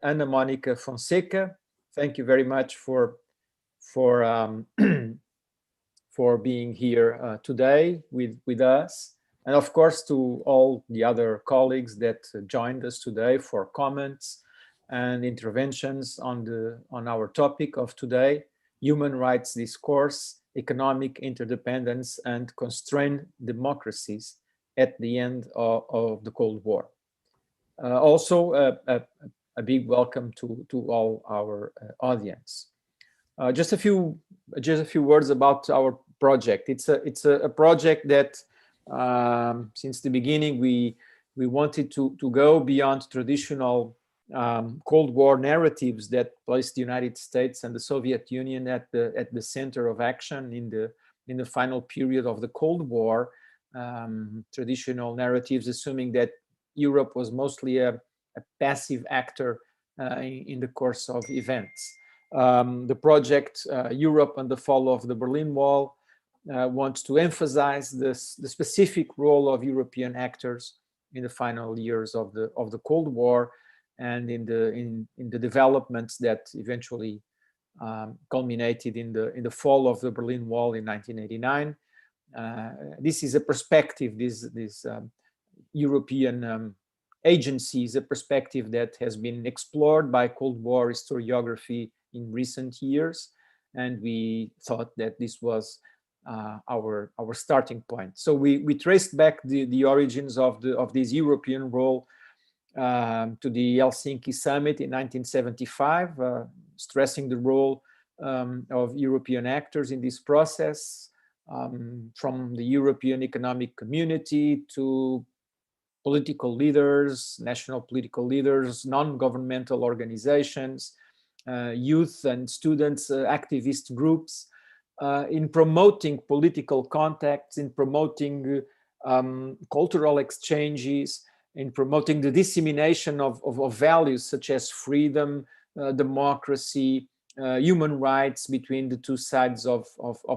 Ana Monica Fonseca. Thank you very much for for being here today with us. And of course, to all the other colleagues that joined us today for comments and interventions on our topic of today, human rights discourse, economic interdependence, and constrained democracies at the end of the Cold War. Also, a big welcome to all our audience. Just a few words about our project. It's a project that since the beginning we wanted to go beyond traditional Cold War narratives that placed the United States and the Soviet Union at the center of action in the final period of the Cold War. Traditional narratives assuming that Europe was mostly a passive actor in the course of events. The project Europe and the Fall of the Berlin Wall wants to emphasize the specific role of European actors in the final years of the Cold War and in the developments that eventually culminated in the fall of the Berlin Wall in 1989. This is a perspective. This European agency is a perspective that has been explored by Cold War historiography in recent years, and we thought that this was our starting point. So we traced back the origins of this European role to the Helsinki Summit in 1975, stressing the role of European actors in this process, from the European Economic Community to political leaders, national political leaders, non-governmental organizations, youth and students, activist groups, in promoting political contacts, in promoting cultural exchanges, in promoting the dissemination of values such as freedom, democracy, human rights between the two sides of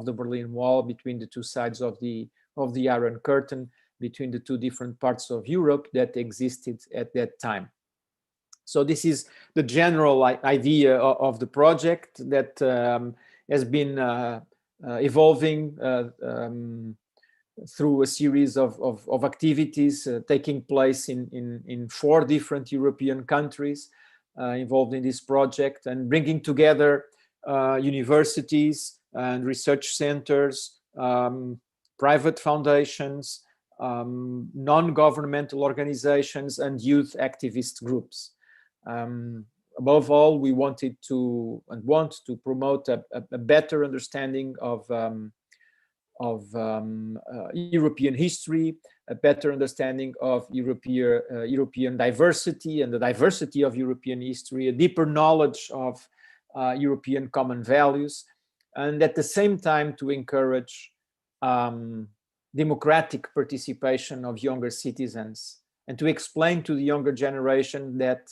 the Berlin Wall, between the two sides of the Iron Curtain, between the two different parts of Europe that existed at that time. So this is the general idea of the project that has been evolving through a series of activities taking place in 4 different European countries involved in this project, and bringing together universities and research centers, private foundations, non-governmental organizations, and youth activist groups. Above all, we wanted to and want to promote a better understanding of European history, a better understanding of European diversity and the diversity of European history, a deeper knowledge of European common values, and at the same time to encourage democratic participation of younger citizens, and to explain to the younger generation that,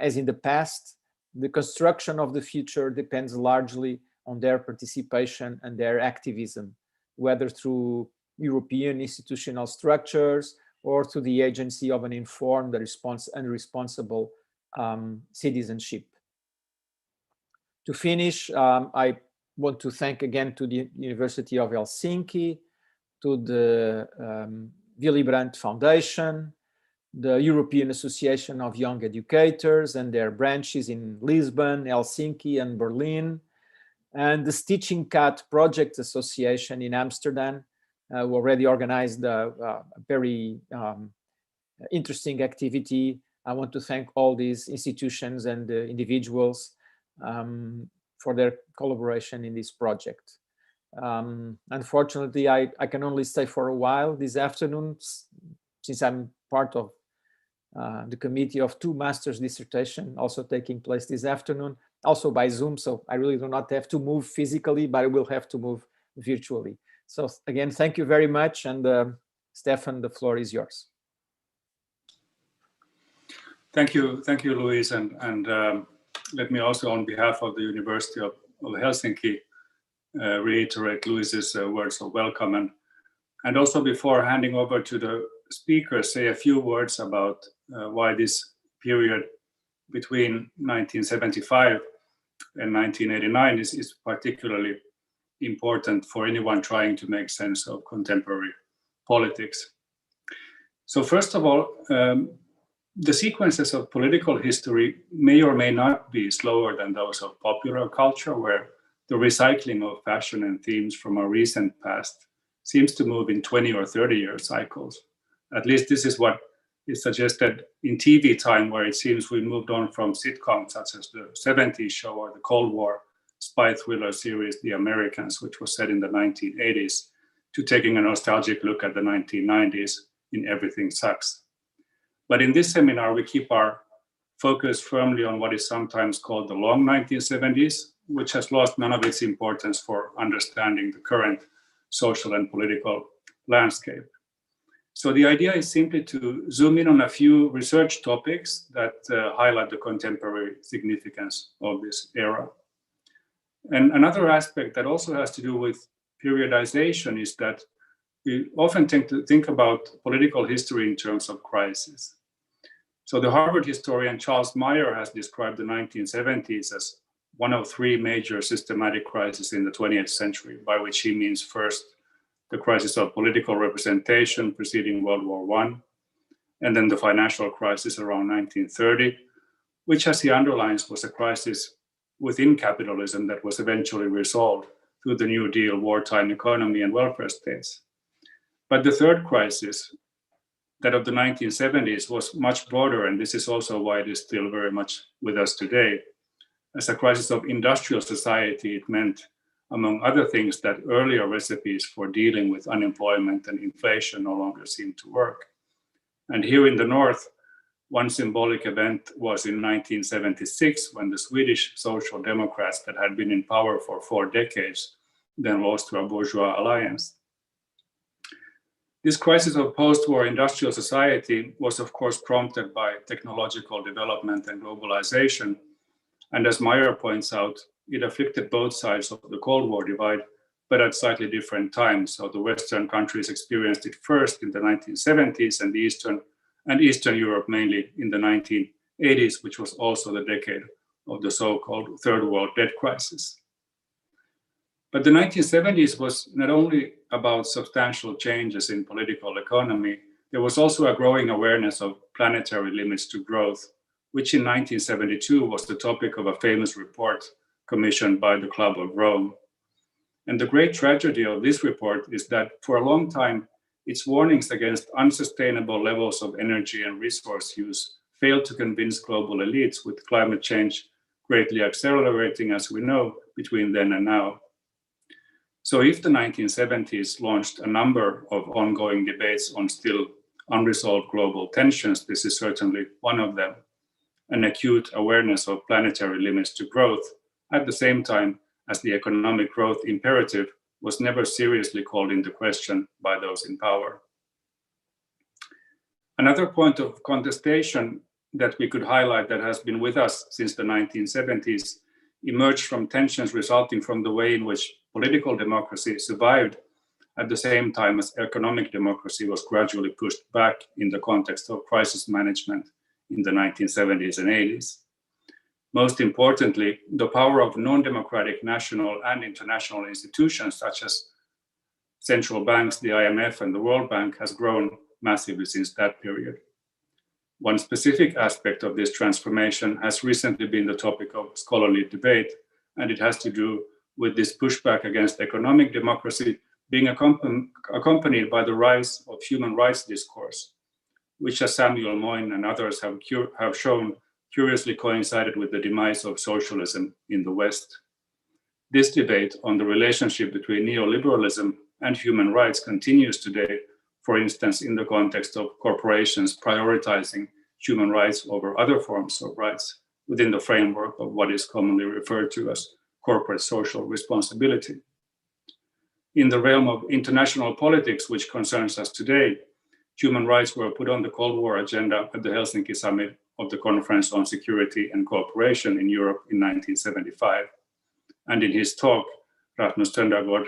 as in the past, the construction of the future depends largely on their participation and their activism, whether through European institutional structures or through the agency of an informed and responsible citizenship. To finish, I want to thank again to the University of Helsinki, to the Willy Brandt Foundation, the European Association of Young Educators and their branches in Lisbon, Helsinki, and Berlin, and the Stitching Cat Project Association in Amsterdam, who already organized a very interesting activity. I want to thank all these institutions and individuals for their collaboration in this project. Unfortunately, I can only stay for a while this afternoon, since I'm part of the committee of 2 master's dissertations also taking place this afternoon, also by Zoom. So I really do not have to move physically, but I will have to move virtually. So again, thank you very much. And Stefan, the floor is yours. Thank you, Luis. And let me also, on behalf of the University of Helsinki, reiterate Luis's words of welcome. And also, before handing over to the speakers, say a few words about why this period between 1975 and 1989 is particularly important for anyone trying to make sense of contemporary politics. So first of all, the sequences of political history may or may not be slower than those of popular culture, where the recycling of fashion and themes from a recent past seems to move in 20 or 30-year cycles. At least this is what is suggested in TV time, where it seems we moved on from sitcoms such as the 70s show or the Cold War spy thriller series The Americans, which was set in the 1980s, to taking a nostalgic look at the 1990s in Everything Sucks. But in this seminar, we keep our focus firmly on what is sometimes called the long 1970s, which has lost none of its importance for understanding the current social and political landscape. So the idea is simply to zoom in on a few research topics that highlight the contemporary significance of this era. And another aspect that also has to do with periodization is that we often tend to think about political history in terms of crisis. So the Harvard historian Charles Meier has described the 1970s as one of three major systematic crises in the 20th century, by which he means first, the crisis of political representation preceding World War I, and then the financial crisis around 1930, which, as he underlines, was a crisis within capitalism that was eventually resolved through the New Deal, wartime economy, and welfare states. But the third crisis, that of the 1970s, was much broader, and this is also why it is still very much with us today. As a crisis of industrial society, it meant, among other things, that earlier recipes for dealing with unemployment and inflation no longer seemed to work. And here in the North, one symbolic event was in 1976, when the Swedish Social Democrats that had been in power for 4 decades then lost to a bourgeois alliance. This crisis of post-war industrial society was, of course, prompted by technological development and globalization. And as Meier points out, it afflicted both sides of the Cold War divide, but at slightly different times. So the Western countries experienced it first in the 1970s, and Eastern Europe mainly in the 1980s, which was also the decade of the so-called Third World Debt Crisis. But the 1970s was not only about substantial changes in political economy, there was also a growing awareness of planetary limits to growth, which in 1972 was the topic of a famous report commissioned by the Club of Rome. And the great tragedy of this report is that for a long time, its warnings against unsustainable levels of energy and resource use failed to convince global elites, with climate change greatly accelerating, as we know, between then and now. So if the 1970s launched a number of ongoing debates on still unresolved global tensions, this is certainly one of them. An acute awareness of planetary limits to growth, at the same time as the economic growth imperative was never seriously called into question by those in power. Another point of contestation that we could highlight that has been with us since the 1970s emerged from tensions resulting from the way in which political democracy survived at the same time as economic democracy was gradually pushed back in the context of crisis management in the 1970s and 80s. Most importantly, the power of non-democratic national and international institutions such as central banks, the IMF and the World Bank has grown massively since that period. One specific aspect of this transformation has recently been the topic of scholarly debate, and it has to do with this pushback against economic democracy being accompanied by the rise of human rights discourse, which, as Samuel Moyn and others have shown, curiously coincided with the demise of socialism in the West. This debate on the relationship between neoliberalism and human rights continues today, for instance, in the context of corporations prioritizing human rights over other forms of rights within the framework of what is commonly referred to as corporate social responsibility. In the realm of international politics, which concerns us today, human rights were put on the Cold War agenda at the Helsinki summit of the Conference on Security and Cooperation in Europe in 1975. And in his talk, Rasmus Zundagord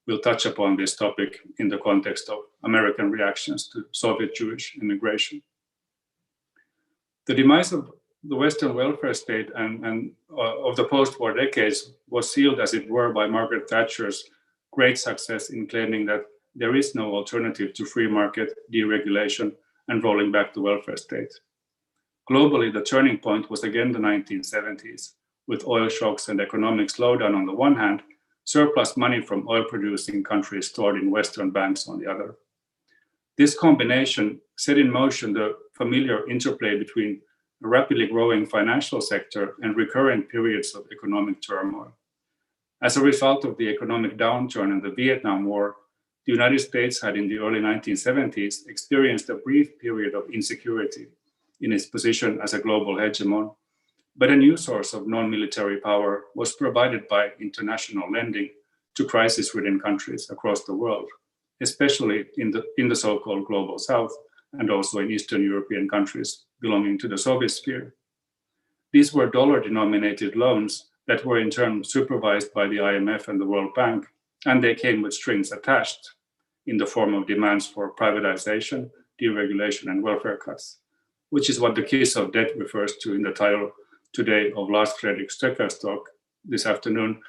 will touch upon this topic in the context of American reactions to Soviet Jewish immigration. The demise of the Western welfare state and of the post-war decades was sealed, as it were, by Margaret Thatcher's great success in claiming that there is no alternative to free market, deregulation, and rolling back the welfare state. Globally, the turning point was again the 1970s, with oil shocks and economic slowdown on the one hand, surplus money from oil-producing countries stored in Western banks on the other. This combination set in motion the familiar interplay between a rapidly growing financial sector and recurrent periods of economic turmoil. As a result of the economic downturn and the Vietnam War, the United States had in the early 1970s experienced a brief period of insecurity in its position as a global hegemon, but a new source of non-military power was provided by international lending to crisis-ridden countries across the world, especially in the so-called global south and also in Eastern European countries belonging to the Soviet sphere. These were dollar-denominated loans that were in turn supervised by the IMF and the World Bank, and they came with strings attached in the form of demands for privatization, deregulation, and welfare cuts, which is what the kiss of death refers to in the title today of Lars Fredrik Stöcker's talk this afternoon,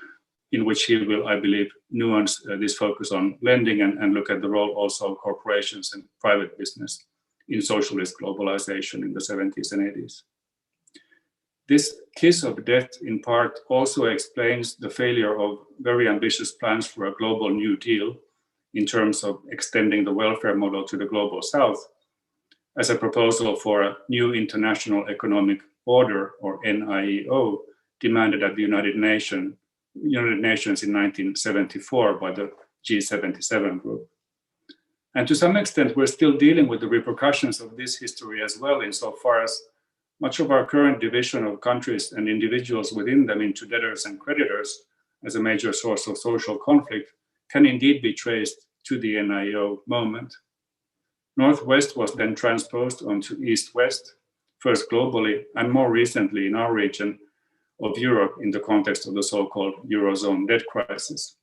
in which he will, I believe, nuance this focus on lending and look at the role also of corporations and private business in socialist globalization in the 70s and 80s. This kiss of death in part also explains the failure of very ambitious plans for a global New Deal in terms of extending the welfare model to the global south as a proposal for a new international economic order, or NIEO, demanded at the United Nations in 1974 by the G77 group. And to some extent, we're still dealing with the repercussions of this history as well, insofar as much of our current division of countries and individuals within them into debtors and creditors as a major source of social conflict can indeed be traced to the NIEO moment. Northwest was then transposed onto East-West, first globally and more recently in our region of Europe in the context of the so-called Eurozone debt crisis.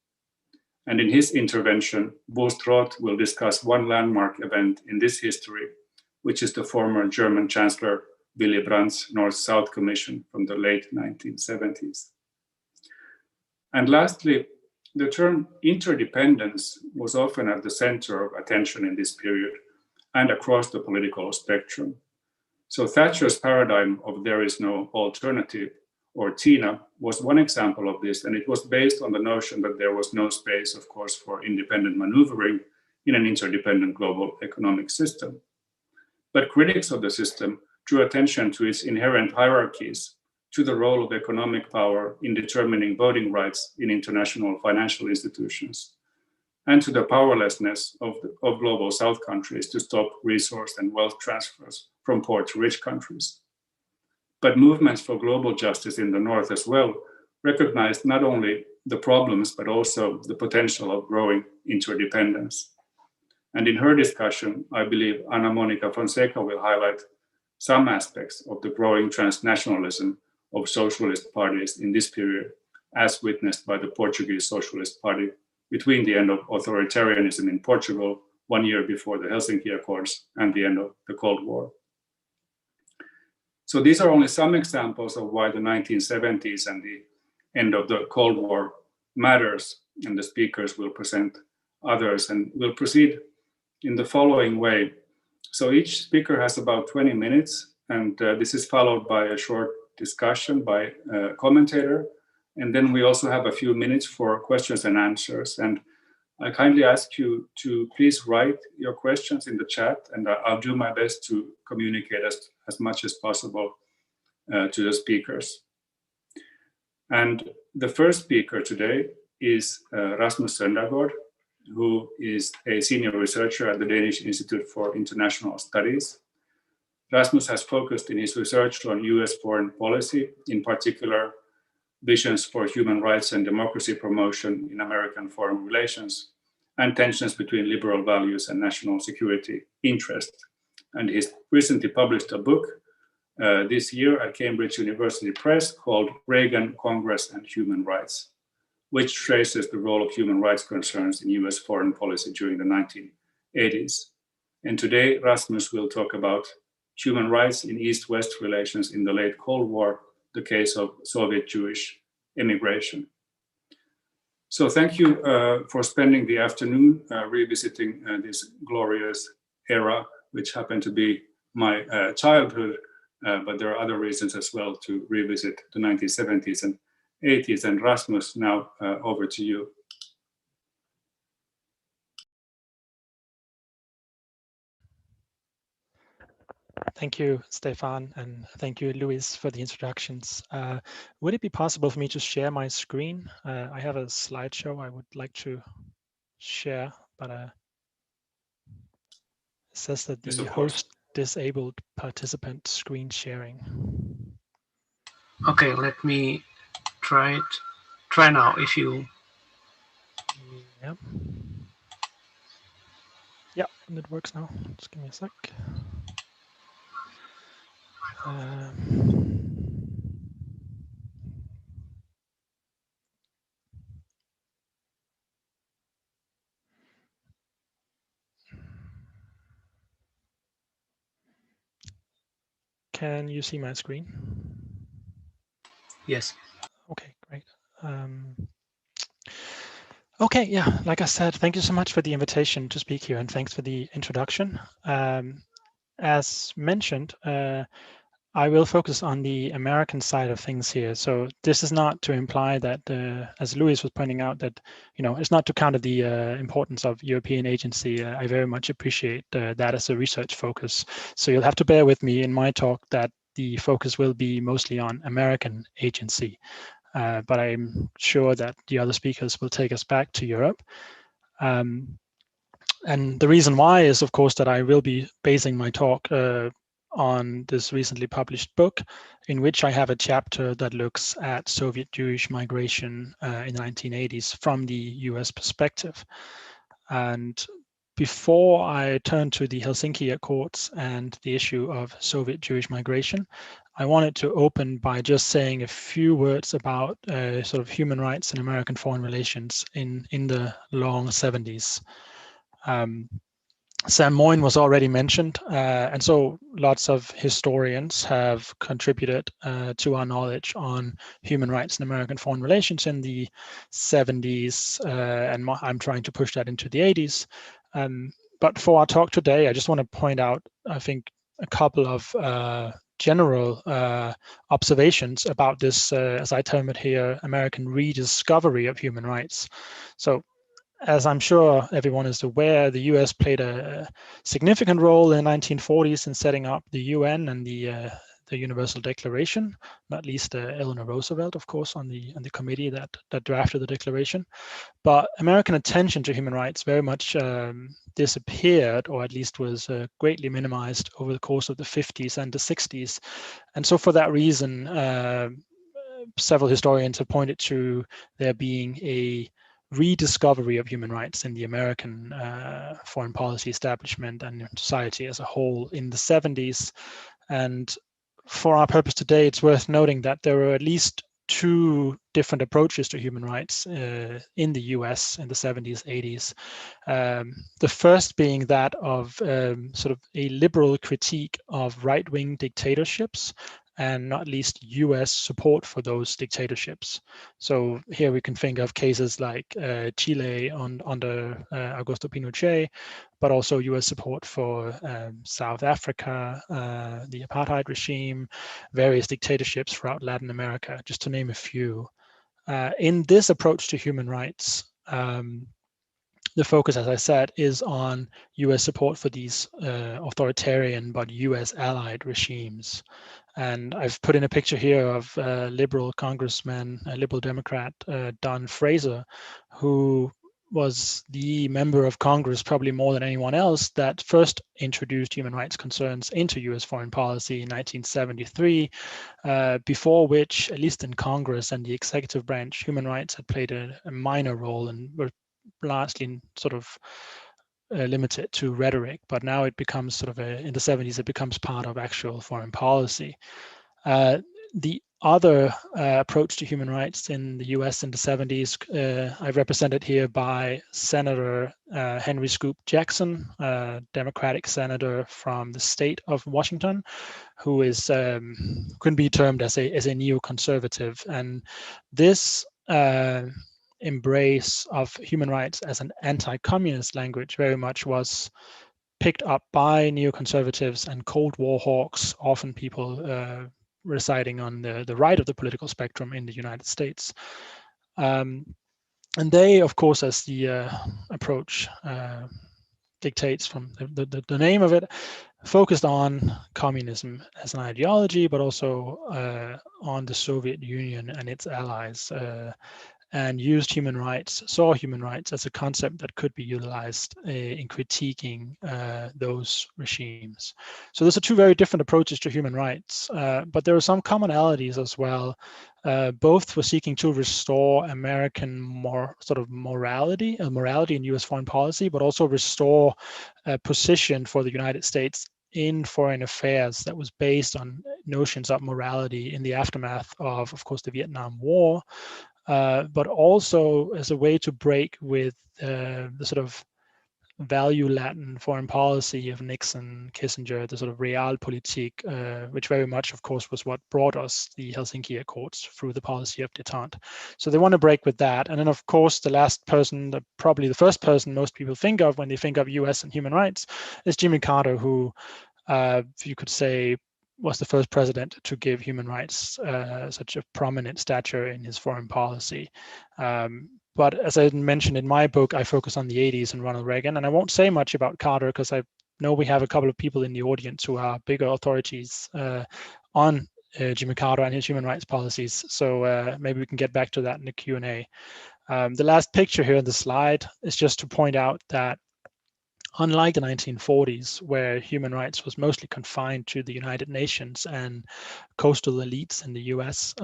And in his intervention, Bo Stroth will discuss one landmark event in this history, which is the former German Chancellor Willy Brandt's North-South Commission from the late 1970s. And lastly, the term interdependence was often at the center of attention in this period and across the political spectrum. So Thatcher's paradigm of there is no alternative, or TINA, was one example of this, and it was based on the notion that there was no space, of course, for independent maneuvering in an interdependent global economic system. But critics of the system drew attention to its inherent hierarchies, to the role of economic power in determining voting rights in international financial institutions, and to the powerlessness of global South countries to stop resource and wealth transfers from poor to rich countries. But movements for global justice in the North as well recognized not only the problems, but also the potential of growing interdependence. And in her discussion, I believe Ana Monica Fonseca will highlight some aspects of the growing transnationalism of socialist parties in this period, as witnessed by the Portuguese Socialist Party between the end of authoritarianism in Portugal 1 year before the Helsinki Accords and the end of the Cold War. So these are only some examples of why the 1970s and the end of the Cold War matters, and the speakers will present others, and we'll proceed in the following way. So each speaker has about 20 minutes, and this is followed by a short discussion by a commentator, and then we also have a few minutes for questions and answers. And I kindly ask you to please write your questions in the chat, and I'll do my best to communicate as much as possible to the speakers. And the first speaker today is Rasmus Zundagord, who is a senior researcher at the Danish Institute for International Studies. Rasmus has focused in his research on US foreign policy, in particular visions for human rights and democracy promotion in American foreign relations, and tensions between liberal values and national security interest. And he's recently published a book this year at Cambridge University Press called Reagan, Congress, and Human Rights, which traces the role of human rights concerns in US foreign policy during the 1980s. And today, Rasmus will talk about human rights in East-West relations in the late Cold War, the case of Soviet Jewish immigration. So thank you for spending the afternoon revisiting this glorious era, which happened to be my childhood, but there are other reasons as well to revisit the 1970s and 80s. And Rasmus, now over to you. Thank you, Stefan, and thank you, Luis, for the introductions. Would it be possible for me to share my screen? I have a slideshow I would like to share, but it says that the host disabled participant screen sharing. Okay, let me try it. Try now if you... Yeah. Yeah, and it works now. Just give me a sec. Can you see my screen? Yes. Okay, great. Okay, yeah, like I said, thank you so much for the invitation to speak here, and thanks for the introduction. As mentioned, I will focus on the American side of things here. So this is not to imply that, as Luis was pointing out, that it's not to counter the importance of European agency. I very much appreciate that as a research focus. So you'll have to bear with me in my talk that the focus will be mostly on American agency. But I'm sure that the other speakers will take us back to Europe. And the reason why is, of course, that I will be basing my talk on this recently published book, in which I have a chapter that looks at Soviet Jewish migration in the 1980s from the US perspective. And before I turn to the Helsinki Accords and the issue of Soviet Jewish migration, I wanted to open by just saying a few words about sort of human rights and American foreign relations in the long 70s. Sam Moyn was already mentioned, and so lots of historians have contributed to our knowledge on human rights and American foreign relations in the 70s, and I'm trying to push that into the 80s. But for our talk today, I just want to point out, I think, a couple of general observations about this, as I term it here, American rediscovery of human rights. So, as I'm sure everyone is aware, the US played a significant role in the 1940s in setting up the UN and the Universal Declaration, not least Eleanor Roosevelt, of course, on the committee that drafted the declaration. But American attention to human rights very much disappeared, or at least was greatly minimized over the course of the 50s and the 60s. And so for that reason, several historians have pointed to there being a rediscovery of human rights in the American foreign policy establishment and society as a whole in the 70s. And for our purpose today, it's worth noting that there were at least two different approaches to human rights in the US in the 70s, 80s. The first being that of sort of a liberal critique of right-wing dictatorships, and not least US support for those dictatorships. So here we can think of cases like Chile under Augusto Pinochet, but also US support for South Africa, the apartheid regime, various dictatorships throughout Latin America, just to name a few. In this approach to human rights, the focus, as I said, is on US support for these authoritarian but US allied regimes. And I've put in a picture here of liberal congressman, liberal Democrat Don Fraser, who was the member of Congress, probably more than anyone else, that first introduced human rights concerns into US foreign policy in 1973, before which, at least in Congress and the executive branch, human rights had played a minor role and were largely sort of limited to rhetoric, but now it becomes sort of in the 70s, it becomes part of actual foreign policy. The other approach to human rights in the US in the 70s, represented here by Senator Henry Scoop Jackson, Democratic senator from the state of Washington, who is can be termed as a neoconservative. And this embrace of human rights as an anti-communist language very much was picked up by neoconservatives and Cold War hawks, often people residing on the right of the political spectrum in the United States. And they, of course, as the approach dictates from the name of it, focused on communism as an ideology, but also on the Soviet Union and its allies, and used human rights, saw human rights as a concept that could be utilized in critiquing those regimes. So those are two very different approaches to human rights, but there are some commonalities as well. Both were seeking to restore American morality in US foreign policy, but also restore a position for the United States in foreign affairs that was based on notions of morality in the aftermath of course, the Vietnam War, but also as a way to break with the sort of value-laden foreign policy of Nixon, Kissinger, the sort of realpolitik, which very much, of course, was what brought us the Helsinki Accords through the policy of détente. So they want to break with that. And then, of course, the last person, probably the first person most people think of when they think of US and human rights is Jimmy Carter, who you could say was the first president to give human rights such a prominent stature in his foreign policy. But as I mentioned in my book, I focus on the 80s and Ronald Reagan, and I won't say much about Carter because I know we have a couple of people in the audience who are bigger authorities on Jimmy Carter and his human rights policies. So maybe we can get back to that in the Q&A. The last picture here on the slide is just to point out that unlike the 1940s, where human rights was mostly confined to the United Nations and coastal elites in the US,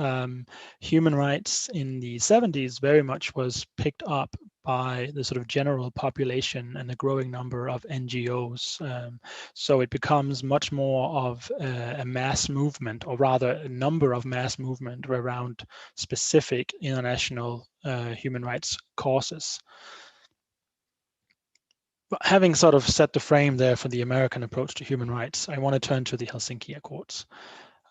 human rights in the 70s very much was picked up by the sort of general population and a growing number of NGOs. So it becomes much more of a mass movement, or rather a number of mass movement around specific international human rights causes. Having sort of set the frame there for the American approach to human rights, I want to turn to the Helsinki Accords.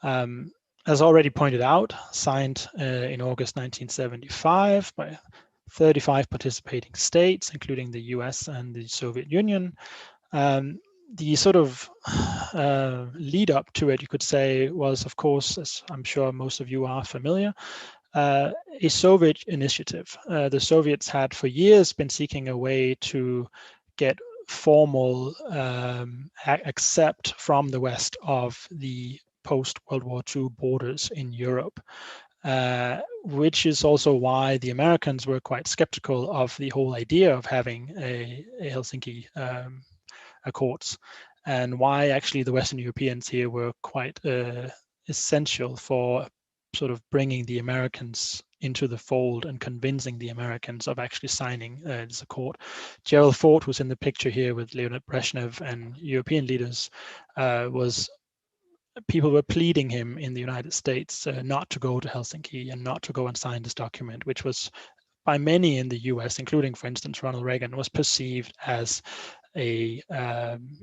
As already pointed out, signed in August 1975 by 35 participating states, including the US and the Soviet Union. The sort of lead up to it, you could say, was, of course, as I'm sure most of you are familiar, a Soviet initiative. The Soviets had for years been seeking a way to get formal accept from the West of the post-World War II borders in Europe, which is also why the Americans were quite skeptical of the whole idea of having a Helsinki Accords, and why actually the Western Europeans here were quite essential for sort of bringing the Americans into the fold and convincing the Americans of actually signing this accord. Gerald Ford, who's in the picture here with Leonid Brezhnev and European leaders, people were pleading him in the United States not to go to Helsinki and not to go and sign this document, which was by many in the US, including, for instance, Ronald Reagan, was perceived as a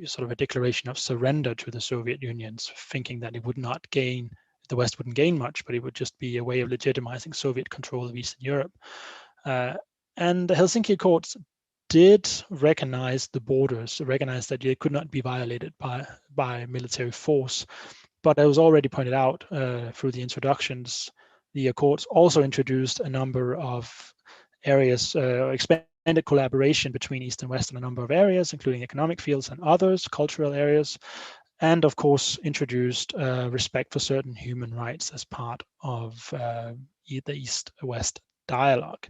sort of a declaration of surrender to the Soviet Union, thinking that it would not gain, the West wouldn't gain much, but it would just be a way of legitimizing Soviet control of Eastern Europe. And the Helsinki Accords did recognize the borders, recognize that they could not be violated by military force. But as was already pointed out through the introductions, the Accords also introduced a number of areas, expanded collaboration between East and West in a number of areas, including economic fields and others, cultural areas, and of course introduced respect for certain human rights as part of the East-West dialogue.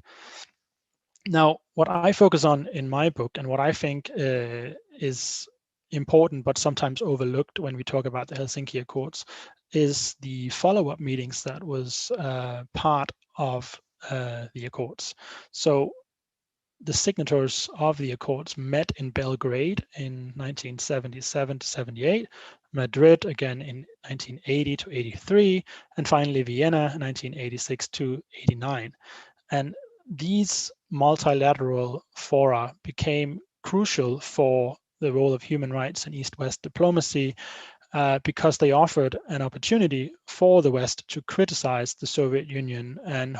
Now, what I focus on in my book, and what I think is important but sometimes overlooked when we talk about the Helsinki Accords, is the follow-up meetings that was part of the Accords. So the signatories of the Accords met in Belgrade in 1977 to 78, Madrid again in 1980 to 83, and finally Vienna 1986 to 89. And these multilateral fora became crucial for the role of human rights in East-West diplomacy, because they offered an opportunity for the West to criticize the Soviet Union and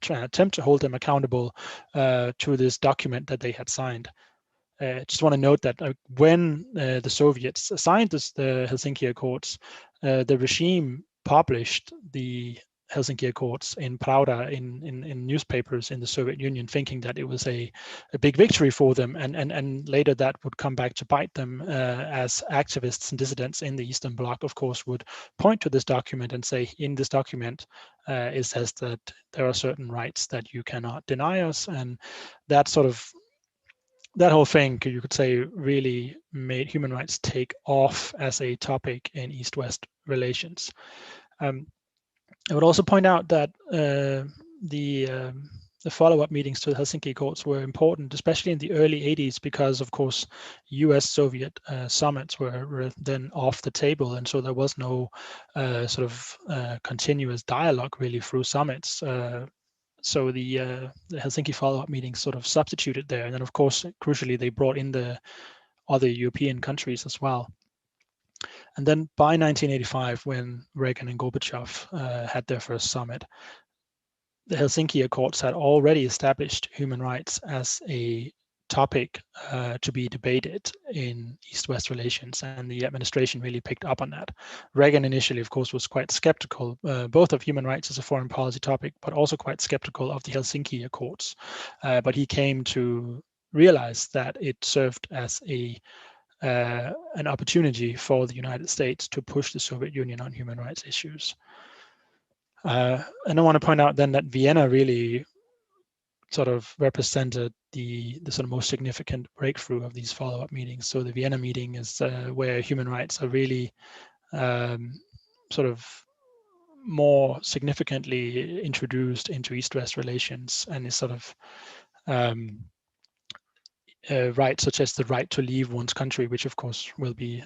attempt to hold them accountable to this document that they had signed. Just want to note that when the Soviets signed the Helsinki Accords, the regime published the Helsinki Accords in Pravda in newspapers in the Soviet Union, thinking that it was a big victory for them, and later that would come back to bite them, as activists and dissidents in the Eastern Bloc, of course, would point to this document and say, in this document, it says that there are certain rights that you cannot deny us, and that whole thing, you could say, really made human rights take off as a topic in East-West relations. I would also point out that the follow-up meetings to the Helsinki Accords were important, especially in the early 80s, because, of course, US-Soviet summits were then off the table, and so there was no continuous dialogue really through summits. So the Helsinki follow-up meetings sort of substituted there, and then, of course, crucially, they brought in the other European countries as well. And then by 1985, when Reagan and Gorbachev had their first summit, the Helsinki Accords had already established human rights as a topic to be debated in East-West relations, and the administration really picked up on that. Reagan initially, of course, was quite skeptical, both of human rights as a foreign policy topic, but also quite skeptical of the Helsinki Accords. But he came to realize that it served as an opportunity for the United States to push the Soviet Union on human rights issues. And I want to point out then that Vienna really sort of represented the sort of most significant breakthrough of these follow-up meetings. So the Vienna meeting is where human rights are really sort of more significantly introduced into East-West relations, and is sort of rights such as the right to leave one's country, which of course will be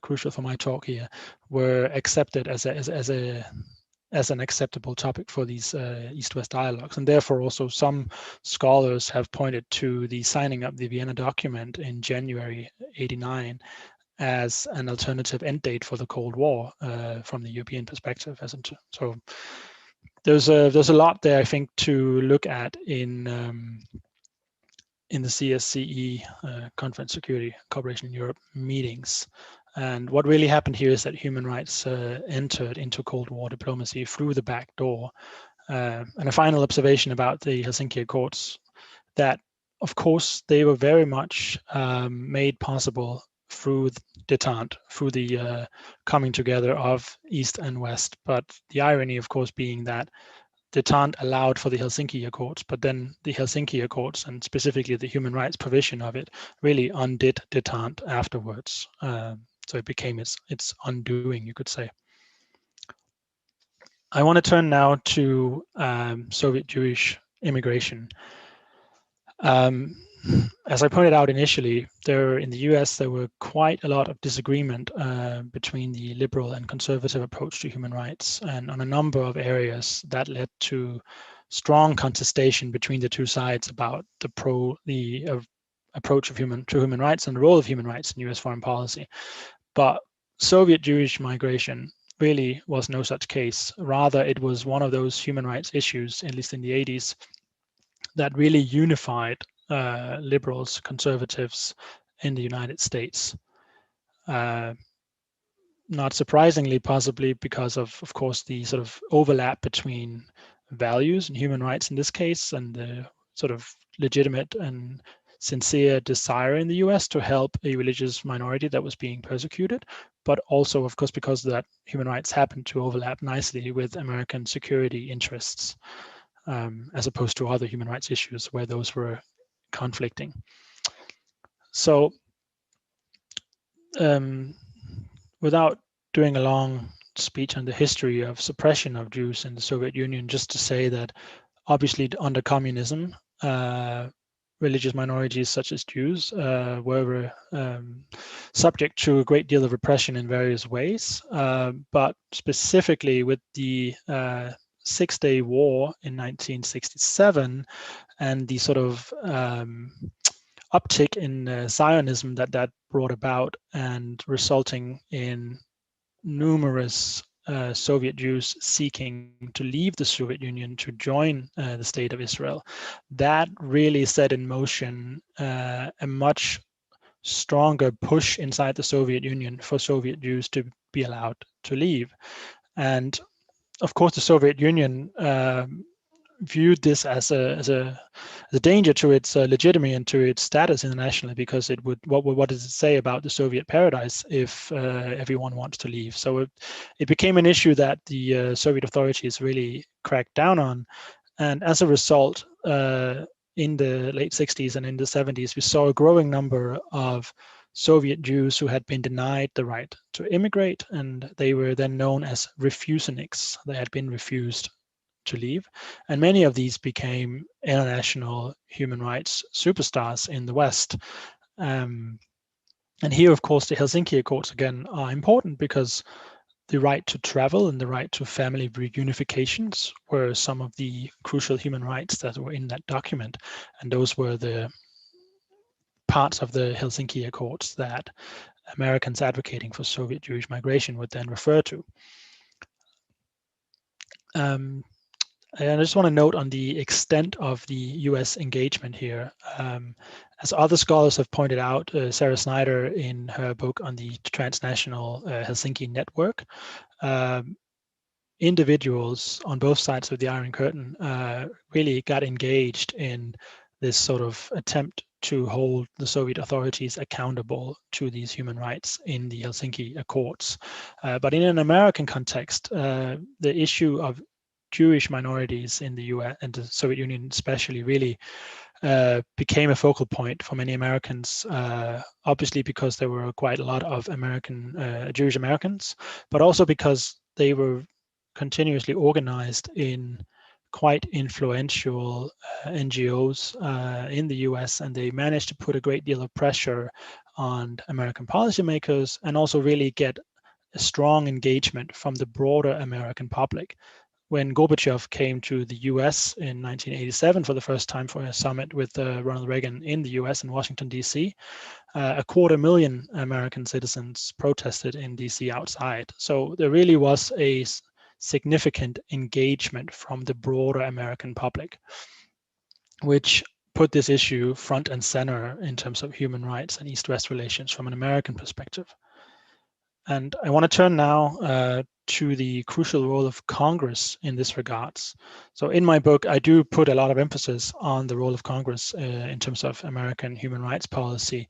crucial for my talk here, were accepted as an acceptable topic for these East-West dialogues. And therefore also some scholars have pointed to the signing of the Vienna document in January '89 as an alternative end date for the Cold War from the European perspective. So there's a lot there, I think, to look at in the CSCE, Conference Security Cooperation in Europe meetings. And what really happened here is that human rights entered into Cold War diplomacy through the back door. And a final observation about the Helsinki Accords, that of course they were very much made possible through detente, through the coming together of East and West. But the irony, of course, being that detente allowed for the Helsinki Accords, but then the Helsinki Accords, and specifically the human rights provision of it, really undid detente afterwards. So it became its undoing, you could say. I want to turn now to Soviet Jewish immigration. As I pointed out initially, in the US, there were quite a lot of disagreement between the liberal and conservative approach to human rights. And on a number of areas, that led to strong contestation between the two sides about the approach to human rights and the role of human rights in US foreign policy. But Soviet Jewish migration really was no such case. Rather, it was one of those human rights issues, at least in the 80s, that really unified liberals, conservatives in the United States. Not surprisingly, possibly because of course, the sort of overlap between values and human rights in this case, and the sort of legitimate and sincere desire in the US to help a religious minority that was being persecuted, but also, of course, because that human rights happened to overlap nicely with American security interests, as opposed to other human rights issues where those were conflicting. So without doing a long speech on the history of suppression of Jews in the Soviet Union, just to say that obviously under communism, religious minorities such as Jews were subject to a great deal of repression in various ways, but specifically with the Six-Day War in 1967 and the sort of uptick in Zionism that brought about, and resulting in numerous Soviet Jews seeking to leave the Soviet Union to join the State of Israel. That really set in motion a much stronger push inside the Soviet Union for Soviet Jews to be allowed to leave. And of course, the Soviet Union viewed this as a danger to its legitimacy and to its status internationally, because it would what does it say about the Soviet paradise if everyone wants to leave? So it became an issue that the Soviet authorities really cracked down on, and as a result, in the late 60s and in the 70s, we saw a growing number of Soviet Jews who had been denied the right to immigrate, and they were then known as refuseniks. They had been refused to leave, and many of these became international human rights superstars in the West. And here, of course, the Helsinki Accords again are important, because the right to travel and the right to family reunifications were some of the crucial human rights that were in that document, and those were the parts of the Helsinki Accords that Americans advocating for Soviet Jewish migration would then refer to. And I just want to note on the extent of the US engagement here. As other scholars have pointed out, Sarah Snyder in her book on the transnational Helsinki network, individuals on both sides of the Iron Curtain really got engaged in this sort of attempt to hold the Soviet authorities accountable to these human rights in the Helsinki Accords. But in an American context, the issue of Jewish minorities in the US and the Soviet Union especially really became a focal point for many Americans, obviously because there were quite a lot of Jewish Americans, but also because they were continuously organized in quite influential NGOs in the US, and they managed to put a great deal of pressure on American policymakers and also really get a strong engagement from the broader American public. When Gorbachev came to the US in 1987 for the first time for a summit with Ronald Reagan in the US in Washington, D.C., 250,000 American citizens protested in D.C. outside. So there really was a significant engagement from the broader American public, which put this issue front and center in terms of human rights and East-West relations from an American perspective. And I want to turn now to the crucial role of Congress in this regards. So in my book, I do put a lot of emphasis on the role of Congress in terms of American human rights policy.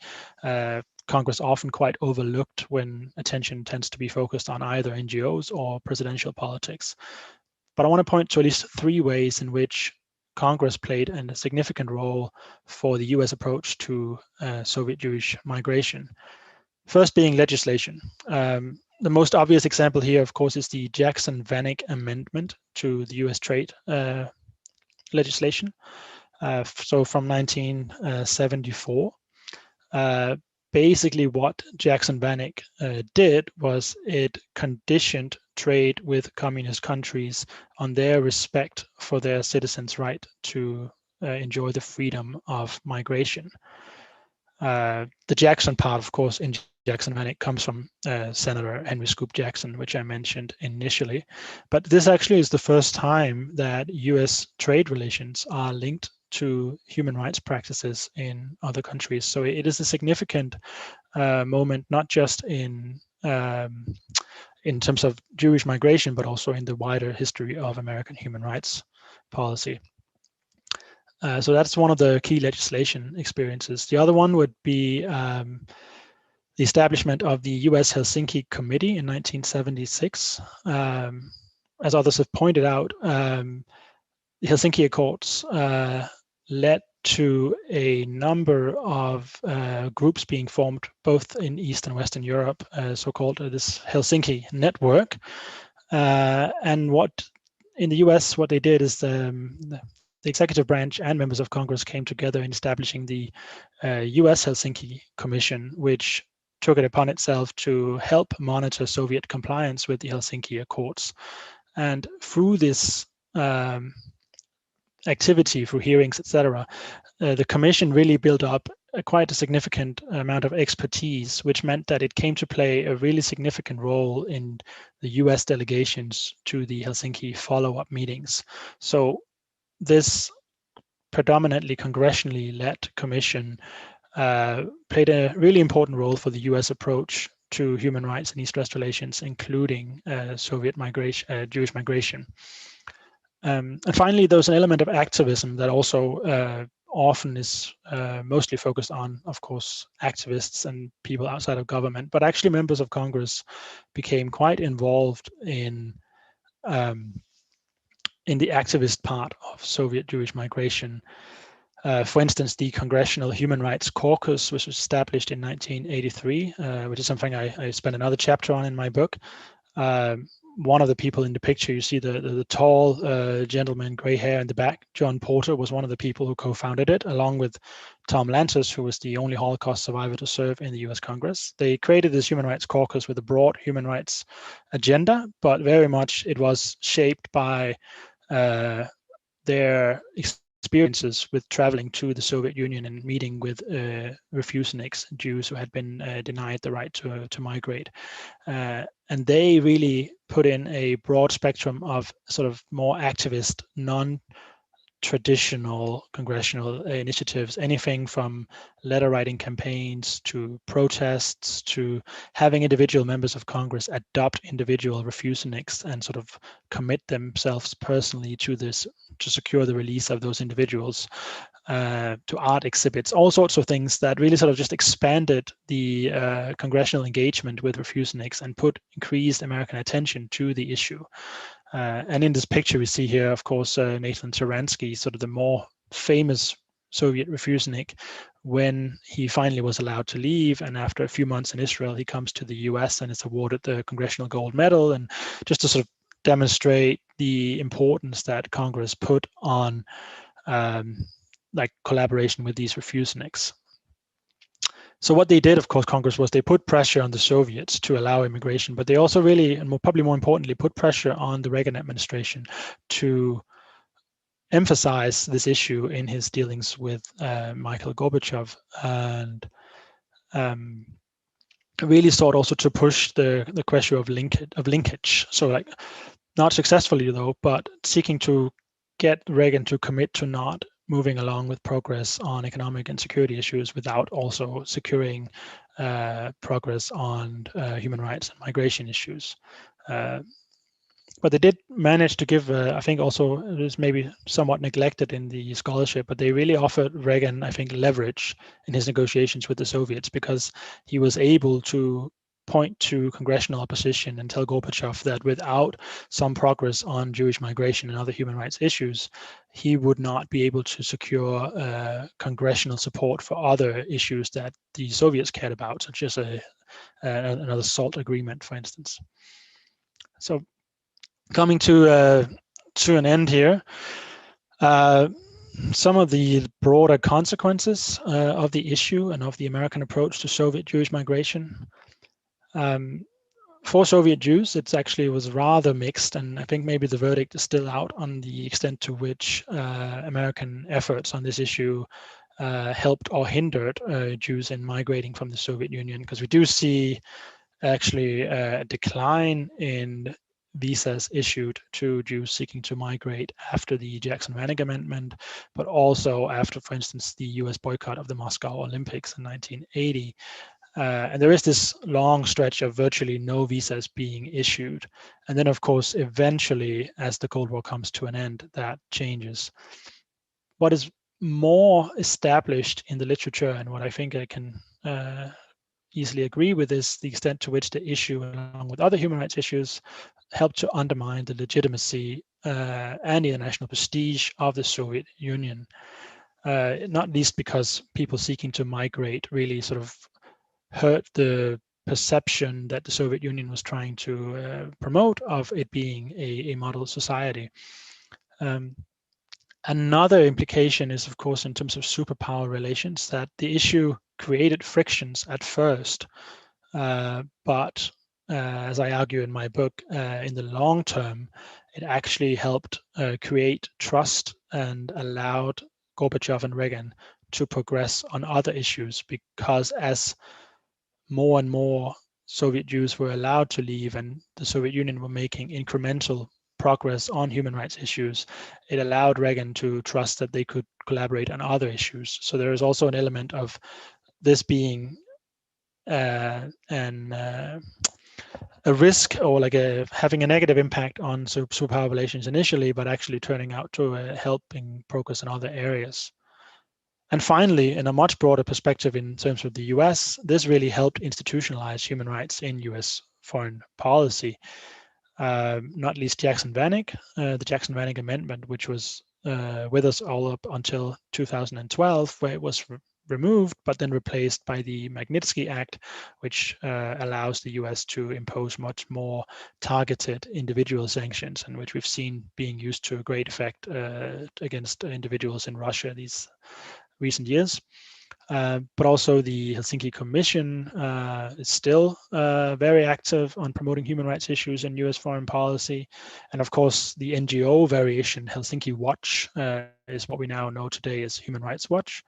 Congress often quite overlooked when attention tends to be focused on either NGOs or presidential politics. But I want to point to at least 3 ways in which Congress played a significant role for the US approach to Soviet Jewish migration. First being legislation. The most obvious example here, of course, is the Jacksonvenic Amendment to the US trade legislation. So from 1974. Basically what Jacksonvenic did was it conditioned trade with communist countries on their respect for their citizens' right to enjoy the freedom of migration. The Jackson part, of course, in Jacksonvenic comes from Senator Henry Scoop Jackson, which I mentioned initially. But this actually is the first time that US trade relations are linked to human rights practices in other countries. So it is a significant moment, not just in terms of Jewish migration, but also in the wider history of American human rights policy. So that's one of the key legislation experiences. The other one would be the establishment of the US Helsinki Committee in 1976. As others have pointed out, the Helsinki Accords led to a number of groups being formed both in East and Western Europe, so-called this Helsinki network. And what in the US, what they did is executive branch and members of Congress came together in establishing the US Helsinki Commission, which took it upon itself to help monitor Soviet compliance with the Helsinki Accords. And through this activity, through hearings, etc., the Commission really built up quite a significant amount of expertise, which meant that it came to play a really significant role in the US delegations to the Helsinki follow-up meetings. So this predominantly congressionally led commission played a really important role for the US approach to human rights and East-West relations, including Soviet migration, Jewish migration. And finally, there's an element of activism that also often is mostly focused on, of course, activists and people outside of government, but actually members of Congress became quite involved in the activist part of Soviet Jewish migration. For instance, the Congressional Human Rights Caucus, which was established in 1983, which is something I spent another chapter on in my book. One of the people in the picture, you see the tall gentleman, gray hair in the back, John Porter, was one of the people who co-founded it, along with Tom Lantos, who was the only Holocaust survivor to serve in the US Congress. They created this Human Rights Caucus with a broad human rights agenda, but very much it was shaped by their experiences with traveling to the Soviet Union and meeting with refuseniks, Jews who had been denied the right to migrate. And they really put in a broad spectrum of sort of more activist, non-traditional congressional initiatives, anything from letter writing campaigns to protests to having individual members of Congress adopt individual refuseniks and sort of commit themselves personally to this, to secure the release of those individuals, to art exhibits, all sorts of things that really sort of just expanded the congressional engagement with refuseniks and put increased American attention to the issue. And in this picture we see here, of course, Nathan Sharansky, sort of the more famous Soviet refusenik, when he finally was allowed to leave, and after a few months in Israel, he comes to the US and is awarded the Congressional Gold Medal, and just to sort of demonstrate the importance that Congress put on like collaboration with these refuseniks. So what they did, of course, Congress, was they put pressure on the Soviets to allow immigration, but they also really, and probably more importantly, put pressure on the Reagan administration to emphasize this issue in his dealings with Mikhail Gorbachev, and really sought also to push the question of linkage. So like, not successfully though, but seeking to get Reagan to commit to not moving along with progress on economic and security issues without also securing progress on human rights and migration issues. But they did manage to give, I think also it was maybe somewhat neglected in the scholarship, but they really offered Reagan, I think, leverage in his negotiations with the Soviets, because he was able to point to congressional opposition and tell Gorbachev that without some progress on Jewish migration and other human rights issues, he would not be able to secure congressional support for other issues that the Soviets cared about, such as another SALT agreement, for instance. So coming to an end here, some of the broader consequences of the issue and of the American approach to Soviet Jewish migration. For Soviet Jews, it actually was rather mixed, and I think maybe the verdict is still out on the extent to which American efforts on this issue helped or hindered Jews in migrating from the Soviet Union, because we do see actually a decline in visas issued to Jews seeking to migrate after the Jacksonvenic Amendment, but also after, for instance, the US boycott of the Moscow Olympics in 1980. And there is this long stretch of virtually no visas being issued. And then, of course, eventually, as the Cold War comes to an end, that changes. What is more established in the literature, and what I think I can easily agree with, is the extent to which the issue, along with other human rights issues, helped to undermine the legitimacy and the international prestige of the Soviet Union. Not least because people seeking to migrate really sort of hurt the perception that the Soviet Union was trying to promote of it being a model society. Another implication is, of course, in terms of superpower relations, that the issue created frictions at first, but as I argue in my book, in the long term, it actually helped create trust and allowed Gorbachev and Reagan to progress on other issues, because as more and more Soviet Jews were allowed to leave and the Soviet Union were making incremental progress on human rights issues, it allowed Reagan to trust that they could collaborate on other issues. So there is also an element of this being a risk, or like having a negative impact on superpower relations initially, but actually turning out to helping progress in other areas. And finally, in a much broader perspective in terms of the US, this really helped institutionalize human rights in US foreign policy. Not least Jacksonvenic, the Jacksonvenic Amendment, which was with us all up until 2012, where it was removed, but then replaced by the Magnitsky Act, which allows the US to impose much more targeted individual sanctions, and which we've seen being used to a great effect against individuals in Russia these recent years. But also the Helsinki Commission is still very active on promoting human rights issues in US foreign policy. And of course, the NGO variation, Helsinki Watch, is what we now know today as Human Rights Watch.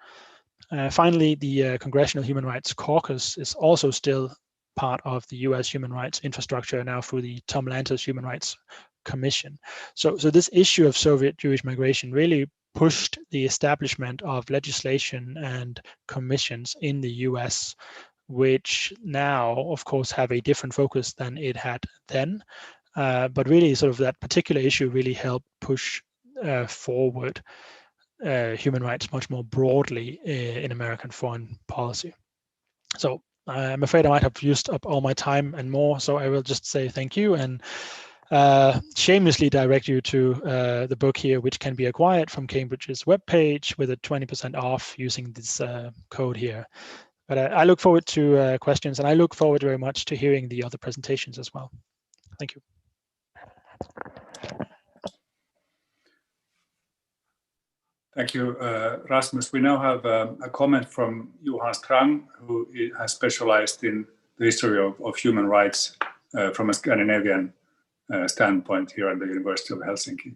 Finally, the Congressional Human Rights Caucus is also still part of the US human rights infrastructure now through the Tom Lantos Human Rights Commission. So this issue of Soviet Jewish migration really pushed the establishment of legislation and commissions in the US, which now, of course, have a different focus than it had then. But really, sort of that particular issue really helped push forward human rights much more broadly in American foreign policy. So I'm afraid I might have used up all my time and more, so I will just say thank you and shamelessly direct you to the book here, which can be acquired from Cambridge's webpage with a 20% off using this code here. But I look forward to questions, and I look forward very much to hearing the other presentations as well. Thank you. Thank you, Rasmus. We now have a comment from Johan Strang, who has specialized in the history of human rights from a Scandinavian standpoint here at the University of Helsinki.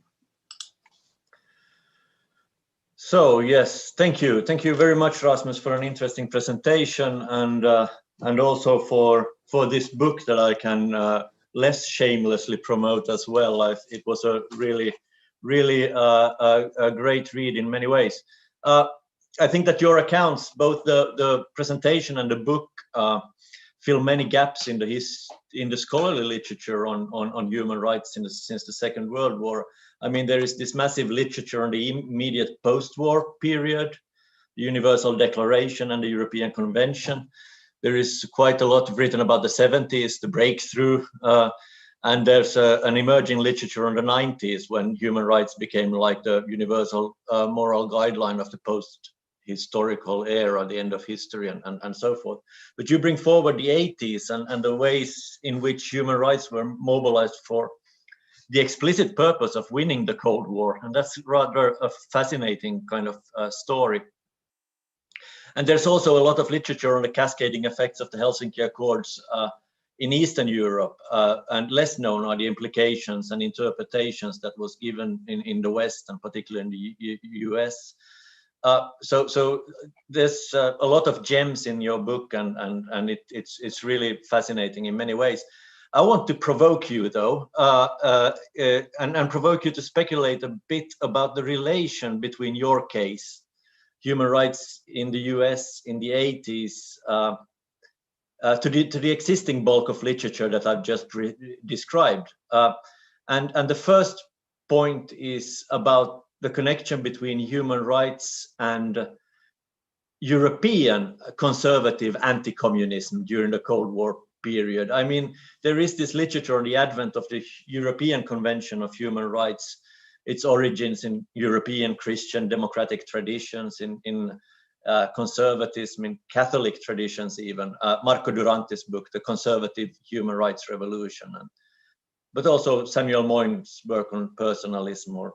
So yes, thank you very much, Rasmus, for an interesting presentation, and also for this book that I can less shamelessly promote as well. It was a really a great read in many ways. I think that your accounts, both the presentation and the book, fill many gaps in the scholarly literature on human rights since the Second World War. I mean, there is this massive literature on the immediate post-war period, the Universal Declaration and the European Convention. There is quite a lot written about the 70s, the breakthrough, and there's an emerging literature on the 90s when human rights became like the universal moral guideline of the post-historical era, the end of history, and so forth. But you bring forward the 80s and the ways in which human rights were mobilized for the explicit purpose of winning the Cold War. And that's rather a fascinating kind of story. And there's also a lot of literature on the cascading effects of the Helsinki Accords in Eastern Europe, and less known are the implications and interpretations that was given in the West, and particularly in the US. So there's a lot of gems in your book, and it's really fascinating in many ways. I want to provoke you, though, and provoke you to speculate a bit about the relation between your case, human rights in the US in the 80s, to the existing bulk of literature that I've just described. And the first point is about the connection between human rights and European conservative anti-communism during the Cold War period. I mean, there is this literature on the advent of the European Convention of Human Rights, its origins in European Christian democratic traditions, in conservatism, in Catholic traditions even. Marco Durante's book, The Conservative Human Rights Revolution, but also Samuel Moyn's work on personalism or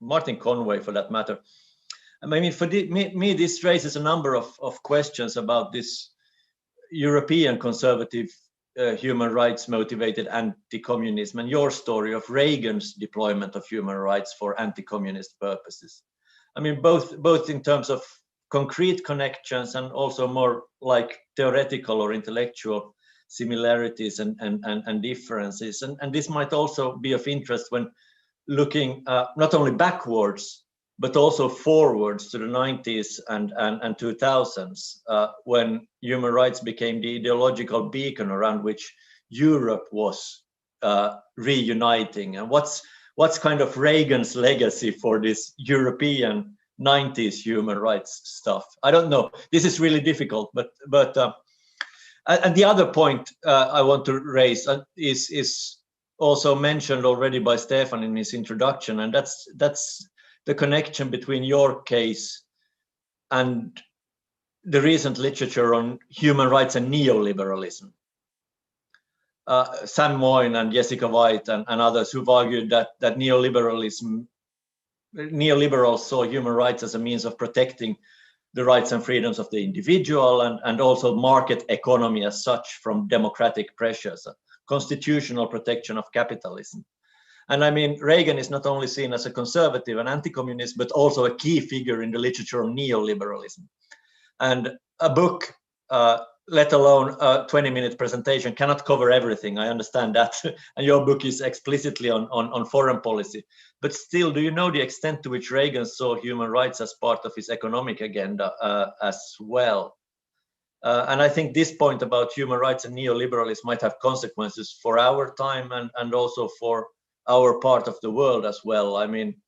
Martin Conway for that matter. I mean, for me, this raises a number of questions about this European conservative human rights motivated anti-communism and your story of Reagan's deployment of human rights for anti-communist purposes. I mean, both in terms of concrete connections and also more like theoretical or intellectual similarities and differences. And this might also be of interest when looking not only backwards, but also forwards to the 90s and 2000s, when human rights became the ideological beacon around which Europe was reuniting. And what's kind of Reagan's legacy for this European 90s human rights stuff? I don't know. This is really difficult, but and the other point I want to raise is also mentioned already by Stefan in his introduction, and that's the connection between your case and the recent literature on human rights and neoliberalism. Sam Moyne and Jessica White and others who've argued that neoliberals saw human rights as a means of protecting the rights and freedoms of the individual and also market economy as such from democratic pressures, constitutional protection of capitalism. And I mean, Reagan is not only seen as a conservative and anti-communist, but also a key figure in the literature of neoliberalism. And a book, let alone a 20-minute presentation, cannot cover everything. I understand that. And your book is explicitly on foreign policy. But still, do you know the extent to which Reagan saw human rights as part of his economic agenda as well? And I think this point about human rights and neoliberalism might have consequences for our time and also for our part of the world as well. I mean,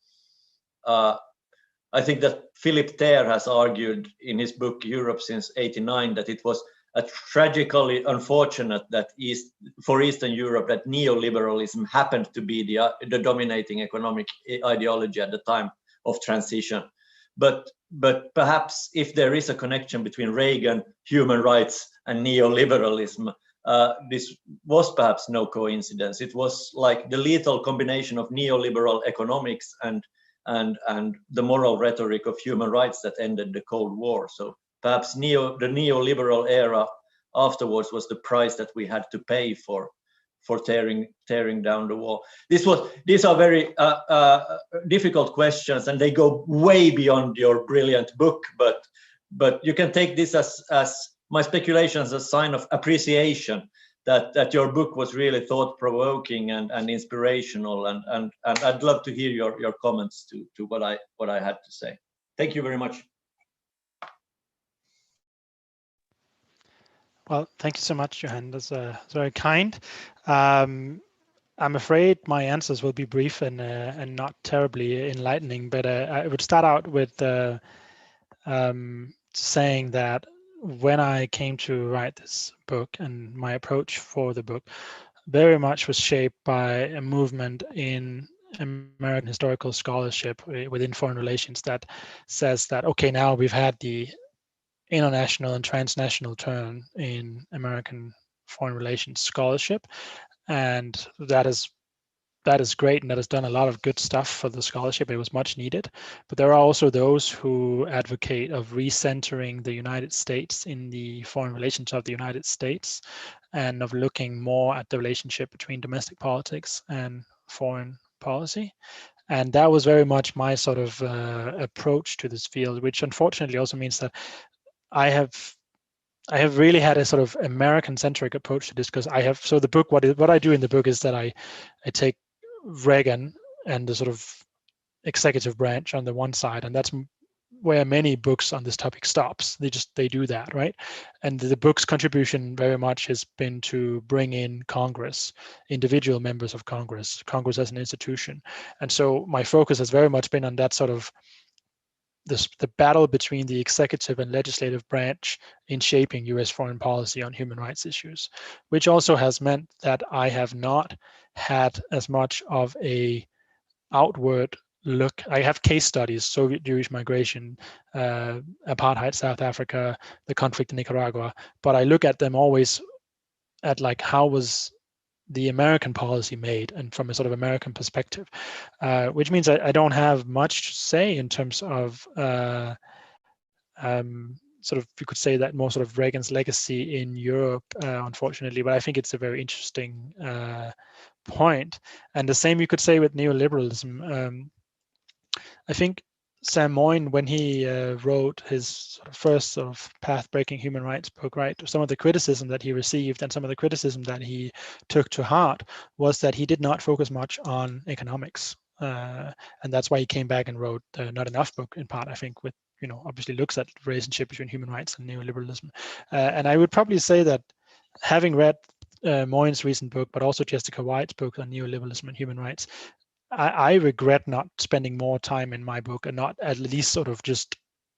I think that Philip Thayer has argued in his book Europe since '89 that it was tragically unfortunate that for Eastern Europe that neoliberalism happened to be the dominating economic ideology at the time of transition. But perhaps if there is a connection between Reagan, human rights, and neoliberalism, this was perhaps no coincidence. It was like the lethal combination of neoliberal economics and the moral rhetoric of human rights that ended the Cold War. So perhaps the neoliberal era afterwards was the price that we had to pay for tearing down the wall. These are very difficult questions, and they go way beyond your brilliant book. But you can take this as my speculation as a sign of appreciation that your book was really thought-provoking and inspirational, and I'd love to hear your comments to what I had to say. Thank you very much. Well, thank you so much, Johan. That's very kind. I'm afraid my answers will be brief and not terribly enlightening, but I would start out with saying that when I came to write this book, and my approach for the book very much was shaped by a movement in American historical scholarship within foreign relations that says that, okay, now we've had the international and transnational turn in American foreign relations scholarship, and that is great, and that has done a lot of good stuff for the scholarship. It was much needed. But there are also those who advocate of recentering the United States in the foreign relations of the United States, and of looking more at the relationship between domestic politics and foreign policy. And that was very much my sort of approach to this field, which unfortunately also means that I have really had a sort of American-centric approach to this, because so the book, what I do in the book is that I take Reagan and the sort of executive branch on the one side, and that's where many books on this topic stops. They do that, right? And the book's contribution very much has been to bring in Congress, individual members of Congress as an institution. And so my focus has very much been on that sort of the battle between the executive and legislative branch in shaping US foreign policy on human rights issues, which also has meant that I have not had as much of a outward look. I have case studies, Soviet Jewish migration, apartheid South Africa, the conflict in Nicaragua, but I look at them always at like, how was the American policy made and from a sort of American perspective, which means I don't have much to say in terms of sort of, you could say that more sort of Reagan's legacy in Europe, unfortunately, but I think it's a very interesting point. And the same you could say with neoliberalism. I think Sam Moyn, when he wrote his sort of first sort of path-breaking human rights book, right, some of the criticism that he received and some of the criticism that he took to heart was that he did not focus much on economics. And that's why he came back and wrote the Not Enough book, in part, I think, with, you know, obviously looks at the relationship between human rights and neoliberalism. And I would probably say that having read Moyn's recent book, but also Jessica White's book on neoliberalism and human rights, I regret not spending more time in my book and not at least sort of just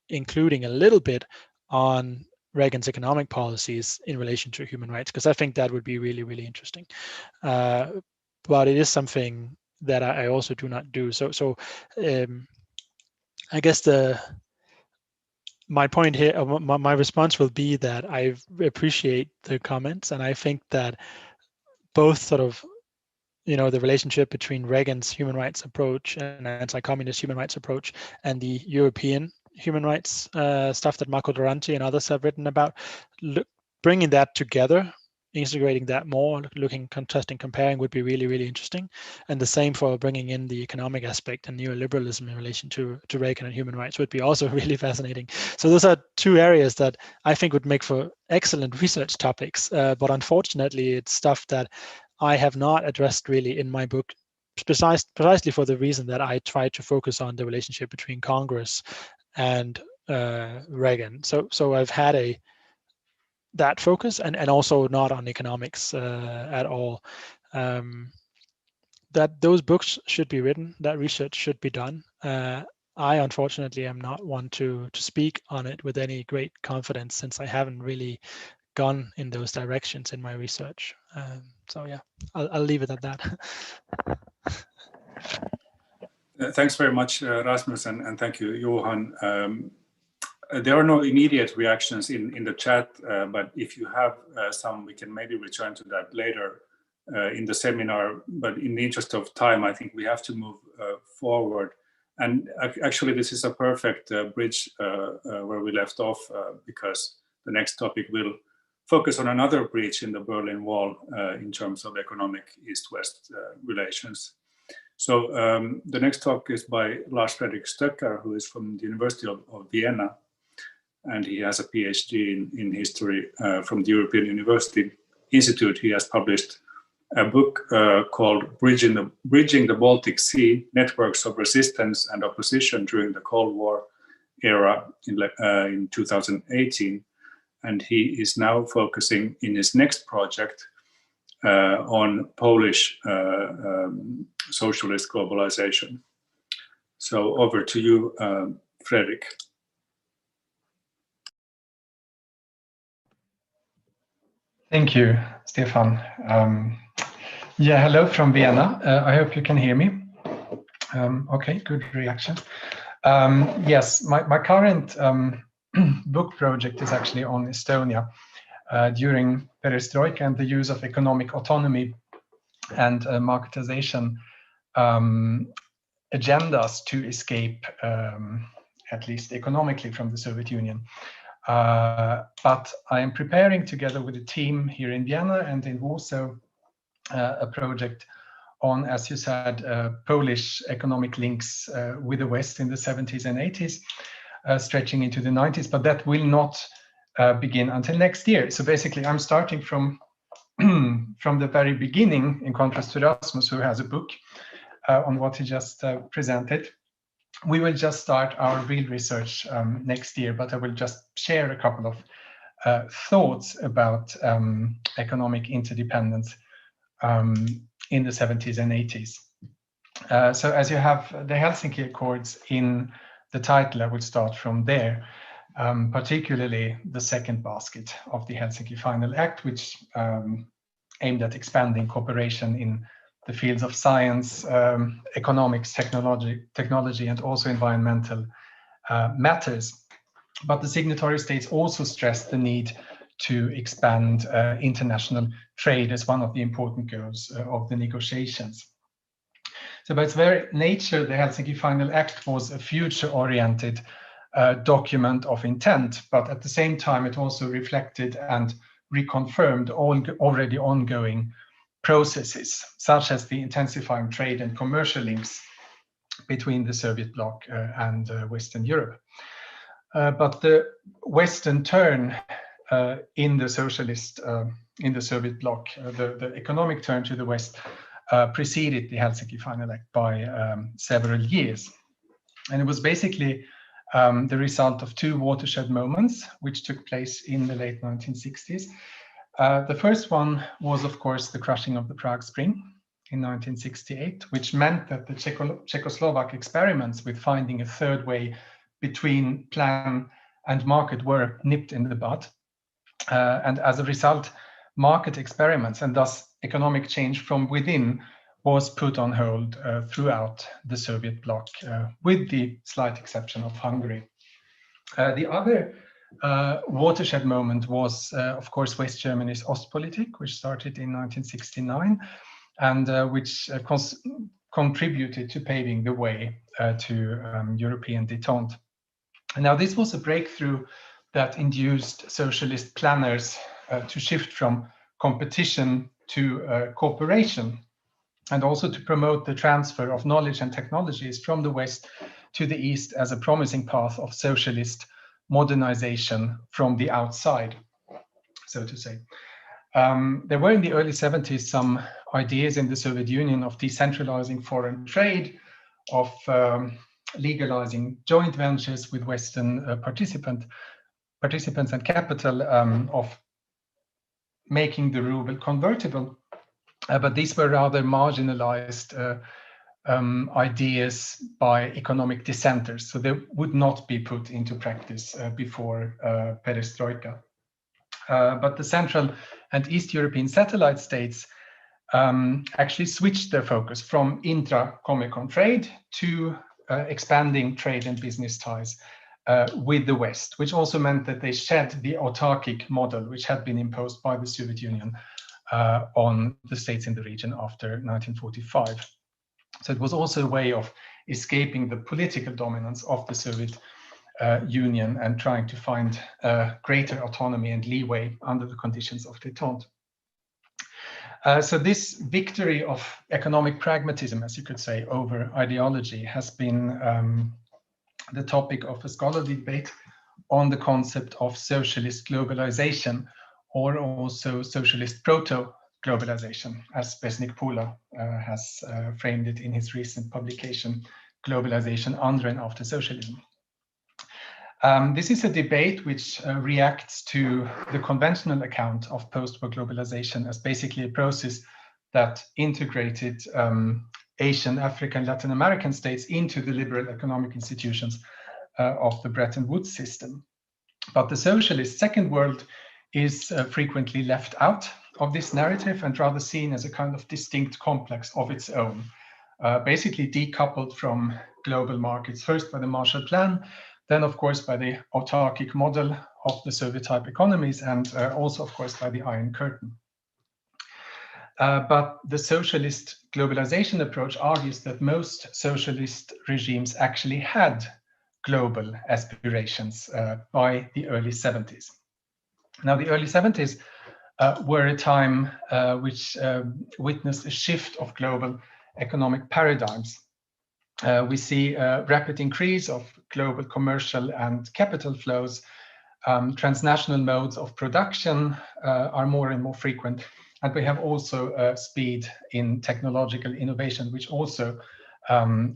including a little bit on Reagan's economic policies in relation to human rights, because I think that would be really, really interesting. But it is something that I also do not do. So I guess my point here, my response will be that I appreciate the comments, and I think that both sort of, you know, the relationship between Reagan's human rights approach and anti-communist human rights approach and the European human rights stuff that Marco Duranti and others have written about, bringing that together, integrating that more, looking, contrasting, comparing would be really, really interesting. And the same for bringing in the economic aspect and neoliberalism in relation to Reagan and human rights would be also really fascinating. So those are two areas that I think would make for excellent research topics, but unfortunately it's stuff that I have not addressed really in my book, precisely for the reason that I try to focus on the relationship between Congress and Reagan. So I've had that focus and also not on economics at all. That those books should be written, that research should be done. I unfortunately am not one to speak on it with any great confidence, since I haven't really gone in those directions in my research. So yeah, I'll leave it at that. Thanks very much, Rasmus, and thank you, Johan. There are no immediate reactions in the chat, but if you have some, we can maybe return to that later in the seminar. But in the interest of time, I think we have to move forward. And actually, this is a perfect bridge where we left off, because the next topic will focus on another breach in the Berlin Wall in terms of economic East-West relations. So the next talk is by Lars Fredrik Stöcker, who is from the University of Vienna, and he has a PhD in history from the European University Institute. He has published a book called Bridging the Baltic Sea, Networks of Resistance and Opposition During the Cold War Era in 2018. And he is now focusing in his next project on Polish socialist globalization. So over to you, Fredrik. Thank you, Stefan. Yeah, hello from Vienna. I hope you can hear me. Okay, good reaction. Yes, my current book project is actually on Estonia during perestroika and the use of economic autonomy and marketization agendas to escape, at least economically, from the Soviet Union. But I am preparing together with a team here in Vienna and in Warsaw a project on, as you said, Polish economic links with the West in the 70s and 80s, stretching into the 90s, but that will not begin until next year. So basically, I'm starting from the very beginning, in contrast to Rasmus, who has a book on what he just presented. We will just start our real research next year, but I will just share a couple of thoughts about economic interdependence in the 70s and 80s. So as you have the Helsinki Accords in the title, I will start from there, particularly the second basket of the Helsinki Final Act, which aimed at expanding cooperation in the fields of science, economics, technology, and also environmental matters. But the signatory states also stressed the need to expand international trade as one of the important goals of the negotiations. So by its very nature, the Helsinki Final Act was a future-oriented document of intent, but at the same time, it also reflected and reconfirmed all already ongoing processes, such as the intensifying trade and commercial links between the Soviet bloc and Western Europe. But the Western turn in the socialist, in the Soviet bloc, the economic turn to the West preceded the Helsinki Final Act by several years. And it was basically the result of two watershed moments, which took place in the late 1960s. The first one was, of course, the crushing of the Prague Spring in 1968, which meant that the Czechoslovak experiments with finding a third way between plan and market were nipped in the bud. And as a result, market experiments and thus economic change from within was put on hold throughout the Soviet bloc, with the slight exception of Hungary. The other watershed moment was, of course, West Germany's Ostpolitik, which started in 1969 and which contributed to paving the way to European détente. Now, this was a breakthrough that induced socialist planners to shift from competition to cooperation, and also to promote the transfer of knowledge and technologies from the West to the East as a promising path of socialist modernization from the outside, so to say. There were in the early 70s some ideas in the Soviet Union of decentralizing foreign trade, of legalizing joint ventures with Western participants and capital, of making the ruble convertible. But these were rather marginalized ideas by economic dissenters, so they would not be put into practice before perestroika. But the Central and East European satellite states actually switched their focus from intra-Comecon trade to expanding trade and business ties with the West, which also meant that they shed the autarkic model which had been imposed by the Soviet Union on the states in the region after 1945. So it was also a way of escaping the political dominance of the Soviet Union and trying to find greater autonomy and leeway under the conditions of détente. So this victory of economic pragmatism, as you could say, over ideology has been the topic of a scholarly debate on the concept of socialist globalization, or also socialist proto-globalization, as Besnik Pula has framed it in his recent publication, Globalization Under and After Socialism. This is a debate which reacts to the conventional account of post-war globalization as basically a process that integrated Asian, African, Latin American states into the liberal economic institutions of the Bretton Woods system. But the socialist second world is frequently left out of this narrative and rather seen as a kind of distinct complex of its own, basically decoupled from global markets, first by the Marshall Plan, then of course by the autarkic model of the Soviet-type economies, and also of course by the Iron Curtain. But the socialist globalization approach argues that most socialist regimes actually had global aspirations by the early 70s. Now, the early 70s were a time which witnessed a shift of global economic paradigms. We see a rapid increase of global commercial and capital flows. Transnational modes of production are more and more frequent. And we have also speed in technological innovation, which also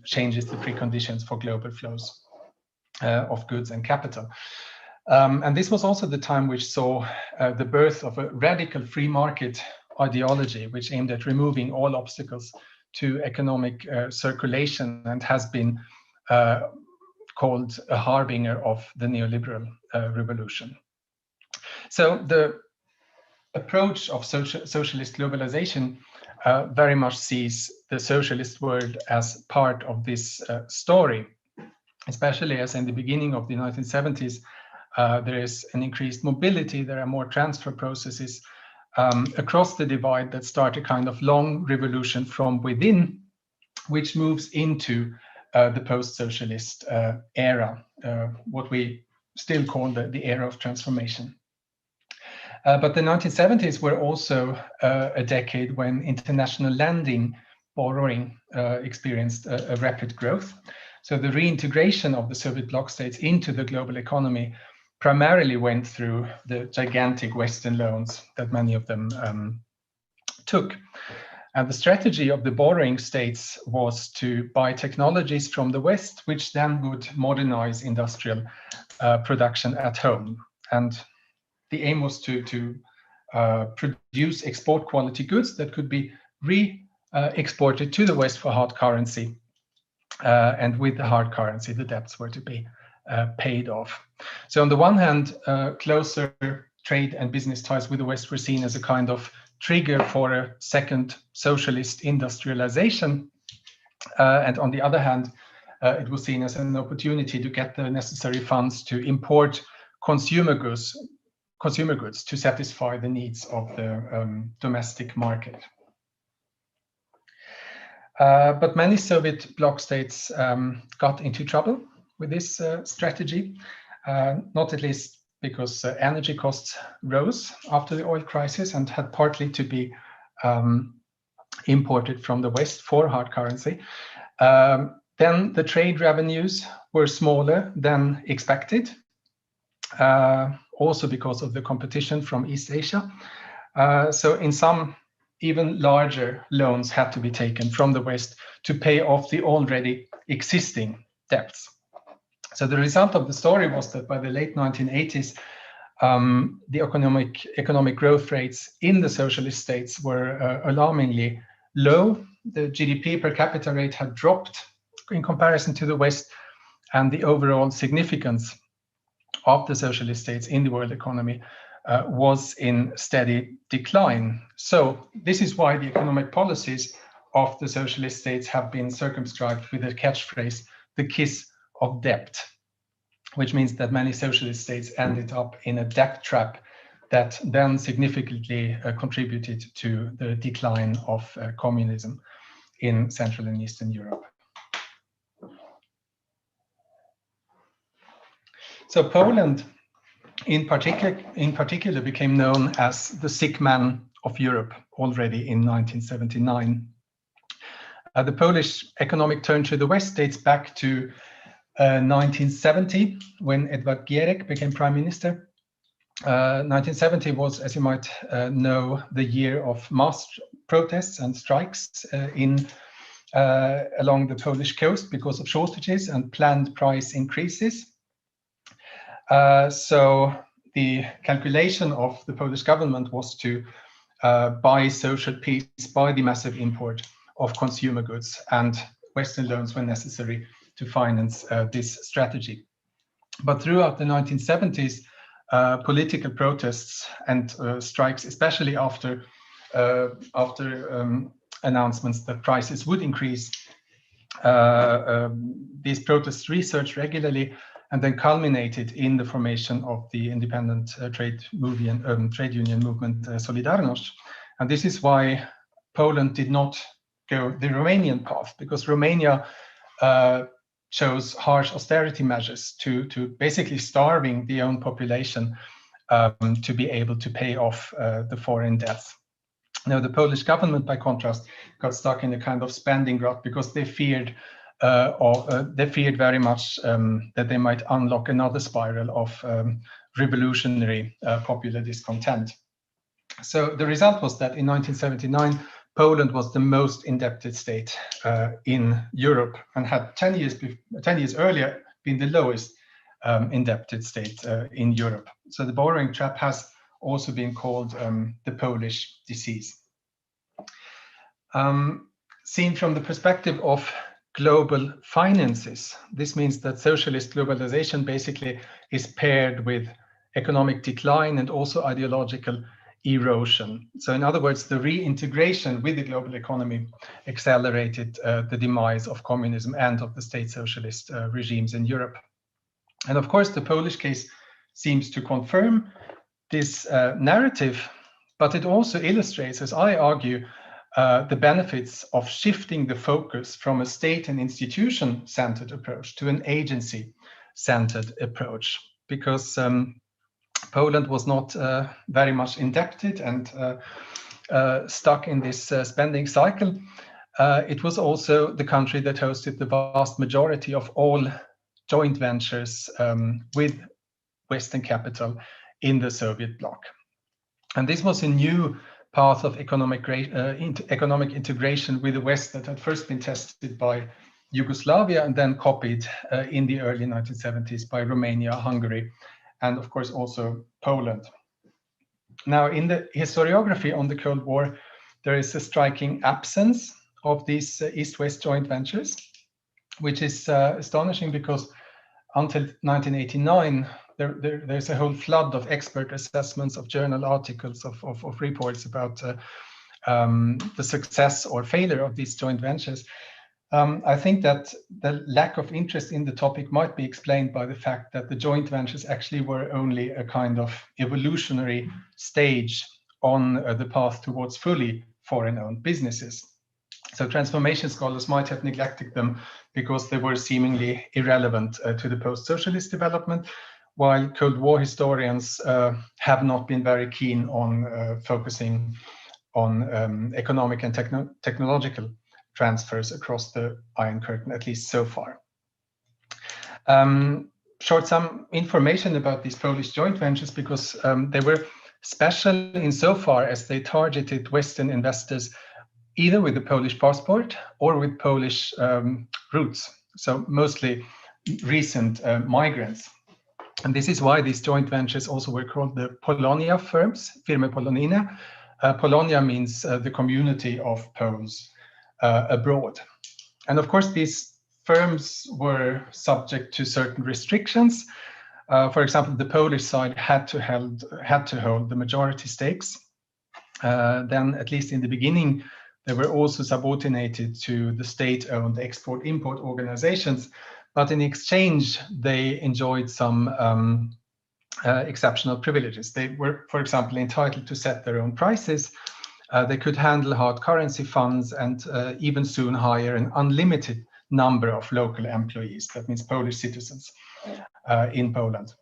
changes the preconditions for global flows of goods and capital. And this was also the time which saw the birth of a radical free market ideology, which aimed at removing all obstacles to economic circulation and has been called a harbinger of the neoliberal revolution. So the approach of socialist globalization very much sees the socialist world as part of this story, especially as in the beginning of the 1970s, There is an increased mobility. There are more transfer processes across the divide that start a kind of long revolution from within, which moves into the post-socialist era, what we still call the era of transformation. But the 1970s were also a decade when international lending, borrowing, experienced a rapid growth. So the reintegration of the Soviet bloc states into the global economy primarily went through the gigantic Western loans that many of them took. And the strategy of the borrowing states was to buy technologies from the West, which then would modernize industrial production at home. And the aim was to produce export quality goods that could be exported to the West for hard currency. And with the hard currency, the debts were to be paid off. So on the one hand, closer trade and business ties with the West were seen as a kind of trigger for a second socialist industrialization. And on the other hand, it was seen as an opportunity to get the necessary funds to import consumer goods to satisfy the needs of the domestic market. But many Soviet bloc states got into trouble with this strategy, not at least because energy costs rose after the oil crisis and had partly to be imported from the West for hard currency. Then the trade revenues were smaller than expected, also because of the competition from East Asia. So in some, even larger loans had to be taken from the West to pay off the already existing debts. So the result of the story was that by the late 1980s, the economic growth rates in the socialist states were alarmingly low. The GDP per capita rate had dropped in comparison to the West, and the overall significance of the socialist states in the world economy was in steady decline. So this is why the economic policies of the socialist states have been circumscribed with a catchphrase, the kiss of debt, which means that many socialist states ended up in a debt trap that then significantly contributed to the decline of communism in Central and Eastern Europe. So Poland in particular became known as the sick man of Europe already in 1979. The Polish economic turn to the West dates back to 1970, when Edward Gierek became prime minister. 1970 was, as you might know, the year of mass protests and strikes along the Polish coast because of shortages and planned price increases. So the calculation of the Polish government was to buy social peace by the massive import of consumer goods, and Western loans were necessary to finance this strategy. But throughout the 1970s, political protests and strikes, especially after announcements that prices would increase, these protests researched regularly and then culminated in the formation of the independent trade union movement Solidarność. And this is why Poland did not go the Romanian path, because Romania chose harsh austerity measures to basically starving the own population to be able to pay off the foreign debts. Now, the Polish government, by contrast, got stuck in a kind of spending rut because they feared very much that they might unlock another spiral of revolutionary popular discontent. So the result was that in 1979, Poland was the most indebted state in Europe and had 10 years earlier been the lowest indebted state in Europe. So the borrowing trap has also been called the Polish disease. Seen from the perspective of global finances, this means that socialist globalization basically is paired with economic decline and also ideological erosion. So in other words, the reintegration with the global economy accelerated the demise of communism and of the state socialist regimes in Europe. And of course, the Polish case seems to confirm this narrative, but it also illustrates, as I argue, the benefits of shifting the focus from a state and institution-centered approach to an agency-centered approach, because Poland was not very much indebted and stuck in this spending cycle. It was also the country that hosted the vast majority of all joint ventures with Western capital in the Soviet bloc. And this was a new path of economic integration with the West that had first been tested by Yugoslavia and then copied in the early 1970s by Romania, Hungary, and of course also Poland. Now, in the historiography on the Cold War, there is a striking absence of these East-West joint ventures, which is astonishing because until 1989, there's a whole flood of expert assessments, of journal articles, of reports about the success or failure of these joint ventures. I think that the lack of interest in the topic might be explained by the fact that the joint ventures actually were only a kind of evolutionary stage on the path towards fully foreign-owned businesses. So transformation scholars might have neglected them because they were seemingly irrelevant to the post-socialist development, while Cold War historians have not been very keen on focusing on economic and technological transfers across the Iron Curtain, at least so far. Short some information about these Polish joint ventures, because they were special insofar as they targeted Western investors either with the Polish passport or with Polish roots, so mostly recent migrants. And this is why these joint ventures also were called the Polonia firms, Firmy Polonijne. Polonia means the community of Poles abroad. And of course, these firms were subject to certain restrictions. For example, the Polish side had to hold the majority stakes. Then, at least in the beginning, they were also subordinated to the state-owned export-import organizations. But in exchange, they enjoyed some exceptional privileges. They were, for example, entitled to set their own prices. They could handle hard currency funds and even soon hire an unlimited number of local employees. That means Polish citizens in Poland.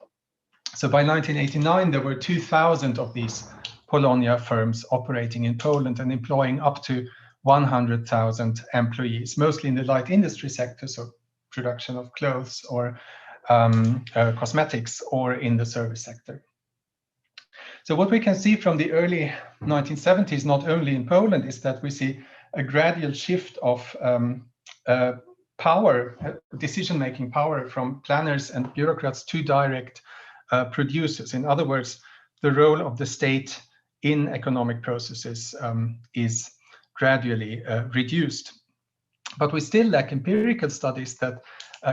So by 1989, there were 2,000 of these Polonia firms operating in Poland and employing up to 100,000 employees, mostly in the light industry sector, so production of clothes or cosmetics, or in the service sector. So what we can see from the early 1970s, not only in Poland, is that we see a gradual shift of power, decision-making power, from planners and bureaucrats to direct producers. In other words, the role of the state in economic processes is gradually reduced. But we still lack empirical studies that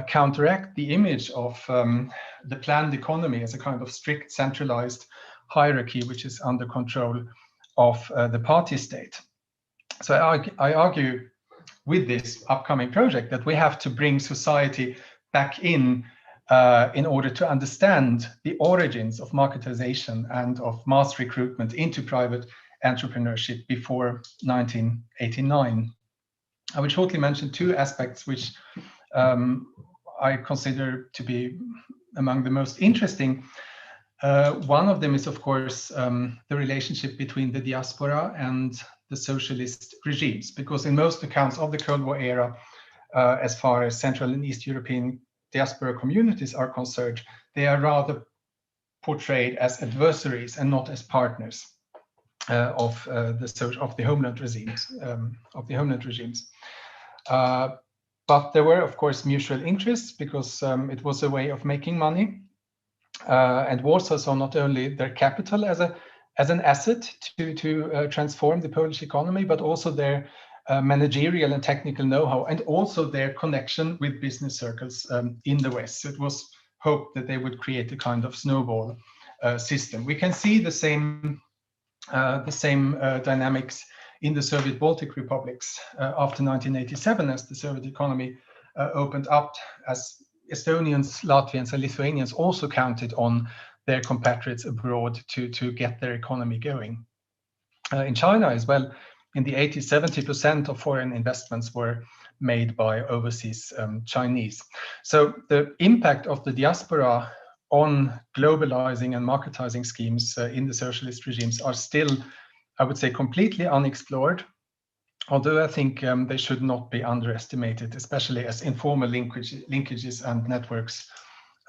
counteract the image of the planned economy as a kind of strict centralized hierarchy which is under control of the party state. So I argue with this upcoming project that we have to bring society back in order to understand the origins of marketization and of mass recruitment into private entrepreneurship before 1989. I will shortly mention two aspects which I consider to be among the most interesting. One of them is, of course, the relationship between the diaspora and the socialist regimes, because in most accounts of the Cold War era, as far as Central and East European diaspora communities are concerned, they are rather portrayed as adversaries and not as partners of the homeland regimes. But there were, of course, mutual interests, because it was a way of making money. And Warsaw saw not only their capital as an asset to transform the Polish economy, but also their managerial and technical know-how, and also their connection with business circles in the West. So it was hoped that they would create a kind of snowball system. We can see the same dynamics in the Soviet Baltic republics after 1987, as the Soviet economy opened up, as Estonians, Latvians, and Lithuanians also counted on their compatriots abroad to get their economy going. In China as well, in the 80s, 70% of foreign investments were made by overseas Chinese. So the impact of the diaspora on globalizing and marketizing schemes in the socialist regimes are still, I would say, completely unexplored, although I think they should not be underestimated, especially as informal linkages and networks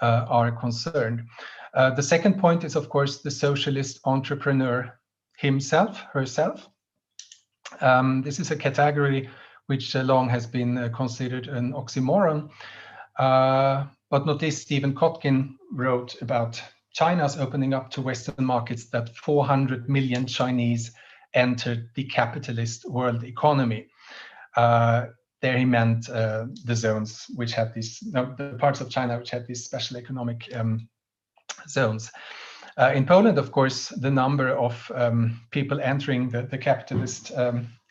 are concerned. The second point is, of course, the socialist entrepreneur himself, herself. This is a category which long has been considered an oxymoron, but notice Stephen Kotkin wrote about China's opening up to Western markets that 400 million Chinese entered the capitalist world economy. There he meant the zones which had these, the parts of China which had these special economic zones. In Poland, of course, the number of people entering the capitalist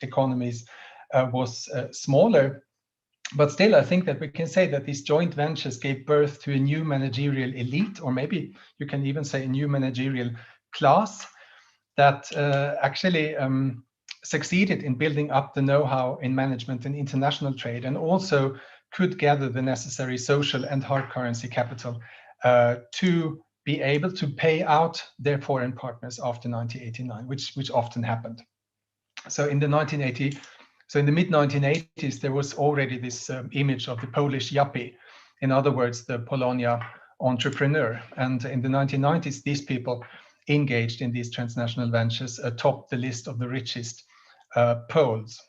economies was smaller, but still I think that we can say that these joint ventures gave birth to a new managerial elite, or maybe you can even say a new managerial class that actually succeeded in building up the know-how in management and international trade, and also could gather the necessary social and hard currency capital to be able to pay out their foreign partners after 1989, which often happened. So in the mid-1980s, there was already this image of the Polish yuppie, in other words, the Polonia entrepreneur. And in the 1990s, these people engaged in these transnational ventures topped the list of the richest Poles.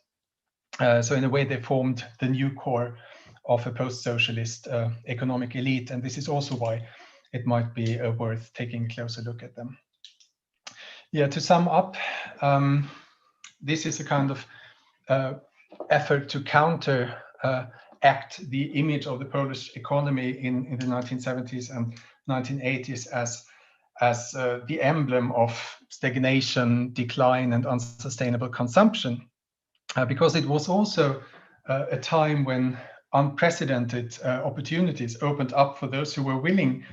So in a way, they formed the new core of a post-socialist economic elite. And this is also why it might be worth taking a closer look at them. Yeah, to sum up, this is a kind of effort to counteract the image of the Polish economy in the 1970s and 1980s as the emblem of stagnation, decline, and unsustainable consumption, because it was also a time when unprecedented opportunities opened up for those who were willing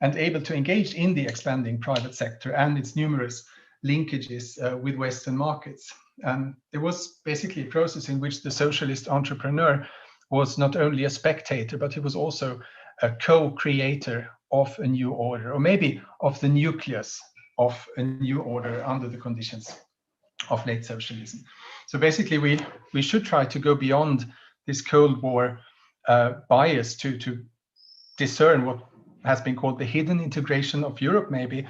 and able to engage in the expanding private sector and its numerous linkages with Western markets. And there was basically a process in which the socialist entrepreneur was not only a spectator, but he was also a co-creator of a new order, or maybe of the nucleus of a new order under the conditions of late socialism. So basically, we should try to go beyond this Cold War bias to discern what has been called the hidden integration of Europe, maybe,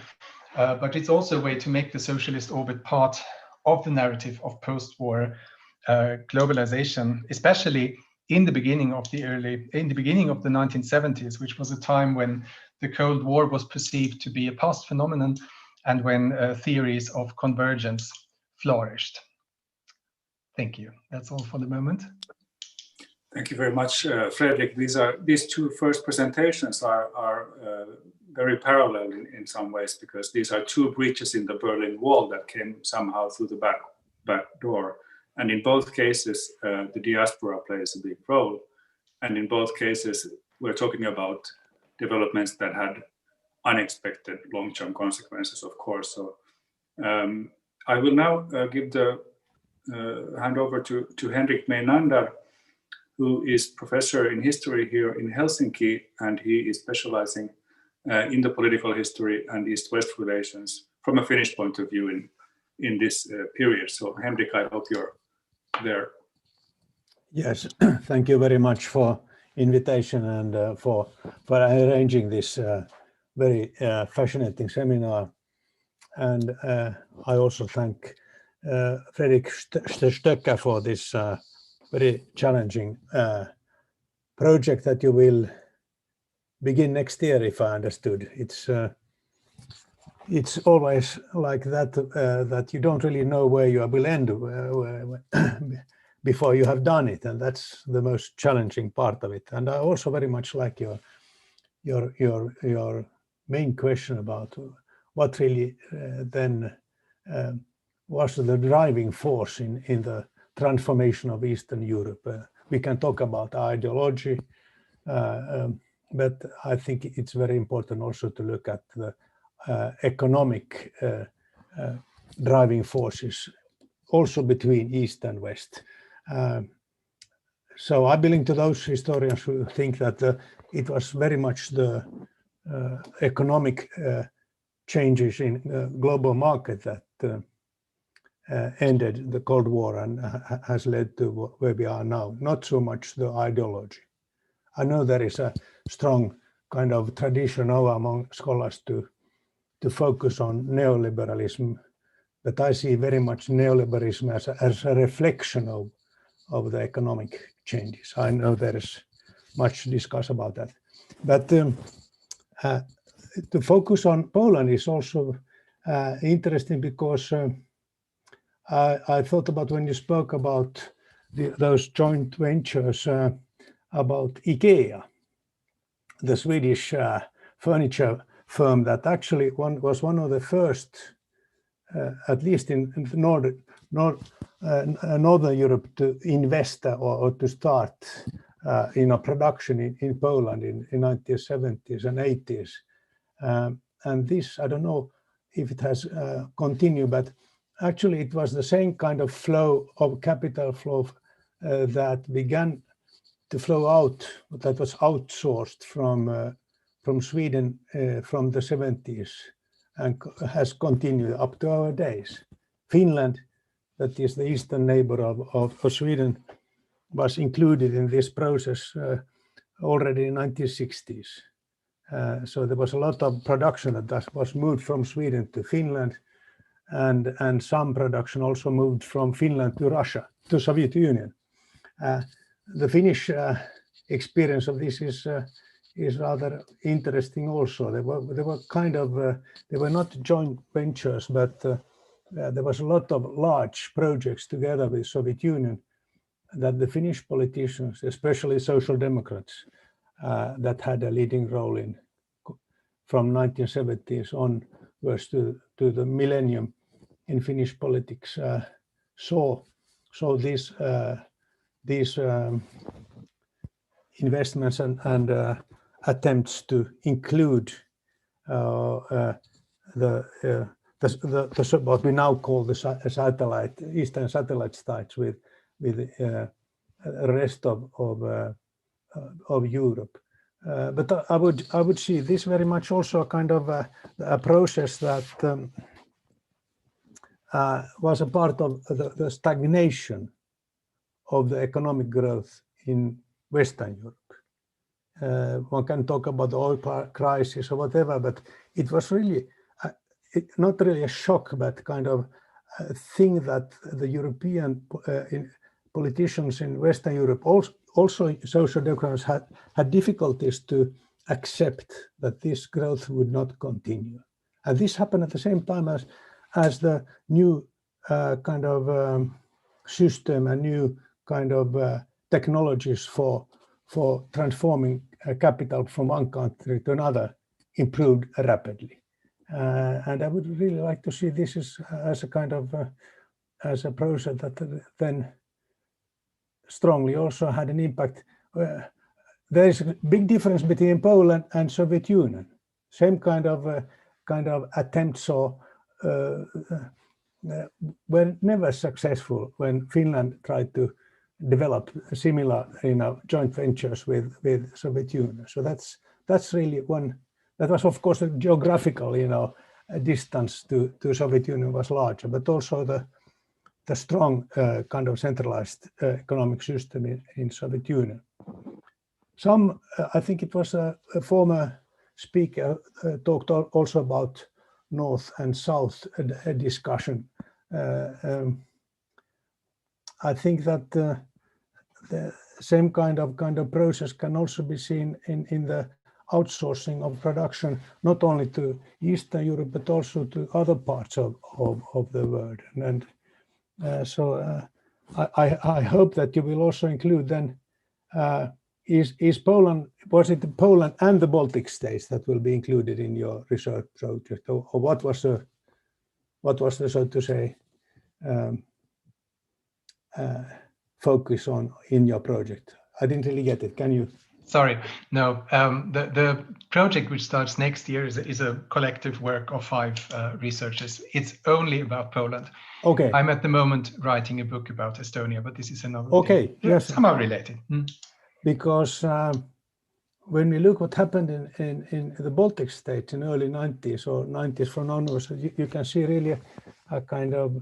but it's also a way to make the socialist orbit part of the narrative of post-war globalization, especially in the beginning of the 1970s, which was a time when the Cold War was perceived to be a past phenomenon and when theories of convergence flourished. Thank you. That's all for the moment. Thank you very much, Fredrik. These two first presentations are very parallel in some ways, because these are two breaches in the Berlin Wall that came somehow through the back door. And in both cases, the diaspora plays a big role. And in both cases, we're talking about developments that had unexpected long-term consequences, of course. So I will now give the hand over to Henrik Meinander, who is professor in history here in Helsinki, and he is specializing in the political history and East-West relations from a Finnish point of view in this period. So Henrik, I hope you're there. Yes, thank you very much for invitation and for arranging this very fascinating seminar. And I also thank Fredrik Stöcker for this very challenging project that you will begin next year, if I understood. It's always like that, that you don't really know where you will end before you have done it, and that's the most challenging part of it. And I also very much like your main question about what really then was the driving force in the transformation of Eastern Europe. We can talk about ideology, but I think it's very important also to look at the economic driving forces also between East and West. So I belong to those historians who think that it was very much the economic changes in the global market that ended the Cold War and has led to where we are now, not so much the ideology. I know there is a strong kind of tradition now among scholars to focus on neoliberalism, but I see very much neoliberalism as a reflection of the economic changes. I know there is much discuss about that. But to focus on Poland is also interesting because I thought about when you spoke about those joint ventures about IKEA, the Swedish furniture firm that actually was one of the first, at least in Northern Europe, to invest or to start production in Poland in 1970s and 80s. And this, I don't know if it has continued, but actually it was the same kind of flow of capital flow that began to flow out, that was outsourced from Sweden from the 70s and has continued up to our days. Finland, that is the eastern neighbor of Sweden, was included in this process already in 1960s. So there was a lot of production that was moved from Sweden to Finland, and some production also moved from Finland to Russia, to Soviet Union. The Finnish experience of this is rather interesting also. They were kind of, they were not joint ventures, but there was a lot of large projects together with Soviet Union that the Finnish politicians, especially Social Democrats, that had a leading role in from 1970s onwards to the millennium in Finnish politics, saw these investments and attempts to include what we now call the satellite, eastern satellite states with the rest of Europe. But I would see this very much also a kind of a process that was a part of the stagnation of the economic growth in Western Europe. One can talk about the oil crisis or whatever, but it was really not really a shock, but kind of a thing that the European politicians in Western Europe, also Social Democrats, had difficulties to accept that this growth would not continue. And this happened at the same time as the new kind of system and new kind of technologies for transforming capital from one country to another improved rapidly. And I would really like to see this as a kind of as a process that then strongly also had an impact. There is a big difference between Poland and Soviet Union. Same kind of attempts or were never successful when Finland tried to develop similar, joint ventures with Soviet Union. So that's really one. That was, of course, a geographical, distance to Soviet Union was larger, but also the strong kind of centralized economic system in Soviet Union. I think it was a former speaker talked also about North and South discussion. I think that the same kind of process can also be seen in the outsourcing of production, not only to Eastern Europe, but also to other parts of the world. And so I hope that you will also include then, is Poland, was it Poland and the Baltic states that will be included in your research project? Or what was the, so to say, focus on in your project? I didn't really get it. Can you Sorry, no. The project which starts next year is a collective work of 5 researchers. It's only about Poland. Okay. I'm at the moment writing a book about Estonia, but this is another Okay, thing. yes. Somehow related. Because when we look what happened in the Baltic states in early 90s or 90s from onwards, you can see really a kind of,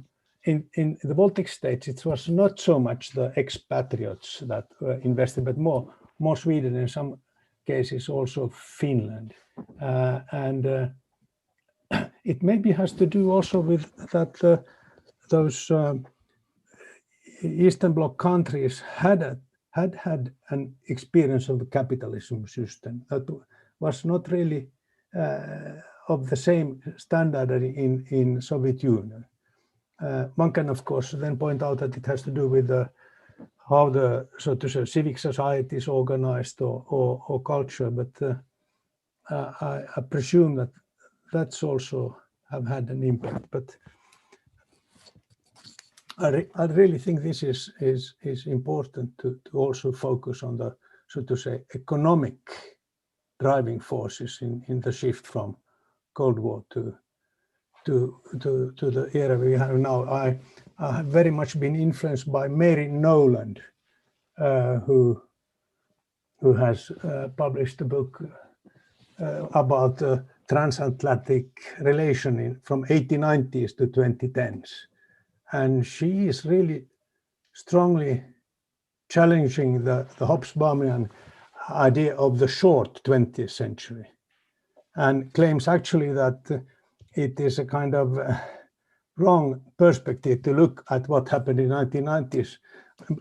in the Baltic states, it was not so much the expatriates that were invested, but more Sweden, in some cases also Finland. It maybe has to do also with that those Eastern Bloc countries had an experience of the capitalism system that was not really of the same standard in Soviet Union. One can, of course, then point out that it has to do with how the, so to say, civic society is organized or culture, but I presume that that's also have had an impact. But I really think this is important to also focus on the, so to say, economic driving forces in the shift from Cold War to the era we have now. I have very much been influenced by Mary Nowall, who has published a book about the transatlantic relation from 1890s to 2010s. And she is really strongly challenging the Hobsbawmian idea of the short 20th century, and claims actually that it is a kind of wrong perspective to look at what happened in 1990s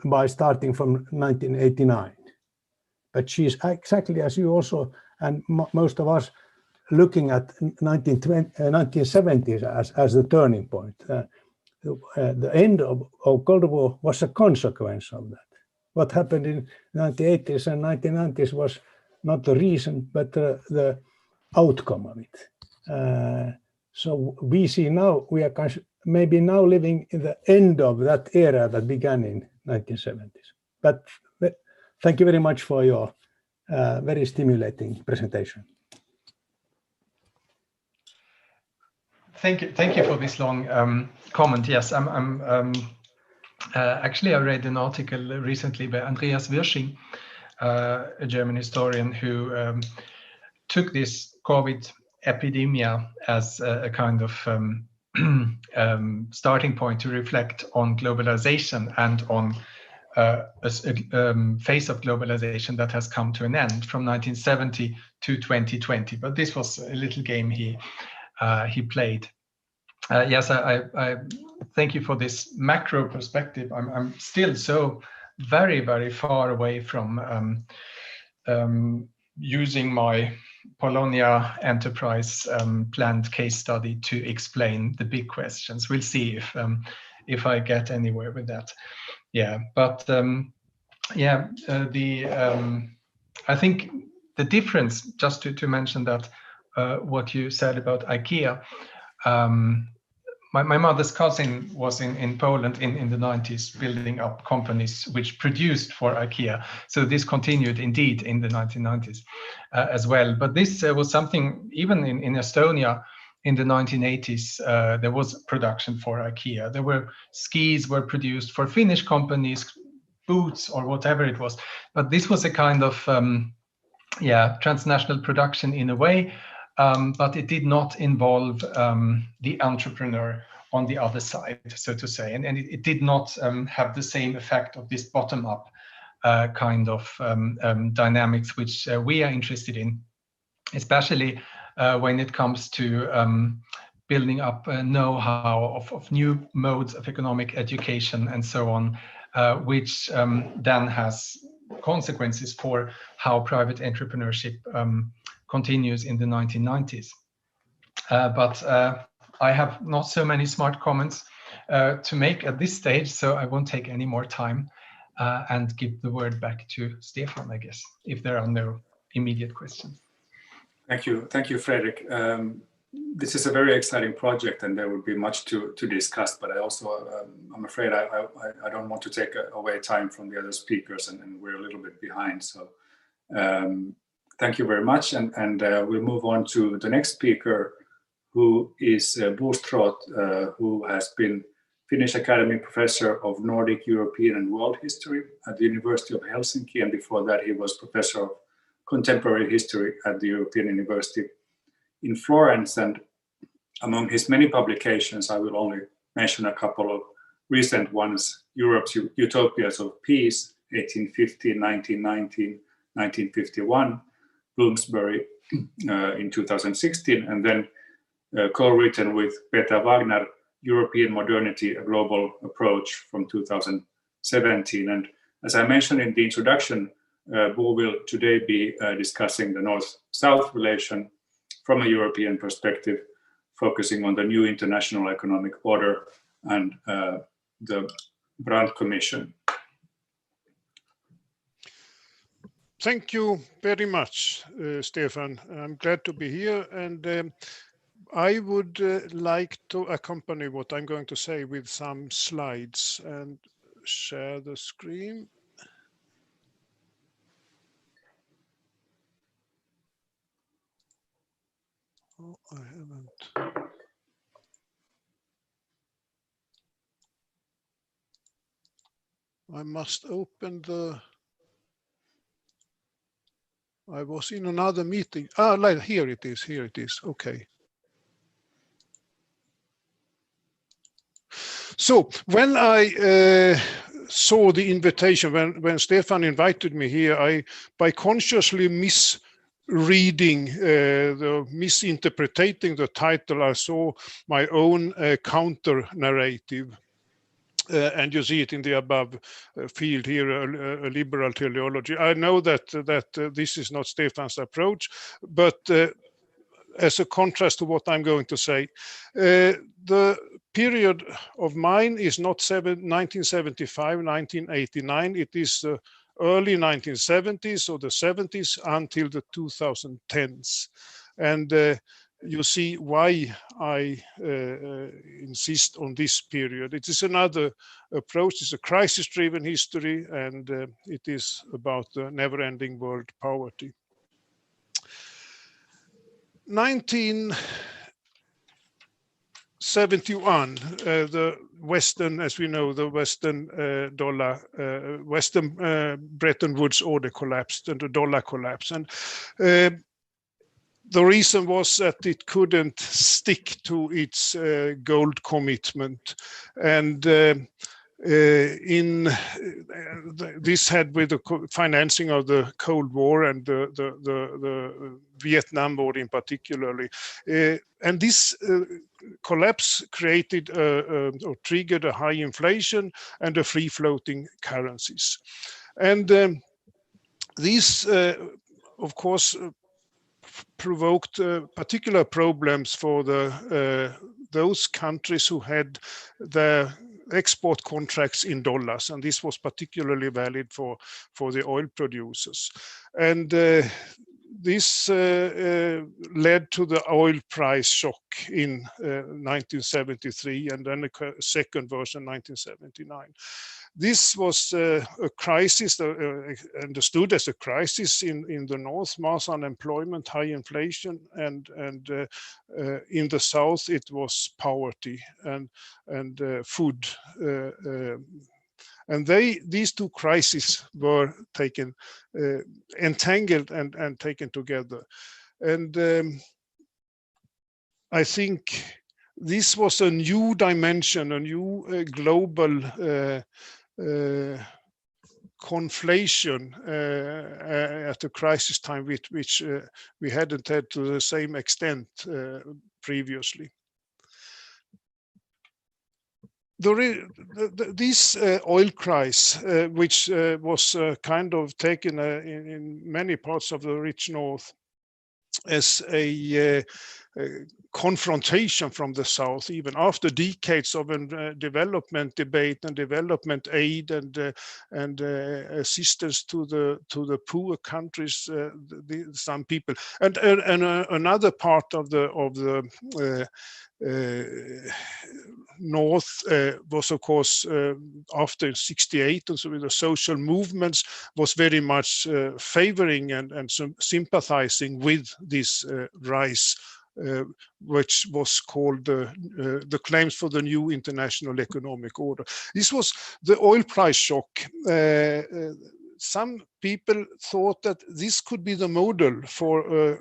by starting from 1989. But she's exactly as you also, and most of us, looking at 1970s as the turning point. The end of Cold War was a consequence of that. What happened in 1980s and 1990s was not the reason, but the outcome of it. So we see now, we are maybe now living in the end of that era that began in 1970s. But thank you very much for your very stimulating presentation. Thank you for this long comment. Yes, actually I read an article recently by Andreas Wirsching, a German historian who took this COVID epidemia as a kind of starting point to reflect on globalization and on a phase of globalization that has come to an end from 1970 to 2020. But this was a little game he played. Yes, I thank you for this macro perspective. I'm still so very, very far away from using my Polonia enterprise planned case study to explain the big questions. We'll see if I get anywhere with that. Yeah, but I think the difference, just to mention that what you said about IKEA. My mother's cousin was in Poland in the 90s, building up companies which produced for IKEA. So this continued indeed in the 1990s as well. But this was something, even in Estonia in the 1980s, there was production for IKEA. There were skis were produced for Finnish companies, boots or whatever it was. But this was a kind of, transnational production in a way. But it did not involve the entrepreneur on the other side, so to say. And it did not have the same effect of this bottom-up kind of dynamics, which we are interested in, especially when it comes to building up know-how of new modes of economic education and so on, which then has consequences for how private entrepreneurship continues in the 1990s. But I have not so many smart comments to make at this stage, so I won't take any more time and give the word back to Stefan, I guess, if there are no immediate questions. Thank you, Fredrik. This is a very exciting project, and there will be much to discuss. But I also, I'm afraid, I don't want to take away time from the other speakers, and we're a little bit behind. So Thank you very much, and we'll move on to the next speaker, who is Bo Stroth, who has been Finnish Academy Professor of Nordic, European and World History at the University of Helsinki, and before that he was Professor of Contemporary History at the European University in Florence. And among his many publications, I will only mention a couple of recent ones: Europe's Utopias of Peace, 1850, 1919, 1951, Bloomsbury in 2016, and then co-written with Peter Wagner, European Modernity, a Global Approach from 2017. And as I mentioned in the introduction, Bo will today be discussing the North-South relation from a European perspective, focusing on the new international economic order and the Brandt Commission. Thank you very much, Stefan. I'm glad to be here, and I would like to accompany what I'm going to say with some slides and share the screen. Oh, I haven't. I must open the. I was in another meeting. Ah, like here it is. Here it is. Okay. So when I saw the invitation, when Stefan invited me here, by consciously misreading, misinterpreting the title, I saw my own counter narrative. And you see it in the above field here, a liberal teleology. I know that this is not Stefan's approach, but as a contrast to what I'm going to say, the period of mine is not 1975, 1989. It is the early 1970s or the 70s until the 2010s. And you see why I insist on this period. It is another approach. It's a crisis-driven history, and it is about the never-ending world poverty. 1971, the Western, as we know, the Western Western Bretton Woods order collapsed and the dollar collapsed. And the reason was that it couldn't stick to its gold commitment, and this had with the financing of the Cold War and the Vietnam War in particularly, and this collapse created or triggered a high inflation and a free floating currencies, and these of course provoked particular problems for those countries who had their export contracts in dollars, and this was particularly valid for the oil producers. And this led to the oil price shock in 1973, and then a second version 1979. This was a crisis, understood as a crisis in the North, mass unemployment, high inflation, and in the South it was poverty and food. And these two crises were taken, entangled and taken together. And I think this was a new dimension, a new global conflation at a crisis time which we hadn't had to the same extent previously. This oil crisis, which was kind of taken in many parts of the rich North as a confrontation from the South, even after decades of development debate and development aid and assistance to the poor countries, some people, and another part of the North was, of course, after '68, and so the social movements was very much favoring and sympathizing with this rise, which was called the claims for the new international economic order. This was the oil price shock. Some people thought that this could be the model for a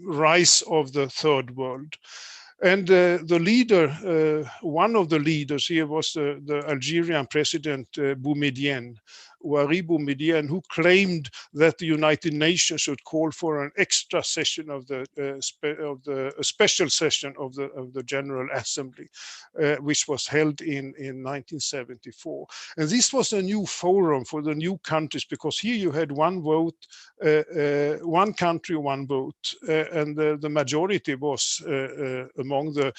rise of the third world. And the leader, one of the leaders here was the Algerian president Boumedienne, who claimed that the United Nations should call for an extra session of a special session of the General Assembly, which was held in 1974. And this was a new forum for the new countries, because here you had one vote, one country, one vote, and the majority was among the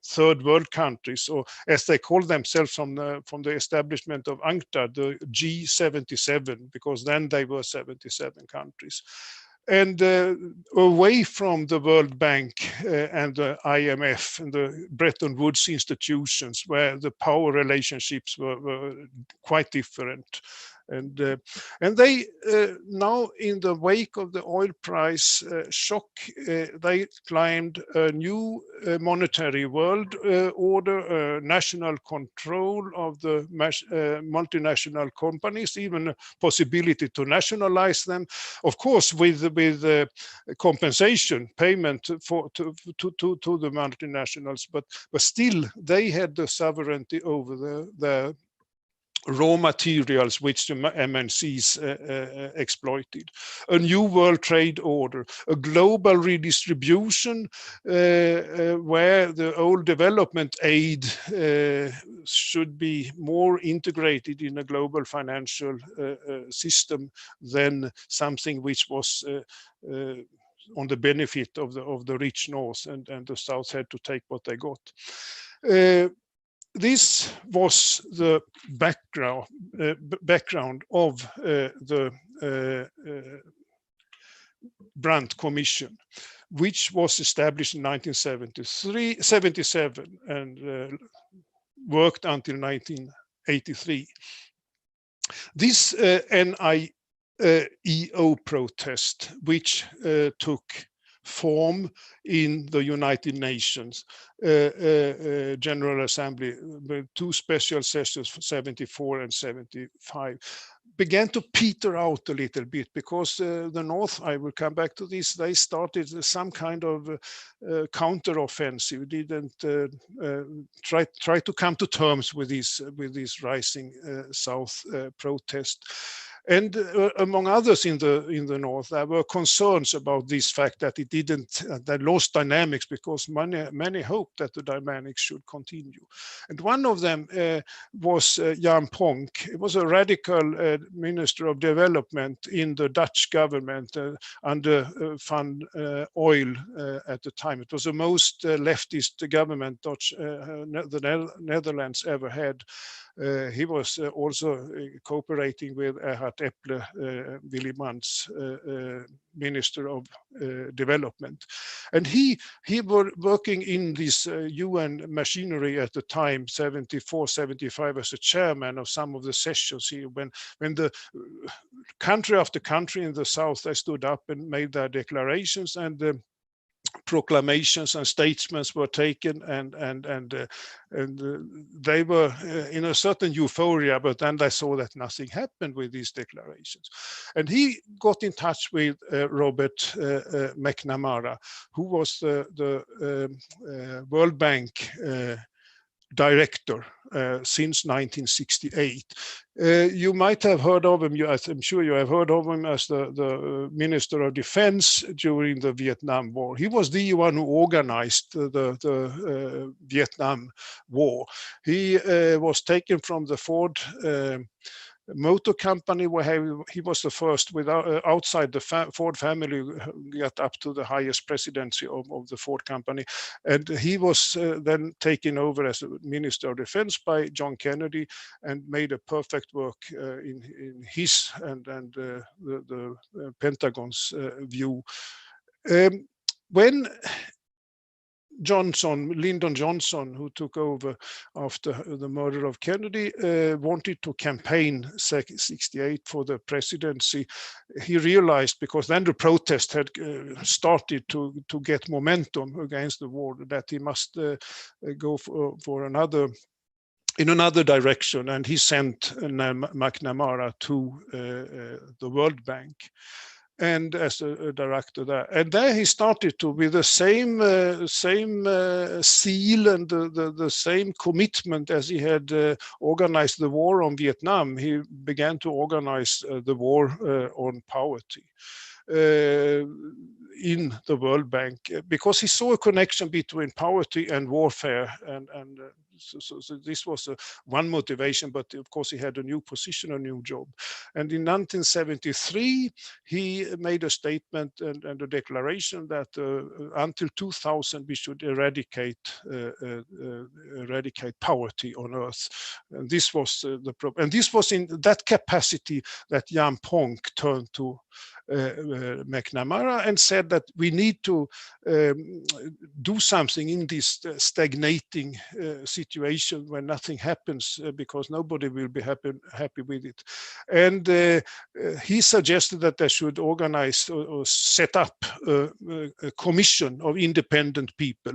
third world countries, or as they call themselves from the establishment of UNCTAD, the G77, because then they were 77 countries. And away from the World Bank and the IMF and the Bretton Woods institutions, where the power relationships were quite different. And they now, in the wake of the oil price shock, they climbed a new monetary world order, national control of the multinational companies, even a possibility to nationalize them, of course, with compensation payment to the multinationals, but still they had the sovereignty over the raw materials which the MNCs exploited. A new world trade order, a global redistribution where the old development aid should be more integrated in a global financial system than something which was on the benefit of the rich North, and the South had to take what they got. This was the background of the Brandt Commission, which was established in 1977 and worked until 1983. This NIEO protest, which took form in the United Nations General Assembly, with two special sessions, 74 and 75, began to peter out a little bit, because the North, I will come back to this, they started some kind of counter-offensive, didn't try to come to terms with this rising South protest. And among others in the North, there were concerns about this fact that it didn't, they lost dynamics, because many hoped that the dynamics should continue. And one of them was Jan Pronk. He was a radical minister of development in the Dutch government under Van Oil at the time. It was the most leftist government the Netherlands ever had. He was also cooperating with Erhard Epple, Willy Brandt's Minister of Development. And he was working in this UN machinery at the time, 74, 75, as a chairman of some of the sessions here, when the country after country in the South, they stood up and made their declarations, and proclamations and statements were taken, and they were in a certain euphoria, but then they saw that nothing happened with these declarations. And he got in touch with Robert McNamara, who was the World Bank director since 1968. You might have heard of him, I'm sure you have heard of him as the Minister of Defense during the Vietnam War. He was the one who organized the Vietnam War. He was taken from the Ford motor company, where he was the first outside the Ford family got up to the highest presidency of the Ford company, and he was then taken over as a Minister of Defense by John Kennedy, and made a perfect work in his and the Pentagon's view. When Lyndon Johnson, who took over after the murder of Kennedy, wanted to campaign 68 for the presidency. He realized, because then the protest had started to get momentum against the war, that he must go for in another direction, and he sent McNamara to the World Bank, and as a director there. And there he started to, with the same zeal and the same commitment as he had organized the war on Vietnam, he began to organize the war on poverty in the World Bank, because he saw a connection between poverty and warfare, and so this was one motivation, but of course he had a new position, a new job. And in 1973, he made a statement and a declaration that until 2000 we should eradicate poverty on Earth. And this was the problem. And this was in that capacity that Jan Ponk turned to McNamara and said that we need to do something in this stagnating situation when nothing happens, because nobody will be happy with it. And he suggested that they should organize or set up a commission of independent people.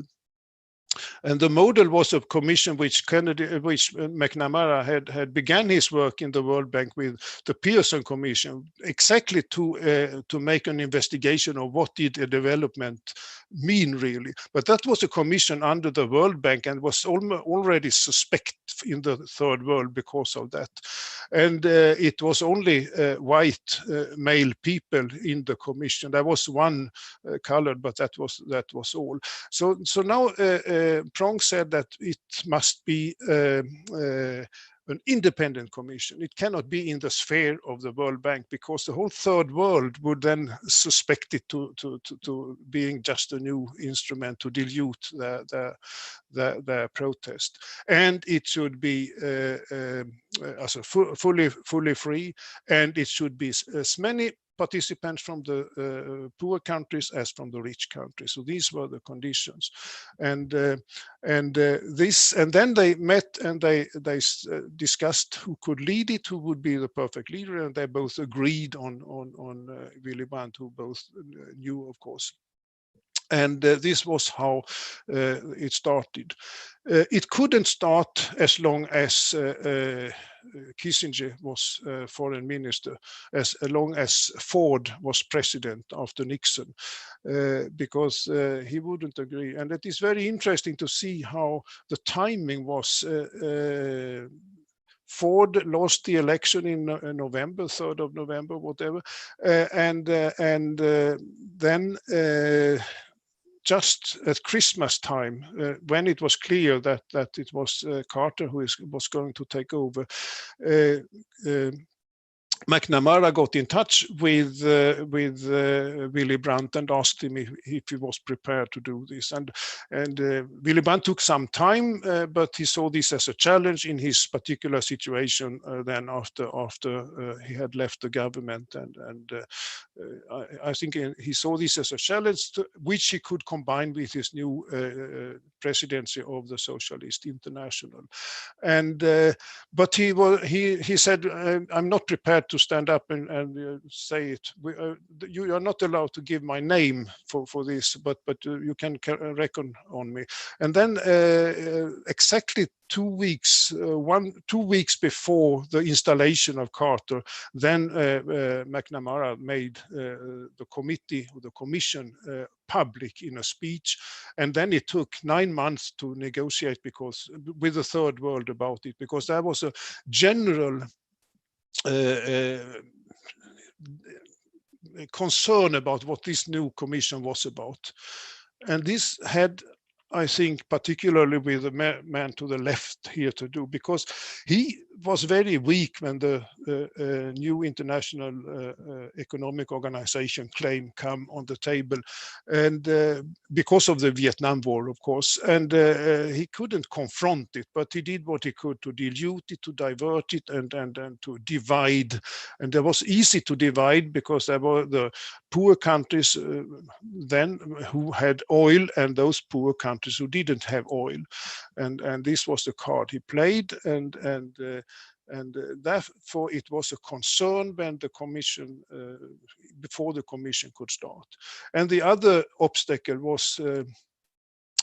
And the model was a commission which McNamara had began his work in the World Bank with, the Pearson Commission, exactly to make an investigation of what did a development mean really. But that was a commission under the World Bank and was already suspect in the Third World because of that. And it was only white male people in the commission. There was one colored, but that was all. So now Prong said that it must be an independent commission. It cannot be in the sphere of the World Bank, because the whole Third World would then suspect it to being just a new instrument to dilute the protest. And it should be fully free, and it should be as many participants from the poor countries as from the rich countries. So these were the conditions, and then they met and they discussed who could lead it, who would be the perfect leader, and they both agreed on Willy Brandt, who both knew, of course. And this was how it started. It couldn't start as long as Kissinger was foreign minister, as long as Ford was president after Nixon, because he wouldn't agree. And it is very interesting to see how the timing was. Ford lost the election in November, 3rd of November, whatever, and then just at Christmas time, when it was clear that it was Carter who was going to take over, McNamara got in touch with Willy Brandt and asked him if he was prepared to do this. And Willy Brandt took some time, but he saw this as a challenge in his particular situation. Then after he had left the government, and I think he saw this as a challenge which he could combine with his new presidency of the Socialist International. And but he said, I'm not prepared to stand up and say it. You are not allowed to give my name for this, but you can reckon on me. And then exactly 2 weeks, 2 weeks before the installation of Carter, then McNamara made the committee or the commission public in a speech, and then it took 9 months to negotiate with the Third World about it, because there was a general concern about what this new commission was about. And this had, I think, particularly with the man to the left here to do, because he was very weak when the new international economic organization claim come on the table, and because of the Vietnam War, of course, and he couldn't confront it, but he did what he could to dilute it, to divert it, and to divide. And it was easy to divide because there were the poor countries then who had oil and those poor countries who didn't have oil, and this was the card he played, and therefore it was a concern when the commission, before the commission could start. And the other obstacle was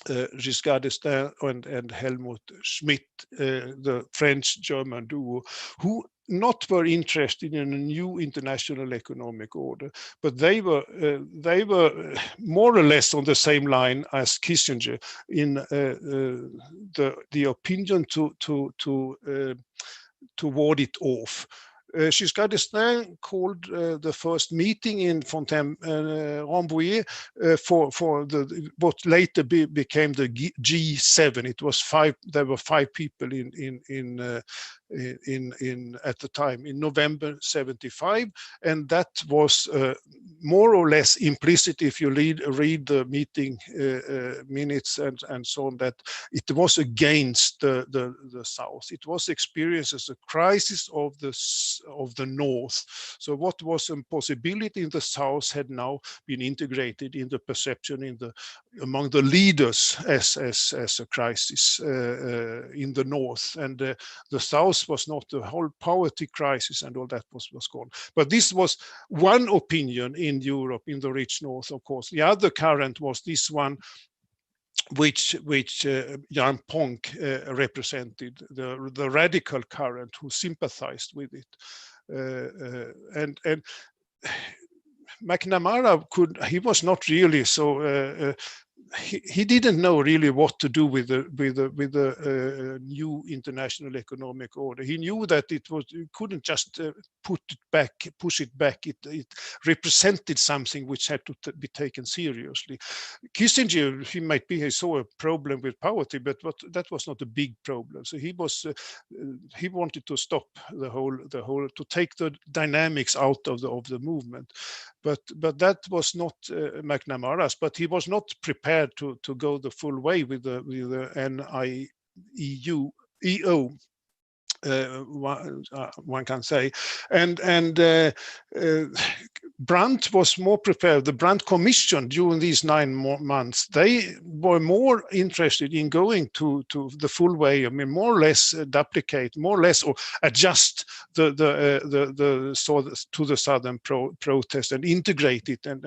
Giscard d'Estaing and Helmut Schmidt, the French-German duo, who not were interested in a new international economic order, but they were more or less on the same line as Kissinger in the opinion to ward it off. Giscard d'Estaing called the first meeting in Fontaine-Rambouillet for what later became the G7. It was there were 5 people at the time in November 75, and that was more or less implicit if you read the meeting minutes and so on, that it was against the South. It was experienced as a crisis of the North. So what was a possibility in the South had now been integrated in the perception among the leaders as a crisis in the North, and the South was not the whole poverty crisis and all that was gone. But this was one opinion in Europe, in the rich North, of course. The other current was this one, which Jan Ponck represented, the radical current who sympathized with it. And McNamara he was not really so he didn't know really what to do with the new international economic order. He knew that you couldn't just push it back. It represented something which had to be taken seriously. Kissinger, he saw a problem with poverty, but that was not a big problem. So he wanted to stop the whole to take the dynamics out of the movement. But that was not McNamara's. But he was not prepared to go the full way with the NIEO. One can say, and Brandt was more prepared. The Brandt Commission during these 9 months, they were more interested in going to the full way. I mean, more or less duplicate, more or less, or adjust to the southern protest and integrate it and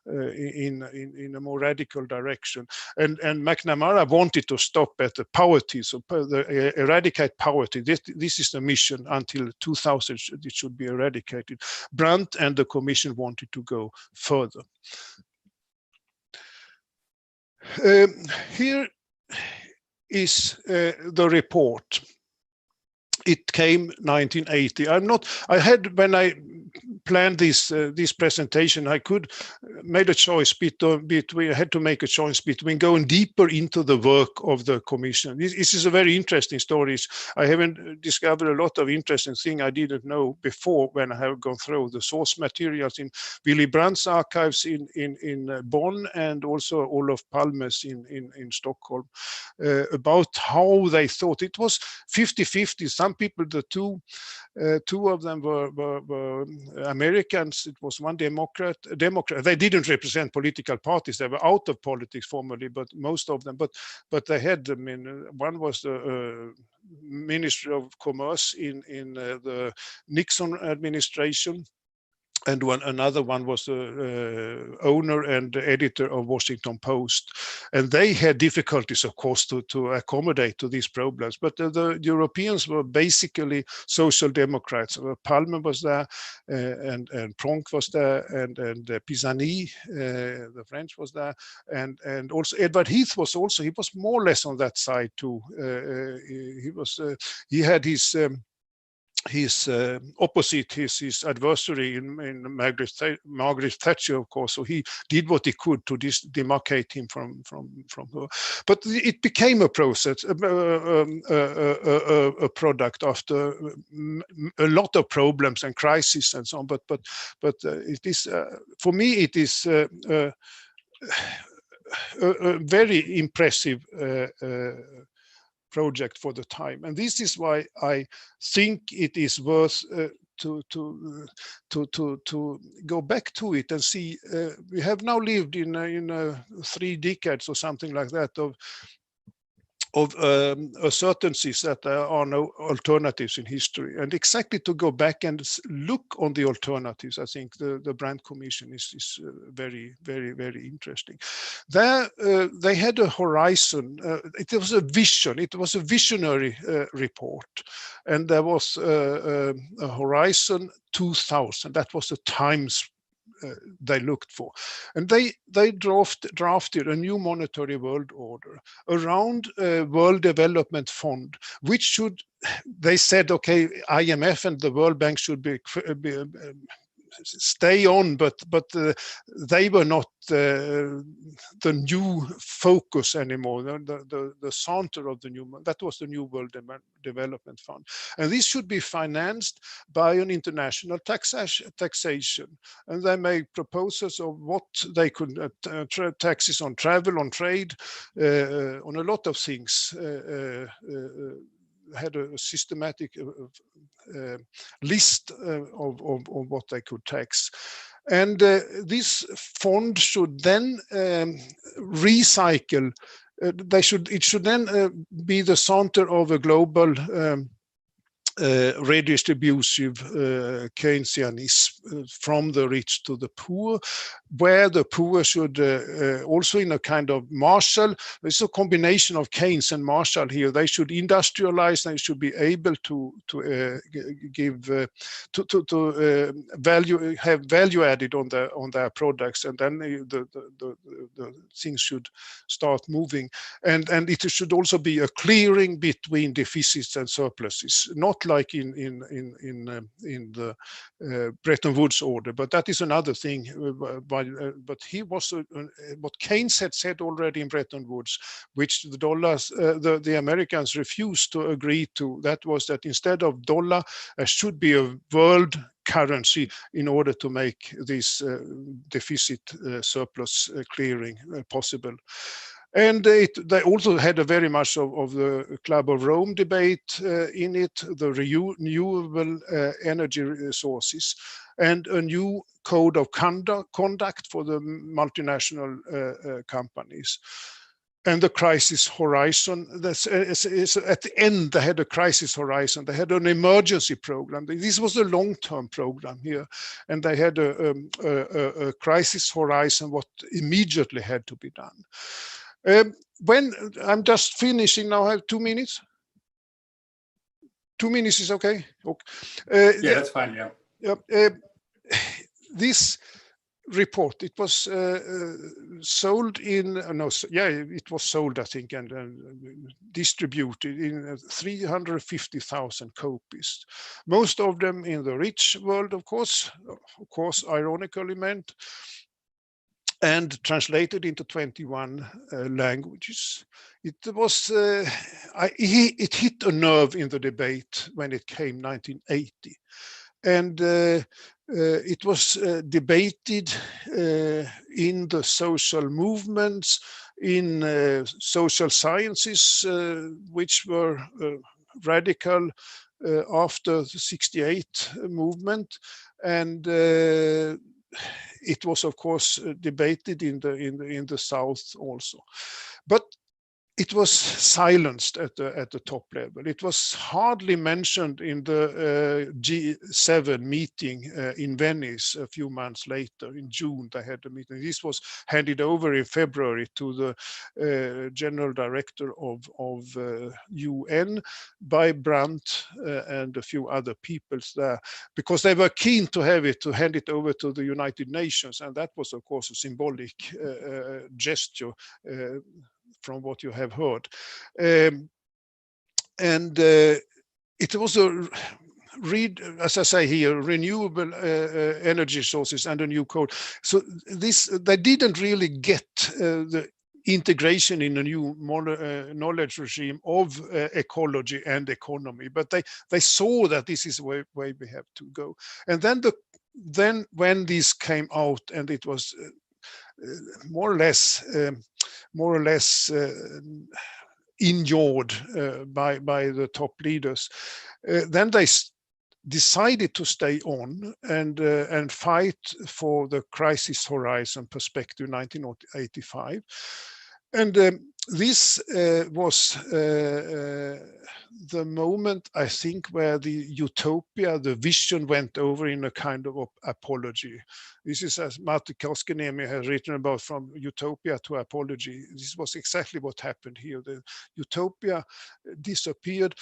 in a more radical direction. And McNamara wanted to stop at the poverty, so eradicate poverty. This is the mission until 2000. It should be eradicated. Brandt and the Commission wanted to go further. Here is the report. It came 1980. When I planned this presentation, I made a choice between. I had to make a choice between going deeper into the work of the Commission. This is a very interesting story. I haven't discovered a lot of interesting things I didn't know before when I have gone through the source materials in Willy Brandt's archives in Bonn and also Olof Palme's in Stockholm about how they thought. It was 50-50. Some people, the two of them were Americans. It was one Democrat. They didn't represent political parties. They were out of politics formally, but most of them. But they had. I mean, one was the Ministry of Commerce in the Nixon administration. And another one was the owner and editor of Washington Post. And they had difficulties, of course, to accommodate to these problems. But the Europeans were basically social democrats. Palme was there, and Pronk was there, and Pisani, the French, was there. And also Edward Heath was also, he was more or less on that side too. He had his opposite, his adversary in Margaret Thatcher, of course. So he did what he could to demarcate him from her. But it became a process, a product after a lot of problems and crises and so on. But it is for me it is a very impressive project for the time, and this is why I think it is worth go back to it and see. We have now lived in 3 decades or something like that of certainties that there are no alternatives in history, and exactly to go back and look on the alternatives. I think the Brandt Commission is very, very, very interesting. There they had a horizon. It was a vision. It was a visionary report, and there was a horizon 2000. That was the times they looked for, and they drafted a new monetary world order around a World Development Fund, which should, they said, okay, IMF and the World Bank should be stay on, but they were not the new focus anymore. The center of the new, that was the new World Development Fund, and this should be financed by an international taxation. And they made proposals of what they could taxes on travel, on trade, on a lot of things. Had a systematic list of what they could tax. And this fund should then recycle. It should then be the center of a global redistributive Keynesianism from the rich to the poor, where the poor should also, in a kind of Marshall, there's a combination of Keynes and Marshall here. They should industrialize, they should be able to give value, have value added on their products, and then the things should start moving. And it should also be a clearing between deficits and surpluses, not like in the Bretton Woods order, but that is another thing. But he was what Keynes had said already in Bretton Woods, which the Americans refused to agree to. That was that instead of dollar, there should be a world currency in order to make this deficit surplus clearing possible. And they also had a very much of the Club of Rome debate in it, the renewable energy resources, and a new code of conduct for the multinational companies. And the crisis horizon, that's at the end, they had a crisis horizon. They had an emergency program. This was a long-term program here. And they had a crisis horizon, what immediately had to be done. When I'm just finishing now, I have 2 minutes. 2 minutes is okay. Okay. Yeah, that's fine. Yeah. This report, it was sold in it was sold, I think, and distributed in 350,000 copies. Most of them in the rich world, of course, ironically meant, and translated into 21 languages. It was it hit a nerve in the debate when it came 1980, and it was debated in the social movements, in social sciences, which were radical after the '68 movement, and it was, of course, debated in the South also, but it was silenced at the top level. It was hardly mentioned in the G7 meeting in Venice a few months later. In June, they had a meeting. This was handed over in February to the General Director of UN by Brandt and a few other peoples there, because they were keen to have it, to hand it over to the United Nations. And that was, of course, a symbolic gesture from what you have heard. It was as I say here, renewable energy sources and a new code. So they didn't really get the integration in a new knowledge regime of ecology and economy, but they saw that this is where we have to go. And then when this came out, and it was more or less endured by the top leaders, then they decided to stay on and fight for the crisis horizon perspective 1985. And this was the moment, I think, where the utopia, the vision went over in a kind of apology. This is, as Martti Koskenniemi has written about, from utopia to apology. This was exactly what happened here. The utopia disappeared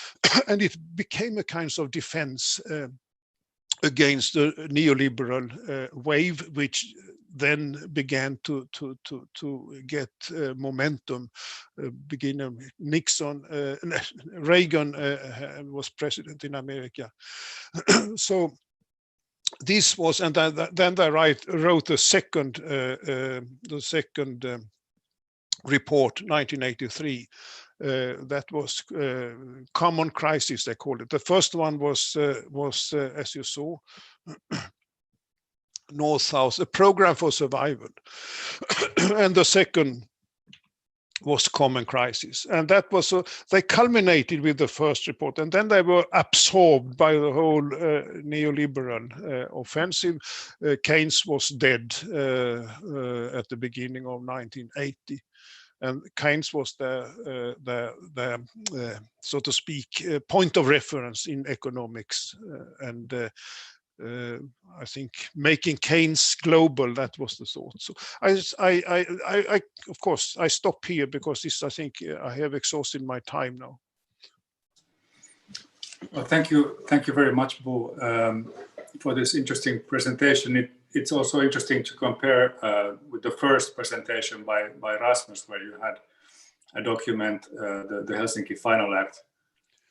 and it became a kind of defense against the neoliberal wave, which then began to get momentum. Beginning Nixon, Reagan was president in America. So this was, and then they wrote the second report, 1983. That was common crisis, they called it. The first one was as you saw, North-South, a program for survival. And the second was common crisis. And that was, they culminated with the first report, and then they were absorbed by the whole neoliberal offensive. Keynes was dead at the beginning of 1980. And Keynes was the so to speak, point of reference in economics. I think making Keynes global, that was the thought. So I of course, I stop here because this, I think I have exhausted my time now. Well, thank you very much, Bo, for this interesting presentation. It's also interesting to compare with the first presentation by Rasmus, where you had a document, the Helsinki Final Act,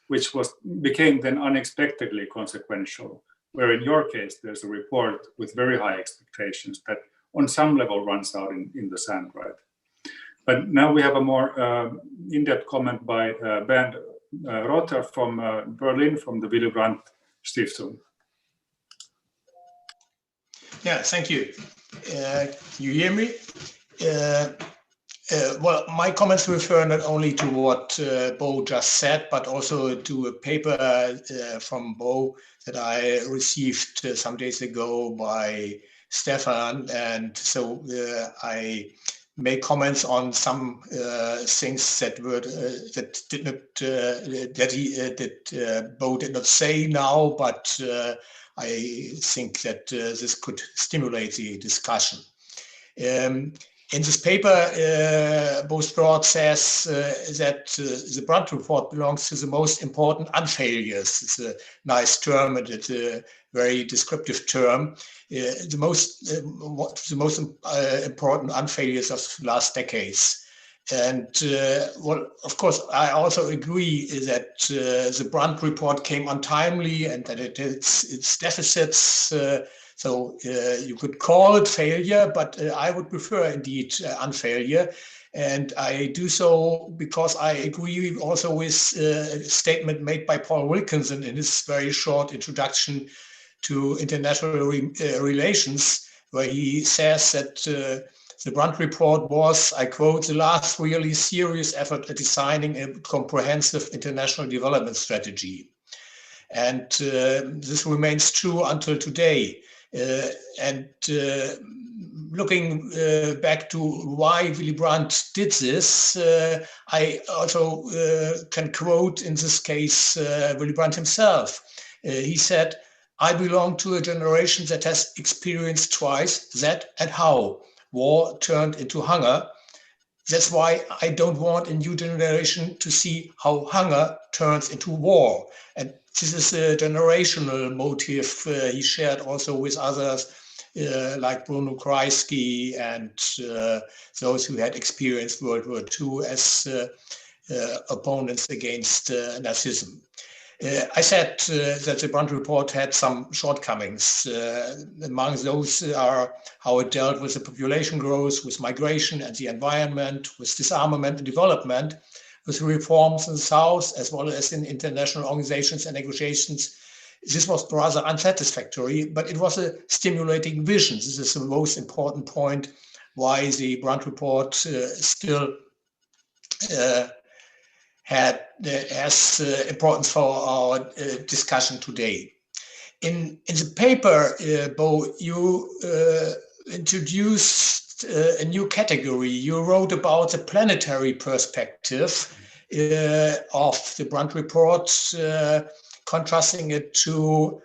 which became then unexpectedly consequential, where in your case, there's a report with very high expectations that on some level runs out in the sand, right? But now we have a more in-depth comment by Bernd Rotter from Berlin, from the Willy Brandt Stiftung. Yeah, thank you. You hear me? Well, my comments refer not only to what Bo just said, but also to a paper from Bo that I received some days ago by Stefan. And so I make comments on some things that were that Bo did not say now, but I think that this could stimulate the discussion. In this paper, Bo Straat says that the Brandt report belongs to the most important unfailures. It's a nice term, and it's a very descriptive term. The most important unfailures of last decades. And well, of course, I also agree that the Brandt report came untimely and that it has its deficits. So you could call it failure, but I would prefer indeed unfailure. And I do so because I agree also with a statement made by Paul Wilkinson in his very short introduction to international relations, where he says that the Brandt report was, I quote, the last really serious effort at designing a comprehensive international development strategy. And this remains true until today. Looking back to why Willy Brandt did this, I also can quote in this case Willy Brandt himself. He said, "I belong to a generation that has experienced twice that and how war turned into hunger. That's why I don't want a new generation to see how hunger turns into war." And this is a generational motive he shared also with others like Bruno Kreisky and those who had experienced World War II as opponents against Nazism. I said that the Brandt report had some shortcomings. Among those are how it dealt with the population growth, with migration and the environment, with disarmament and development, with reforms in the South, as well as in international organizations and negotiations. This was rather unsatisfactory, but it was a stimulating vision. This is the most important point why the Brandt report still has importance for our discussion today. In the paper, Bo, you introduced a new category. You wrote about the planetary perspective of the Brandt report, contrasting it to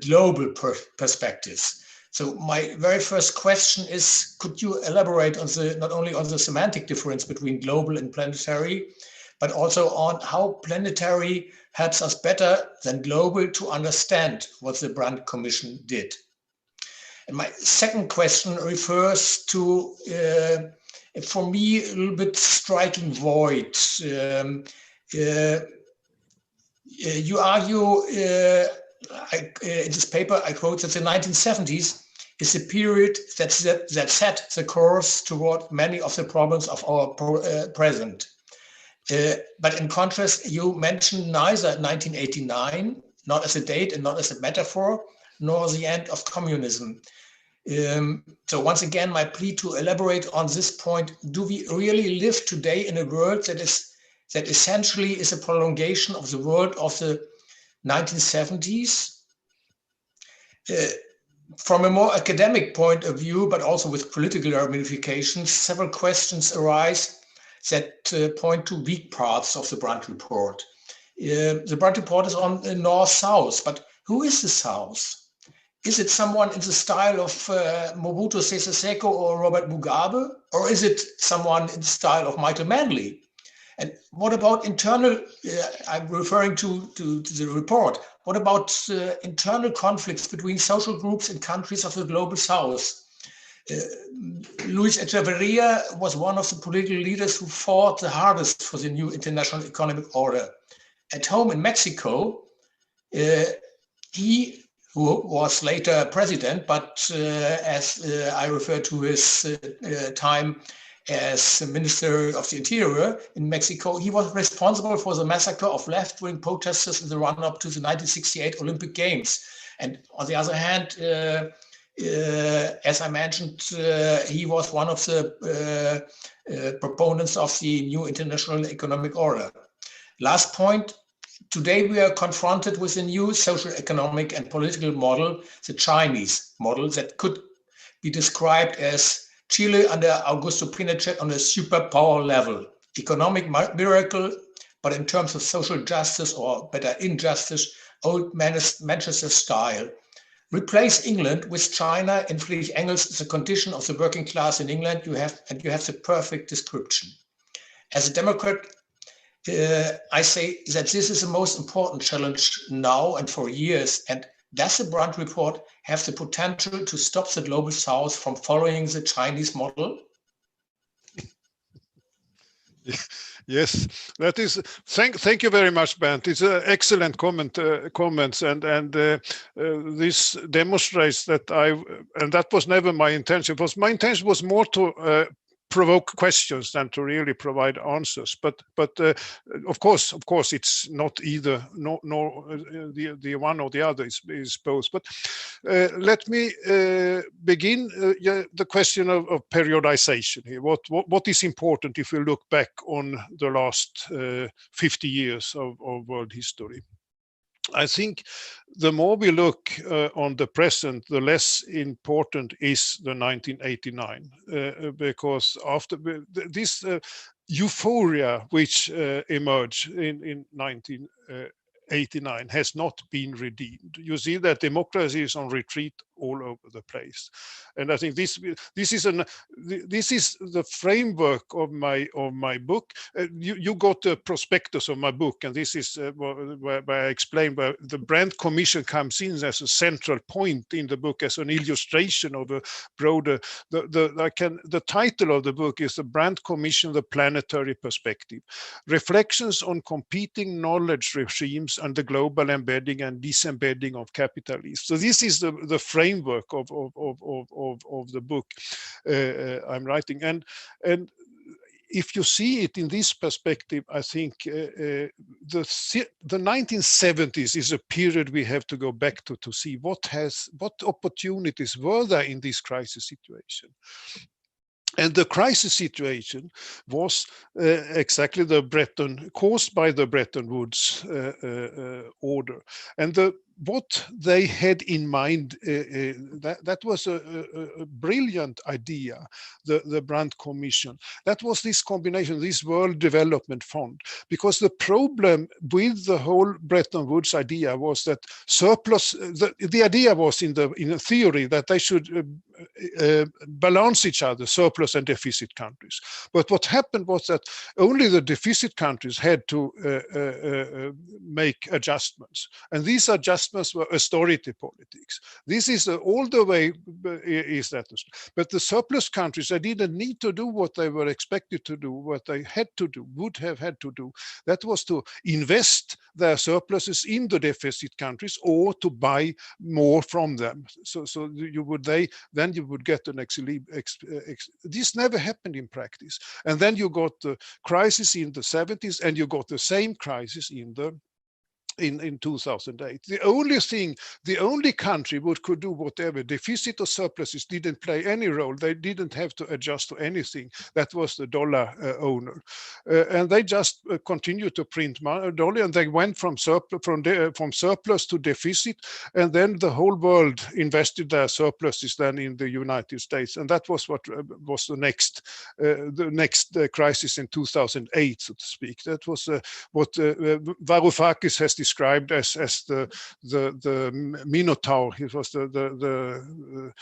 global perspectives. So my very first question is, could you elaborate on not only on the semantic difference between global and planetary, but also on how planetary helps us better than global to understand what the Brandt Commission did? And my second question refers to, for me, a little bit striking void. You argue in this paper, I quote, that the 1970s is a period that set the course toward many of the problems of our present. But in contrast, you mention neither 1989, not as a date and not as a metaphor, nor the end of communism. So once again, my plea to elaborate on this point: do we really live today in a world that essentially is a prolongation of the world of the 1970s? From a more academic point of view, but also with political ramifications, several questions arise that point to weak parts of the Brandt report. The Brandt report is on the North-South, but who is the South? Is it someone in the style of Mobutu Sese Seko or Robert Mugabe? Or is it someone in the style of Michael Manley? And what about internal, I'm referring to the report, what about internal conflicts between social groups in countries of the global South? Luis Echeverria was one of the political leaders who fought the hardest for the new international economic order. At home in Mexico, he, who was later president, but as I refer to his time as Minister of the Interior in Mexico, he was responsible for the massacre of left-wing protesters in the run-up to the 1968 Olympic Games. And on the other hand, as I mentioned, he was one of the proponents of the new international economic order. Last point, today we are confronted with a new social, economic and political model, the Chinese model, that could be described as Chile under Augusto Pinochet on a superpower level. Economic miracle, but in terms of social justice, or better injustice, old Manchester style. Replace England with China in Friedrich Engels, the condition of the working class in England, you have the perfect description. As a Democrat, I say that this is the most important challenge now and for years. And does the Brandt report have the potential to stop the global South from following the Chinese model? Yes, that is. Thank you very much, Brandt. It's an excellent comments, and this demonstrates that and that was never my intention. My intention was more to provoke questions than to really provide answers. But of course, it's not either, nor the one or the other. Is both. But let me begin the question of periodization here. What is important if we look back on the last 50 years of world history? I think the more we look on the present, the less important is the 1989, because after this euphoria which emerged in 1989 has not been redeemed. You see that democracy is on retreat all over the place, and I think this is the framework of my book. You got the prospectus of my book, and this is where I explain where the Brandt Commission comes in as a central point in the book, as an illustration of a broader. The title of the book is The Brandt Commission: The Planetary Perspective: Reflections on Competing Knowledge Regimes and the Global Embedding and Disembedding of Capitalism. So this is the framework of the book I'm writing, and if you see it in this perspective, I think the 1970s is a period we have to go back to see what opportunities were there in this crisis situation. And the crisis situation was exactly caused by the Bretton Woods order. And what they had in mind, that was a brilliant idea, the Brandt Commission. That was this combination, this World Development Fund, because the problem with the whole Bretton Woods idea was that surplus, the idea was in the theory that they should balance each other, surplus and deficit countries. But what happened was that only the deficit countries had to make adjustments. And these adjustments were austerity politics. This is all the way is that. But the surplus countries, they didn't need to do what they were expected to do, what they had to do, would have had to do. That was to invest their surpluses in the deficit countries or to buy more from them. So you would then you would get an this never happened in practice. And then you got the crisis in the 70s, and you got the same crisis in 2008. The only country which could do whatever, deficit or surpluses didn't play any role. They didn't have to adjust to anything. That was the dollar owner. And they just continued to print dollar, and they went from surplus to deficit. And then the whole world invested their surpluses then in the United States. And that was what was the next crisis in 2008, so to speak. That was what Varoufakis has described as the Minotaur. It was the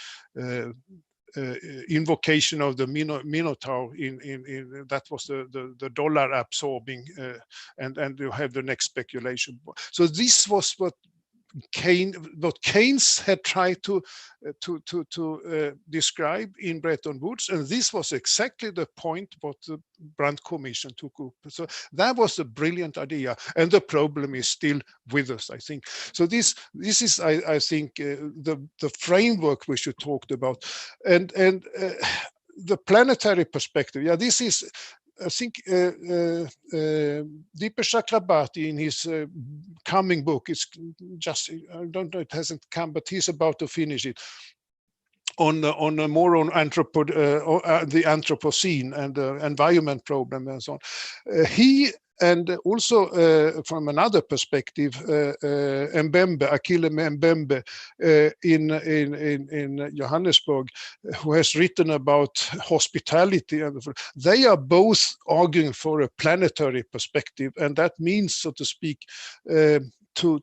invocation of the Minotaur in that was the dollar absorbing, and you have the next speculation. So this was what Keynes had tried to describe in Bretton Woods, and this was exactly the point what the Brandt Commission took up. So that was a brilliant idea, and the problem is still with us, I think. So this is, I think, the framework we should talk about, and the planetary perspective. Yeah, this is. I think Deepesh Chakrabarti in his coming book, it's just, I don't know, it hasn't come, but he's about to finish it, on the Anthropocene and the environment problem and so on. He, and also from another perspective, Akile Mbembe in Johannesburg, who has written about hospitality, and they are both arguing for a planetary perspective, and that means, so to speak, to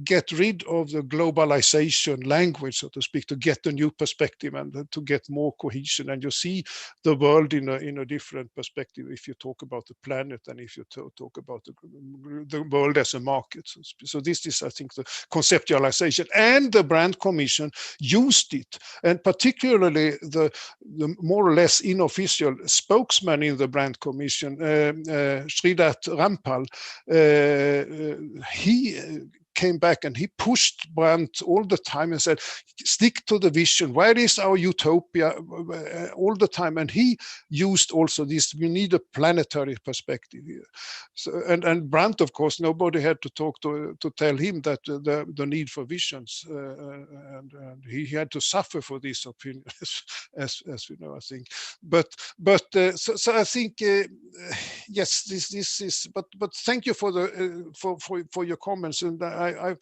get rid of the globalization language, so to speak, to get a new perspective and to get more cohesion. And you see the world in a different perspective if you talk about the planet and if you talk about the world as a market. So this is, I think, the conceptualization. And the Brandt Commission used it, and particularly the more or less unofficial spokesman in the Brandt Commission, Sridhar Rampal, he came back and he pushed Brandt all the time and said, stick to the vision. Where is our utopia? All the time. And he used also this, we need a planetary perspective here. So, and Brandt, of course, nobody had to talk to tell him that the need for visions. And he had to suffer for this opinion, as we know, I think. So I think, yes, this is, but thank you for for your comments. And I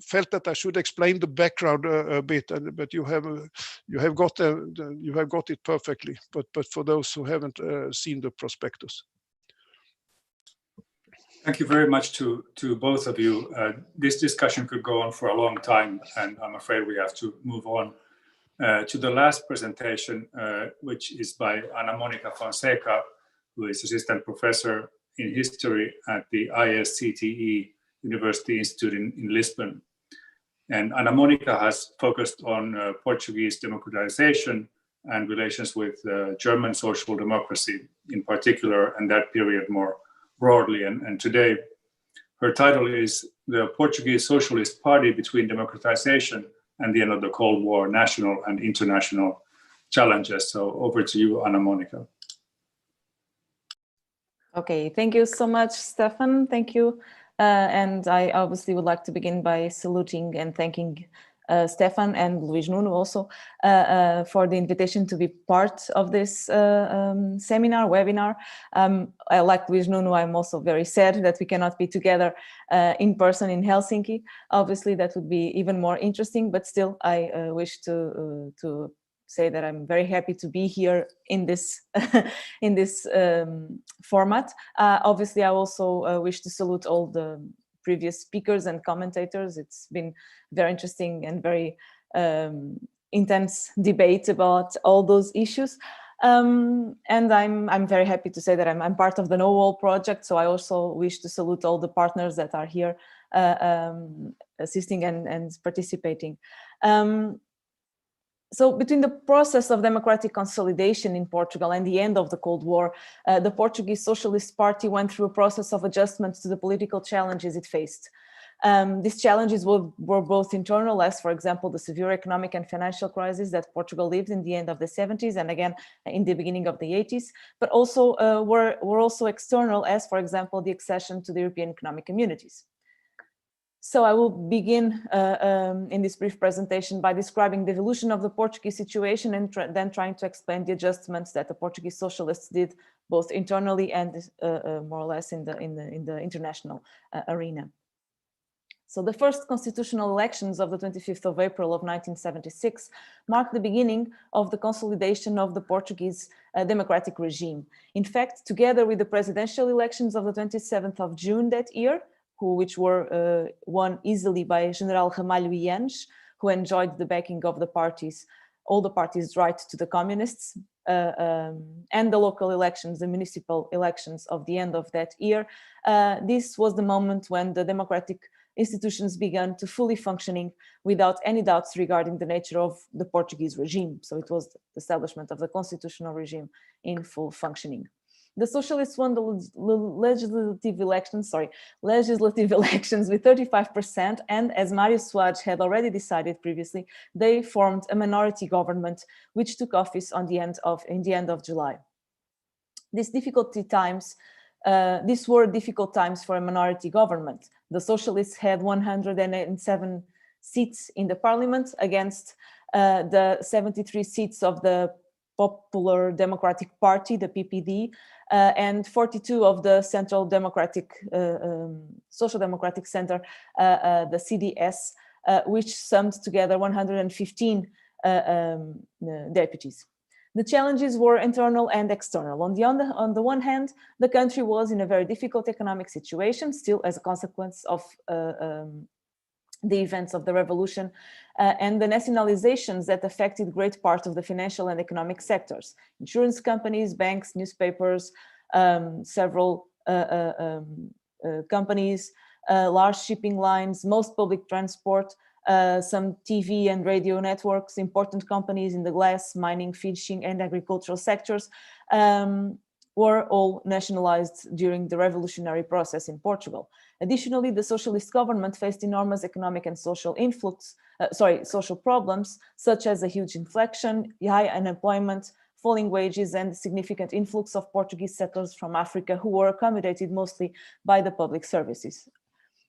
felt that I should explain the background a bit, but you have got it perfectly. But for those who haven't seen the prospectus. Thank you very much to both of you. This discussion could go on for a long time, and I'm afraid we have to move on to the last presentation, which is by Ana Monica Fonseca, who is assistant professor in history at the ISCTE University Institute in Lisbon. And Ana Monica has focused on Portuguese democratization and relations with German social democracy in particular, and that period more broadly. And today, her title is The Portuguese Socialist Party Between Democratization and the End of the Cold War, National and International Challenges. So over to you, Ana Monica. Okay, thank you so much, Stefan. Thank you. And I obviously would like to begin by saluting and thanking Stefan and Luis Nuno also for the invitation to be part of this webinar. Like Luis Nuno, I'm also very sad that we cannot be together in person in Helsinki. Obviously, that would be even more interesting, but still, I wish to say that I'm very happy to be here in this in this format. Obviously, I also wish to salute all the previous speakers and commentators. It's been very interesting and very intense debate about all those issues. And I'm very happy to say that I'm part of the Nowall project. So I also wish to salute all the partners that are here assisting and participating. So between the process of democratic consolidation in Portugal and the end of the Cold War, the Portuguese Socialist Party went through a process of adjustment to the political challenges it faced. These challenges were both internal, as for example, the severe economic and financial crisis that Portugal lived in the end of the 70s and again in the beginning of the 80s, but also were also external, as for example, the accession to the European Economic Communities. So I will begin in this brief presentation by describing the evolution of the Portuguese situation and then trying to explain the adjustments that the Portuguese socialists did both internally and more or less in the international arena. So the first constitutional elections of the 25th of April of 1976 marked the beginning of the consolidation of the Portuguese democratic regime. In fact, together with the presidential elections of the 27th of June that year, which were won easily by General Ramalho Yanes, who enjoyed the backing of the parties, all the parties' right to the communists, and the local elections, the municipal elections of the end of that year. This was the moment when the democratic institutions began to fully functioning without any doubts regarding the nature of the Portuguese regime. So it was the establishment of the constitutional regime in full functioning. The socialists won the legislative elections with 35%, and as Mário Soares had already decided previously, they formed a minority government which took office in the end of July. These were difficult times for a minority government. The socialists had 107 seats in the parliament against the 73 seats of the Popular Democratic Party, the PPD, and 42 of the Central Democratic, Social Democratic Center, the CDS, which summed together 115 deputies. The challenges were internal and external. On the one hand, the country was in a very difficult economic situation, still as a consequence of the events of the revolution and the nationalizations that affected great part of the financial and economic sectors. Insurance companies, banks, newspapers, several companies, large shipping lines, most public transport, some TV and radio networks, important companies in the glass, mining, fishing, and agricultural sectors were all nationalized during the revolutionary process in Portugal. Additionally, the socialist government faced enormous economic and social social problems, such as a huge inflation, high unemployment, falling wages, and significant influx of Portuguese settlers from Africa who were accommodated mostly by the public services.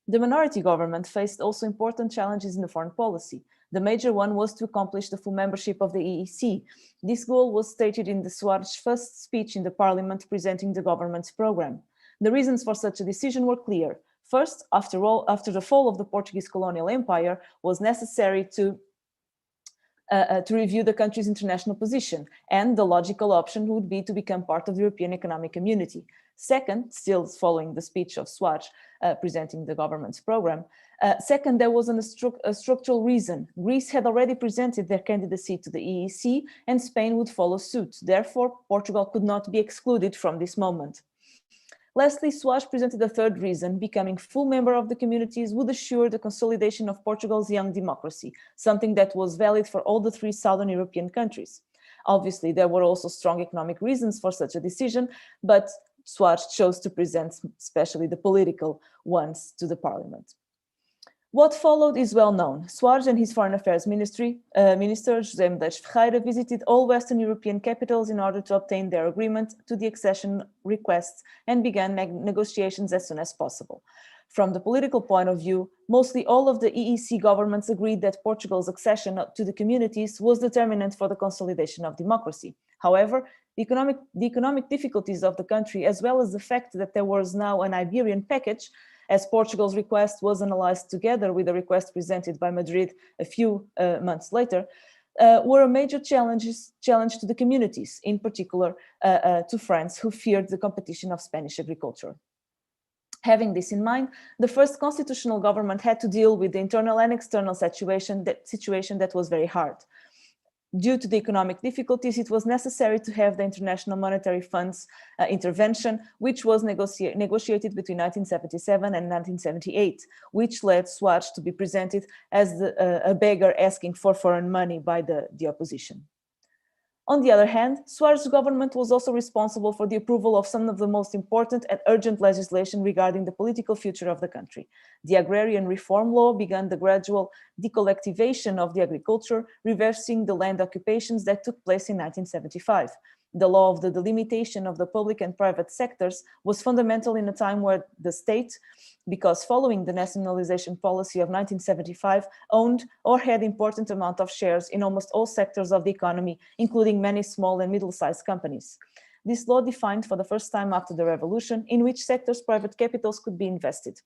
The minority government faced also important challenges in the foreign policy. The major one was to accomplish the full membership of the EEC. This goal was stated in the Soares' first speech in the parliament presenting the government's program. The reasons for such a decision were clear. First, after the fall of the Portuguese colonial empire, was necessary to review the country's international position, and the logical option would be to become part of the European Economic Community. Second, still following the speech of Soares presenting the government's program, second, there was a structural reason. Greece had already presented their candidacy to the EEC, and Spain would follow suit. Therefore, Portugal could not be excluded from this moment. Lastly, Soares presented a third reason: becoming full member of the communities would assure the consolidation of Portugal's young democracy, something that was valid for all the three Southern European countries. Obviously, there were also strong economic reasons for such a decision, but Soares chose to present especially the political ones to the parliament. What followed is well known. Soares and his Foreign Affairs Minister, José Medeiros Ferreira, visited all Western European capitals in order to obtain their agreement to the accession requests and began negotiations as soon as possible. From the political point of view, mostly all of the EEC governments agreed that Portugal's accession to the communities was determinant for the consolidation of democracy. However, the economic difficulties of the country, as well as the fact that there was now an Iberian package, as Portugal's request was analyzed together with the request presented by Madrid a few months later, were a major challenge to the communities, in particular to France, who feared the competition of Spanish agriculture. Having this in mind, the first constitutional government had to deal with the internal and external situation that was very hard. Due to the economic difficulties, it was necessary to have the International Monetary Fund's intervention, which was negotiated between 1977 and 1978, which led Soares to be presented as a beggar asking for foreign money by the opposition. On the other hand, Soares' government was also responsible for the approval of some of the most important and urgent legislation regarding the political future of the country. The Agrarian Reform Law began the gradual decollectivization of the agriculture, reversing the land occupations that took place in 1975. The law of the delimitation of the public and private sectors was fundamental in a time where the state, because following the nationalization policy of 1975, owned or had important amount of shares in almost all sectors of the economy, including many small and middle-sized companies. This law defined for the first time after the revolution in which sectors private capitals could be invested.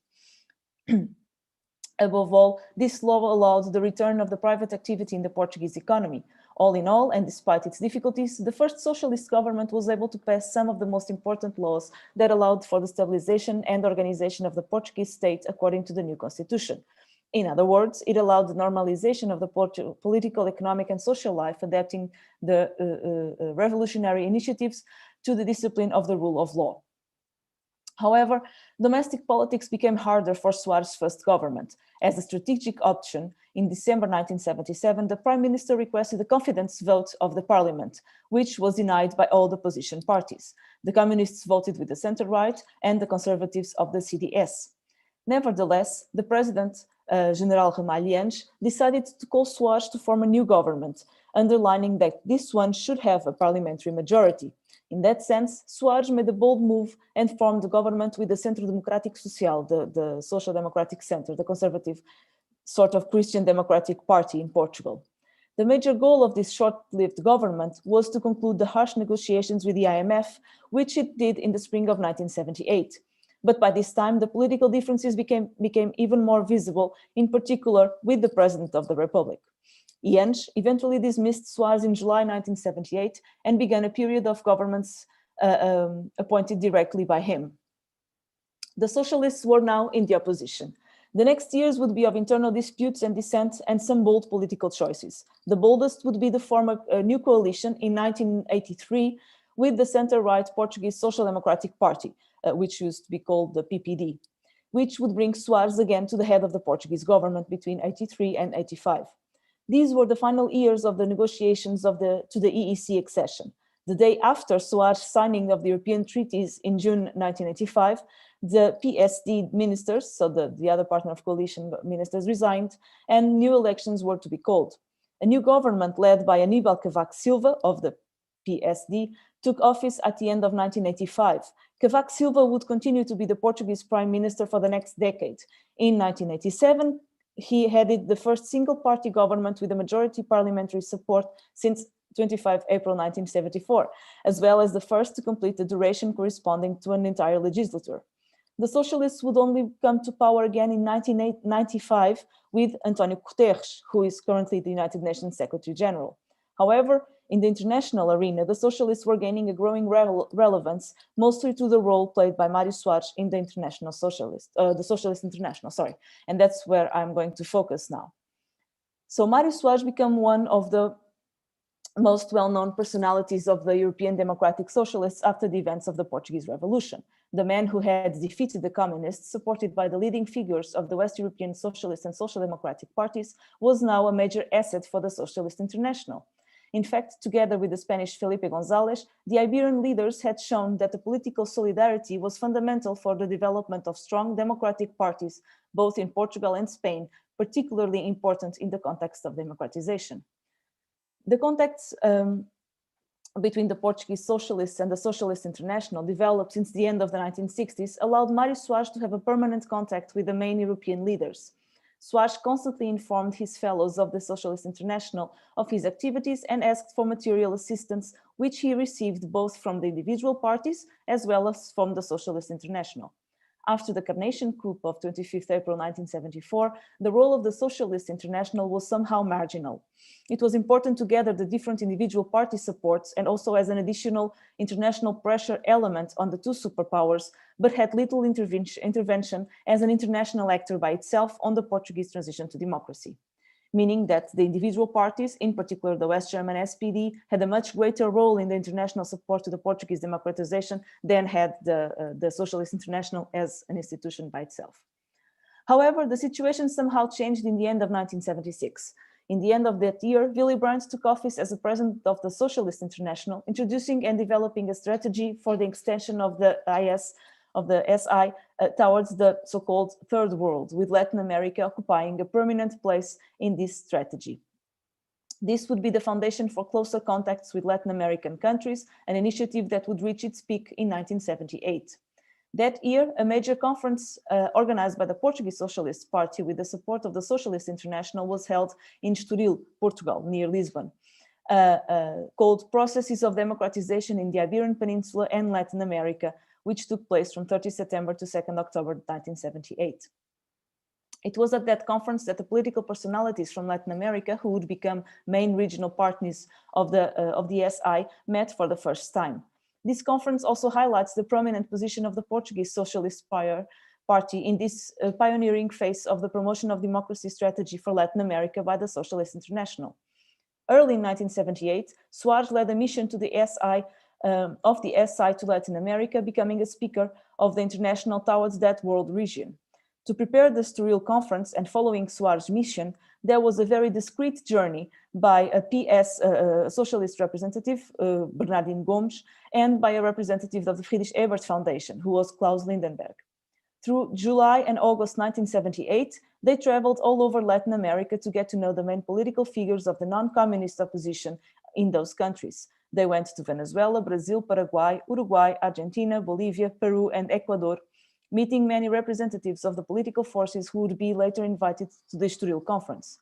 Above all, this law allowed the return of the private activity in the Portuguese economy. All in all, and despite its difficulties, the first socialist government was able to pass some of the most important laws that allowed for the stabilization and organization of the Portuguese state according to the new constitution. In other words, it allowed the normalization of the political, economic, and social life, adapting the revolutionary initiatives to the discipline of the rule of law. However, domestic politics became harder for Soares' first government. As a strategic option, in December 1977, the Prime Minister requested a confidence vote of the Parliament, which was denied by all the opposition parties. The Communists voted with the center-right and the Conservatives of the CDS. Nevertheless, the President, General Ramalhians, decided to call Soares to form a new government, underlining that this one should have a parliamentary majority. In that sense, Soares made a bold move and formed the government with the Centro Democrático Social, the Social Democratic Center, the conservative sort of Christian Democratic Party in Portugal. The major goal of this short-lived government was to conclude the harsh negotiations with the IMF, which it did in the spring of 1978. But by this time, the political differences became even more visible, in particular with the President of the Republic. Eanes eventually dismissed Soares in July 1978 and began a period of governments appointed directly by him. The socialists were now in the opposition. The next years would be of internal disputes and dissent and some bold political choices. The boldest would be the form a new coalition in 1983 with the center-right Portuguese Social Democratic Party, which used to be called the PPD, which would bring Soares again to the head of the Portuguese government between 83 and 85. These were the final years of the negotiations to the EEC accession. The day after Soares' signing of the European treaties in June 1985, the PSD ministers, so the other partner of coalition ministers, resigned and new elections were to be called. A new government led by Aníbal Cavaco Silva of the PSD took office at the end of 1985. Cavaco Silva would continue to be the Portuguese prime minister for the next decade. In 1987, he headed the first single-party government with a majority parliamentary support since 25 April 1974, as well as the first to complete the duration corresponding to an entire legislature. The socialists would only come to power again in 1995 with António Guterres, who is currently the United Nations Secretary General. However, in the international arena, the socialists were gaining a growing relevance, mostly to the role played by Mário Soares in the the Socialist International, and that's where I'm going to focus now. So Mário Soares became one of the most well-known personalities of the European democratic socialists after the events of the Portuguese Revolution. The man who had defeated the communists, supported by the leading figures of the West European socialist and social democratic parties, was now a major asset for the Socialist International. In fact, together with the Spanish Felipe González, the Iberian leaders had shown that the political solidarity was fundamental for the development of strong democratic parties, both in Portugal and Spain, particularly important in the context of democratization. The contacts between the Portuguese Socialists and the Socialist International, developed since the end of the 1960s, allowed Mário Soares to have a permanent contact with the main European leaders. Soares constantly informed his fellows of the Socialist International of his activities and asked for material assistance, which he received both from the individual parties as well as from the Socialist International. After the Carnation coup of 25th April 1974, the role of the Socialist International was somehow marginal. It was important to gather the different individual party supports and also as an additional international pressure element on the two superpowers, but had little intervention as an international actor by itself on the Portuguese transition to democracy, meaning that the individual parties, in particular the West German SPD, had a much greater role in the international support to the Portuguese democratization than had the Socialist International as an institution by itself. However, the situation somehow changed in the end of 1976. In the end of that year, Willy Brandt took office as the president of the Socialist International, introducing and developing a strategy for the extension of the SI towards the so-called Third World, with Latin America occupying a permanent place in this strategy. This would be the foundation for closer contacts with Latin American countries, an initiative that would reach its peak in 1978. That year, a major conference organized by the Portuguese Socialist Party with the support of the Socialist International was held in Estoril, Portugal, near Lisbon, called Processes of Democratization in the Iberian Peninsula and Latin America, which took place from 30 September to 2nd October 1978. It was at that conference that the political personalities from Latin America, who would become main regional partners of the SI, met for the first time. This conference also highlights the prominent position of the Portuguese Socialist Party in this pioneering phase of the promotion of democracy strategy for Latin America by the Socialist International. Early in 1978, Soares led a mission to the SI to Latin America, becoming a speaker of the International towards that world region. To prepare the Estoril conference and following Soares' mission, there was a very discreet journey by a PS socialist representative, Bernardino Gomes, and by a representative of the Friedrich Ebert Foundation, who was Klaus Lindenberg. Through July and August 1978, they traveled all over Latin America to get to know the main political figures of the non-communist opposition in those countries. They went to Venezuela, Brazil, Paraguay, Uruguay, Argentina, Bolivia, Peru, and Ecuador, meeting many representatives of the political forces who would be later invited to the Estoril conference.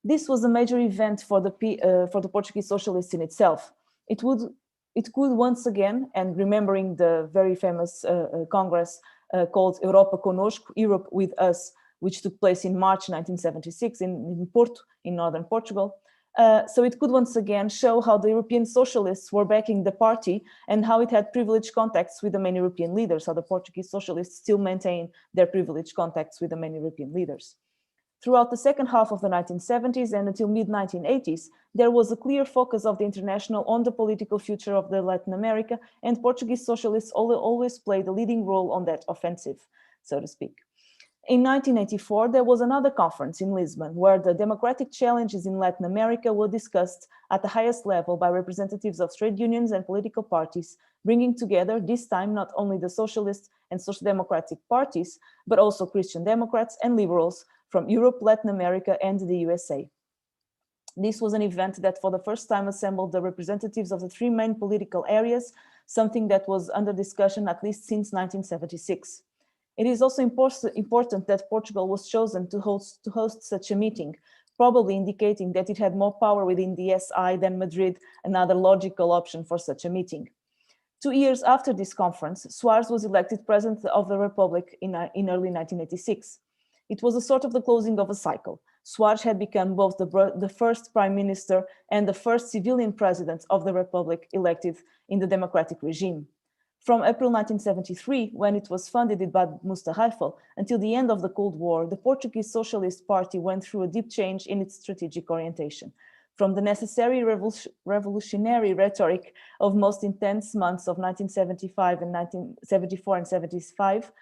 This was a major event for the Portuguese socialists in itself. It could once again, and remembering the very famous congress called Europa Conosco, Europe with Us, which took place in March 1976 in Porto, in northern Portugal. So it could once again show how the European socialists were backing the party and how it had privileged contacts with the main European leaders, how the Portuguese socialists still maintain their privileged contacts with the main European leaders. Throughout the second half of the 1970s and until mid-1980s, there was a clear focus of the International on the political future of Latin America, and Portuguese socialists always played a leading role on that offensive, so to speak. In 1984, there was another conference in Lisbon where the democratic challenges in Latin America were discussed at the highest level by representatives of trade unions and political parties, bringing together this time not only the socialist and social democratic parties, but also Christian Democrats and liberals from Europe, Latin America, and the USA. This was an event that for the first time assembled the representatives of the three main political areas, something that was under discussion at least since 1976. It is also important that Portugal was chosen to host such a meeting, probably indicating that it had more power within the SI than Madrid, another logical option for such a meeting. 2 years after this conference, Soares was elected President of the Republic in early 1986. It was a sort of the closing of a cycle. Soares had become both the first Prime Minister and the first civilian President of the Republic elected in the democratic regime. From April 1973, when it was founded by Mustafa, until the end of the Cold War, the Portuguese Socialist Party went through a deep change in its strategic orientation. From the necessary revolutionary rhetoric of most intense months of 1975 and 1974 and 75,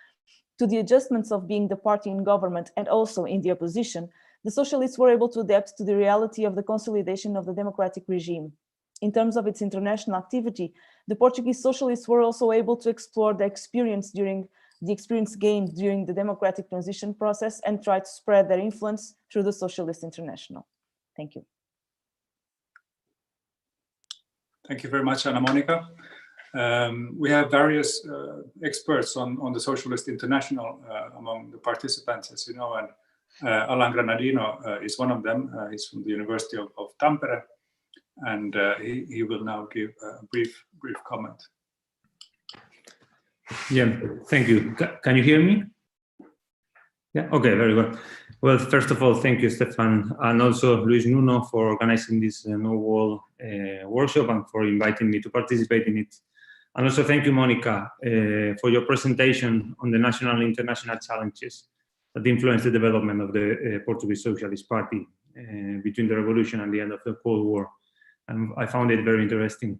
to the adjustments of being the party in government and also in the opposition, the socialists were able to adapt to the reality of the consolidation of the democratic regime. In terms of its international activity, the Portuguese socialists were also able to explore the experience gained during the democratic transition process and try to spread their influence through the Socialist International. Thank you. Thank you very much, Anna Monica. We have various experts on the Socialist International among the participants, as you know, and Alan Granadino is one of them. He's from the University of Tampere, and he will now give a brief comment. Yeah, thank you. Can you hear me? Yeah, okay, very good. Well, first of all, thank you, Stefan, and also Luis Nuno for organizing this Nowall workshop and for inviting me to participate in it. And also thank you, Monica, for your presentation on the national and international challenges that influenced the development of the Portuguese Socialist Party between the revolution and the end of the Cold War. And I found it very interesting.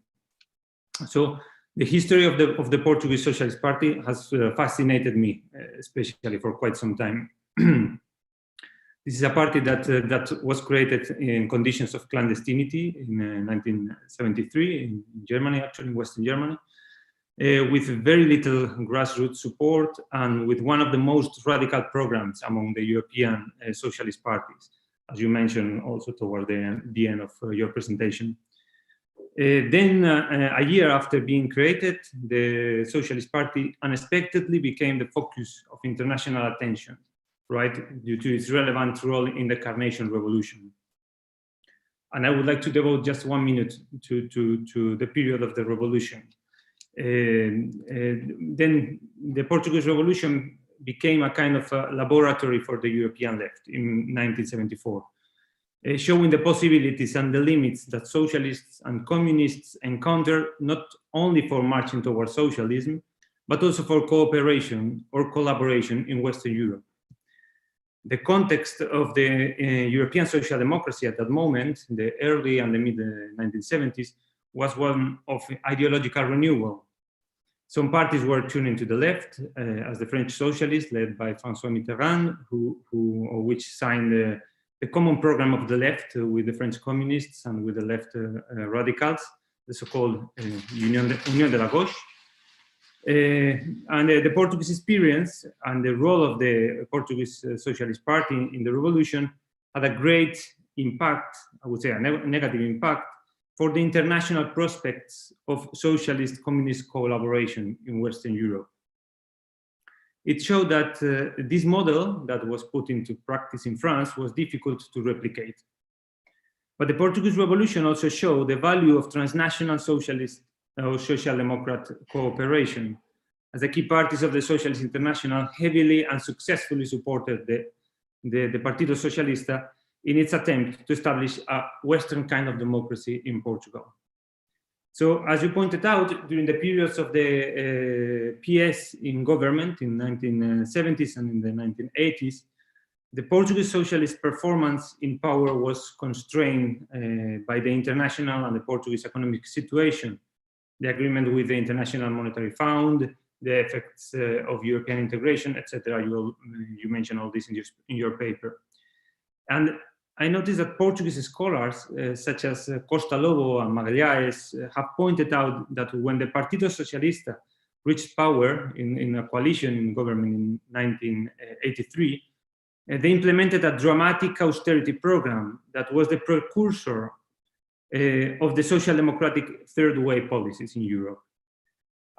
So the history of the Portuguese Socialist Party has fascinated me, especially for quite some time. This is a party that was created in conditions of clandestinity in 1973 in Germany, actually in Western Germany, with very little grassroots support and with one of the most radical programs among the European socialist parties, as you mentioned also toward the end of your presentation. Then, a year after being created, the Socialist Party unexpectedly became the focus of international attention, right, due to its relevant role in the Carnation Revolution. And I would like to devote just 1 minute to the period of the revolution. Then the Portuguese Revolution became a kind of a laboratory for the European left in 1974. Showing the possibilities and the limits that socialists and communists encounter, not only for marching towards socialism, but also for cooperation or collaboration in Western Europe. The context of the European social democracy at that moment, the early and the mid-1970s, was one of ideological renewal. Some parties were tuning to the left, as the French socialists led by François Mitterrand, which signed the common program of the left with the French communists and with the left radicals, the so-called Union de la Gauche. And the Portuguese experience and the role of the Portuguese Socialist Party in the revolution had a great impact, I would say a negative impact, for the international prospects of socialist-communist collaboration in Western Europe. It showed that this model that was put into practice in France was difficult to replicate. But the Portuguese Revolution also showed the value of transnational socialist or social democrat cooperation, as the key parties of the Socialist International heavily and successfully supported the Partido Socialista in its attempt to establish a Western kind of democracy in Portugal. So, as you pointed out, during the periods of the PS in government in 1970s and in the 1980s, the Portuguese socialist performance in power was constrained by the international and the Portuguese economic situation, the agreement with the International Monetary Fund, the effects of European integration, etc. You mentioned all this in your paper. And I noticed that Portuguese scholars such as Costa Lobo and Magalhães have pointed out that when the Partido Socialista reached power in a coalition in government in 1983, they implemented a dramatic austerity program that was the precursor of the social democratic third way policies in Europe.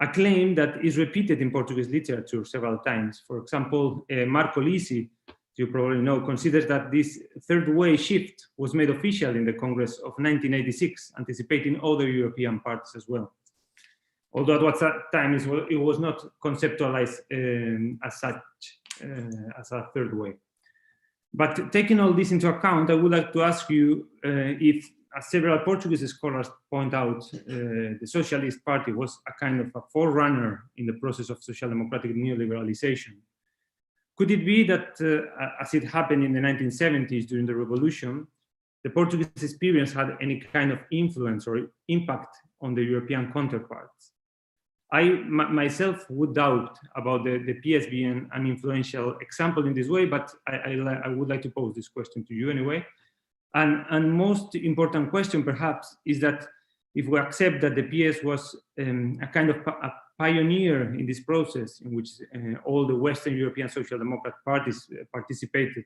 A claim that is repeated in Portuguese literature several times. For example, Marco Lisi, you probably know, considers that this third way shift was made official in the Congress of 1986, anticipating other European parties as well. Although at that time it was not conceptualized as such, as a third way. But taking all this into account, I would like to ask you if, as several Portuguese scholars point out, the Socialist Party was a kind of a forerunner in the process of social democratic neoliberalization. Could it be that, as it happened in the 1970s during the revolution, the Portuguese experience had any kind of influence or impact on the European counterparts? I myself would doubt about the PS being an influential example in this way, but I would like to pose this question to you anyway. And most important question perhaps is that if we accept that the PS was a kind of a pioneer in this process in which all the Western European Social Democrat parties participated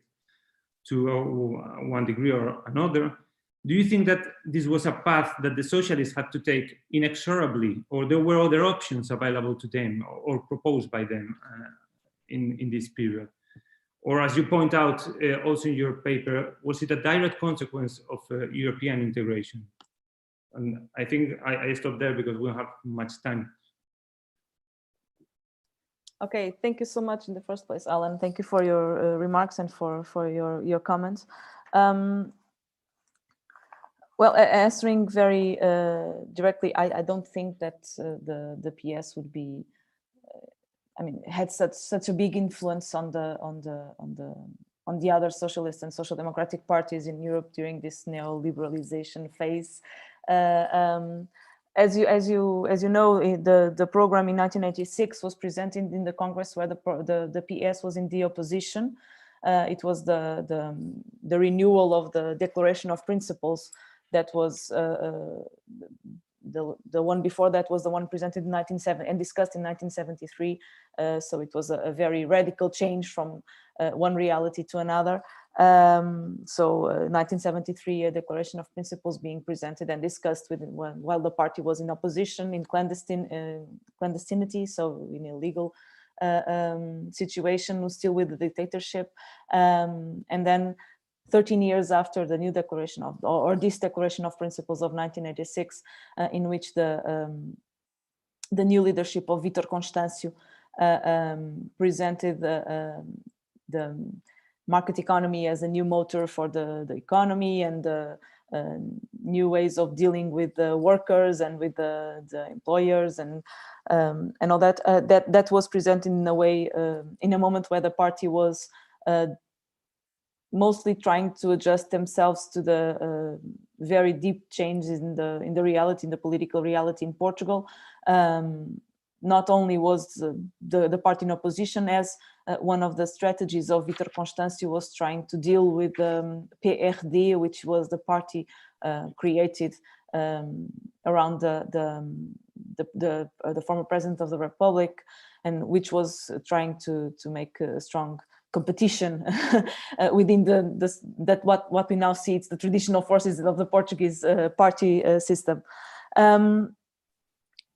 to one degree or another, Do you think that this was a path that the socialists had to take inexorably, or there were other options available to them or proposed by them in this period? Or as you point out also in your paper, was it a direct consequence of European integration? And I think I stop there because we don't have much time. Okay, thank you so much in the first place, Alan. Thank you for your remarks and for your comments. Well, answering very directly, I don't think that the PS would be, I mean, had such a big influence on the other socialist and social democratic parties in Europe during this neoliberalization phase. As you know, the program in 1986 was presented in the Congress where the PS was in the opposition. It was the renewal of the Declaration of Principles that was the one before that was the one presented in 1970 and discussed in 1973. So it was a very radical change from one reality to another. 1973, a Declaration of Principles being presented and discussed while the party was in opposition, in clandestinity, so in illegal situation, still with the dictatorship, and then 13 years after the new declaration of, or this Declaration of Principles of 1986, in which the new leadership of Vítor Constâncio presented the market economy as a new motor for the economy and new ways of dealing with the workers and with the employers and all that. That was presented in a way, in a moment where the party was mostly trying to adjust themselves to the very deep changes in the reality, in the political reality in Portugal. Not only was the party in opposition, as one of the strategies of Vítor Constâncio was trying to deal with PRD, which was the party created around the former president of the Republic, and which was trying to make a strong competition within what we now see. It's the traditional forces of the Portuguese party system.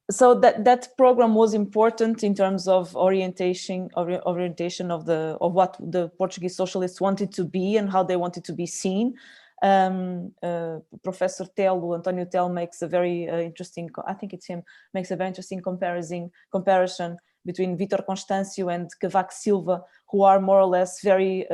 So that program was important in terms of orientation of what the Portuguese socialists wanted to be and how they wanted to be seen. Professor Antonio Tel makes a very interesting, I think it's him, makes a very interesting comparison between Vítor Constâncio and Cavaco Silva, who are more or less very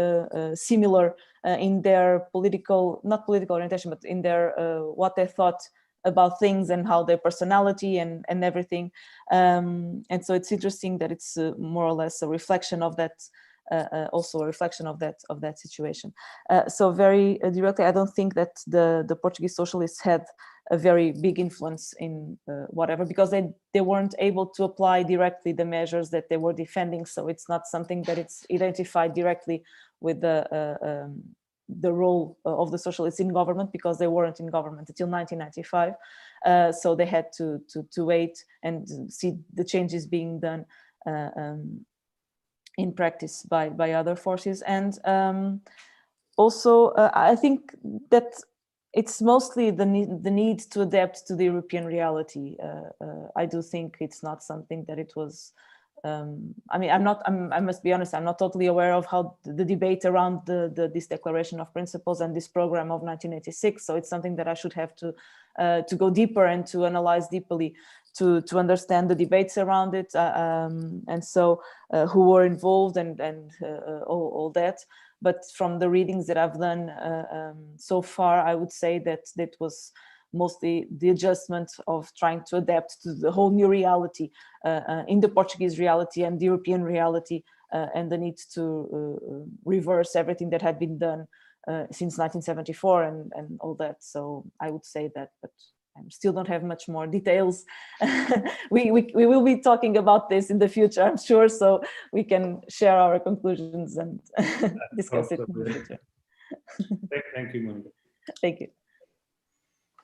similar in their not political orientation, but in their what they thought about things and how their personality and everything. And so it's interesting that it's more or less a reflection of that, also a reflection of that situation. So very directly, I don't think that the Portuguese socialists had a very big influence in whatever, because they weren't able to apply directly the measures that they were defending. So it's not something that it's identified directly with the role of the socialists in government, because they weren't in government until 1995. So they had to wait and see the changes being done in practice by other forces. And also, I think that it's mostly the need to adapt to the European reality. I do think it's not something that it was. I mean, I must be honest, I'm not totally aware of how the debate around this Declaration of Principles and this program of 1986. So it's something that I should have to go deeper and to analyze deeply to understand the debates around it, and so who were involved and all that. But from the readings that I've done so far, I would say that it was mostly the adjustment of trying to adapt to the whole new reality in the Portuguese reality and the European reality, and the need to reverse everything that had been done since 1974 and all that. So I would say that, but I still don't have much more details. We will be talking about this in the future, I'm sure, so we can share our conclusions and discuss it in the future. Thank you, Monica. Thank you.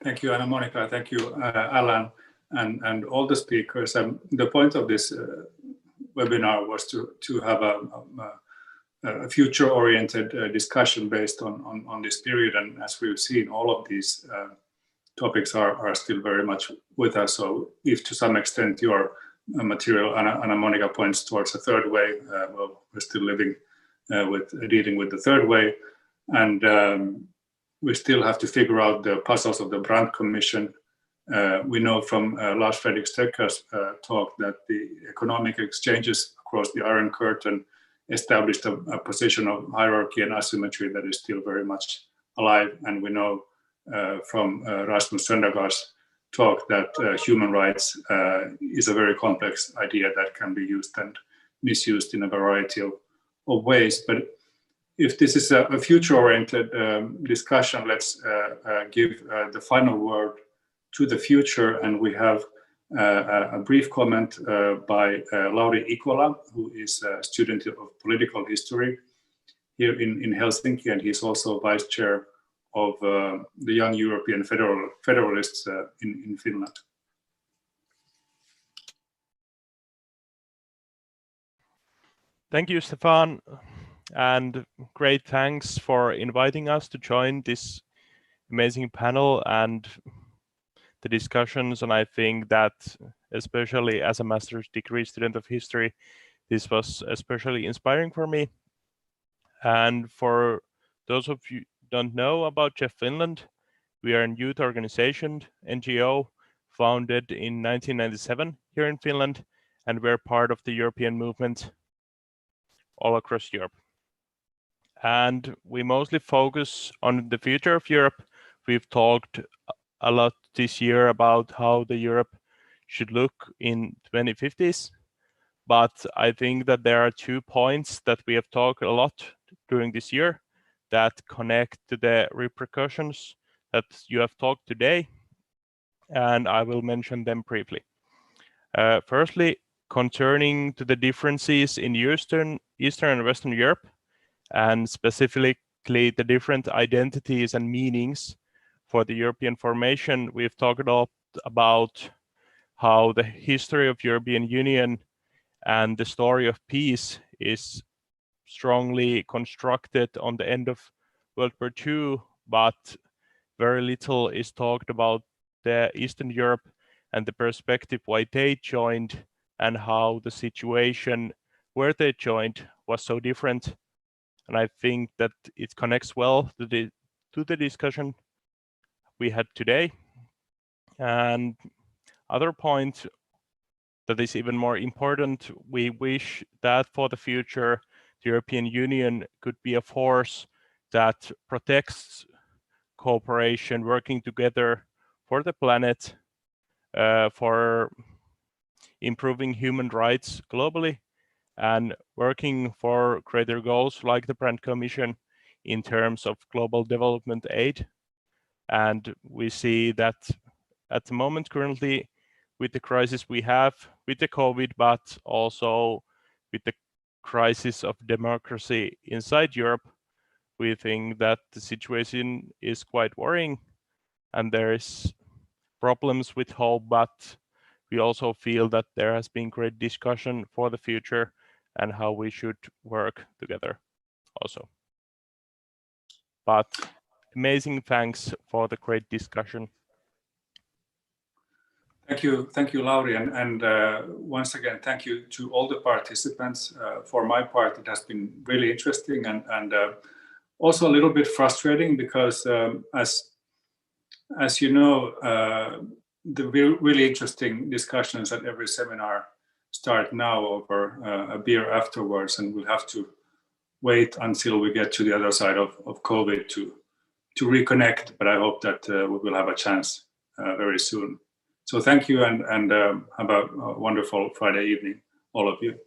Thank you, Anna Monica. Thank you, Alan, and all the speakers. The point of this webinar was to have a a future-oriented discussion based on this period. And as we've seen, all of these topics are still very much with us. So if to some extent your material, Anna Monica, points towards a third way, well, we're still living dealing with the third way. And we still have to figure out the puzzles of the Brandt Commission. We know from Lars Fredrik Stöcker's talk that the economic exchanges across the Iron Curtain established a position of hierarchy and asymmetry that is still very much alive. And we know from Rasmus Zundagord's talk that human rights is a very complex idea that can be used and misused in a variety of ways. But if this is a future-oriented discussion, let's give the final word to the future. And we have a brief comment by Lauri Ikola, who is a student of political history here in Helsinki, and he's also vice chair of the Young European Federalists in Finland. Thank you, Stefan, and great thanks for inviting us to join this amazing panel and the discussions. And I think that, especially as a master's degree student of history, this was especially inspiring for me. And for those of you who don't know about Jeff Finland, we are a youth organization, NGO, founded in 1997 here in Finland, and we're part of the European movement all across Europe. And we mostly focus on the future of Europe. We've talked a lot this year about how the Europe should look in 2050s. But I think that there are 2 points that we have talked a lot during this year that connect to the repercussions that you have talked today. And I will mention them briefly. Firstly, concerning to the differences in Eastern and Western Europe, and specifically the different identities and meanings for the European formation. We've talked a lot about how the history of European Union and the story of peace is strongly constructed on the end of World War II, but very little is talked about the Eastern Europe and the perspective why they joined and how the situation where they joined was so different. And I think that it connects well to the discussion we had today. And other point that is even more important, we wish that for the future, the European Union could be a force that protects cooperation, working together for the planet, for improving human rights globally, and working for greater goals like the Brandt Commission in terms of global development aid. And we see that at the moment currently with the crisis we have with the COVID, but also with the crisis of democracy inside Europe, we think that the situation is quite worrying and there is problems with hope, but we also feel that there has been great discussion for the future and how we should work together also. But amazing thanks for the great discussion. Thank you, Lauri, and once again, thank you to all the participants. For my part, it has been really interesting and also a little bit frustrating because, as you know, the really interesting discussions at every seminar start now over a beer afterwards, and we'll have to wait until we get to the other side of COVID to reconnect. But I hope that we will have a chance very soon. So thank you and have a wonderful Friday evening, all of you.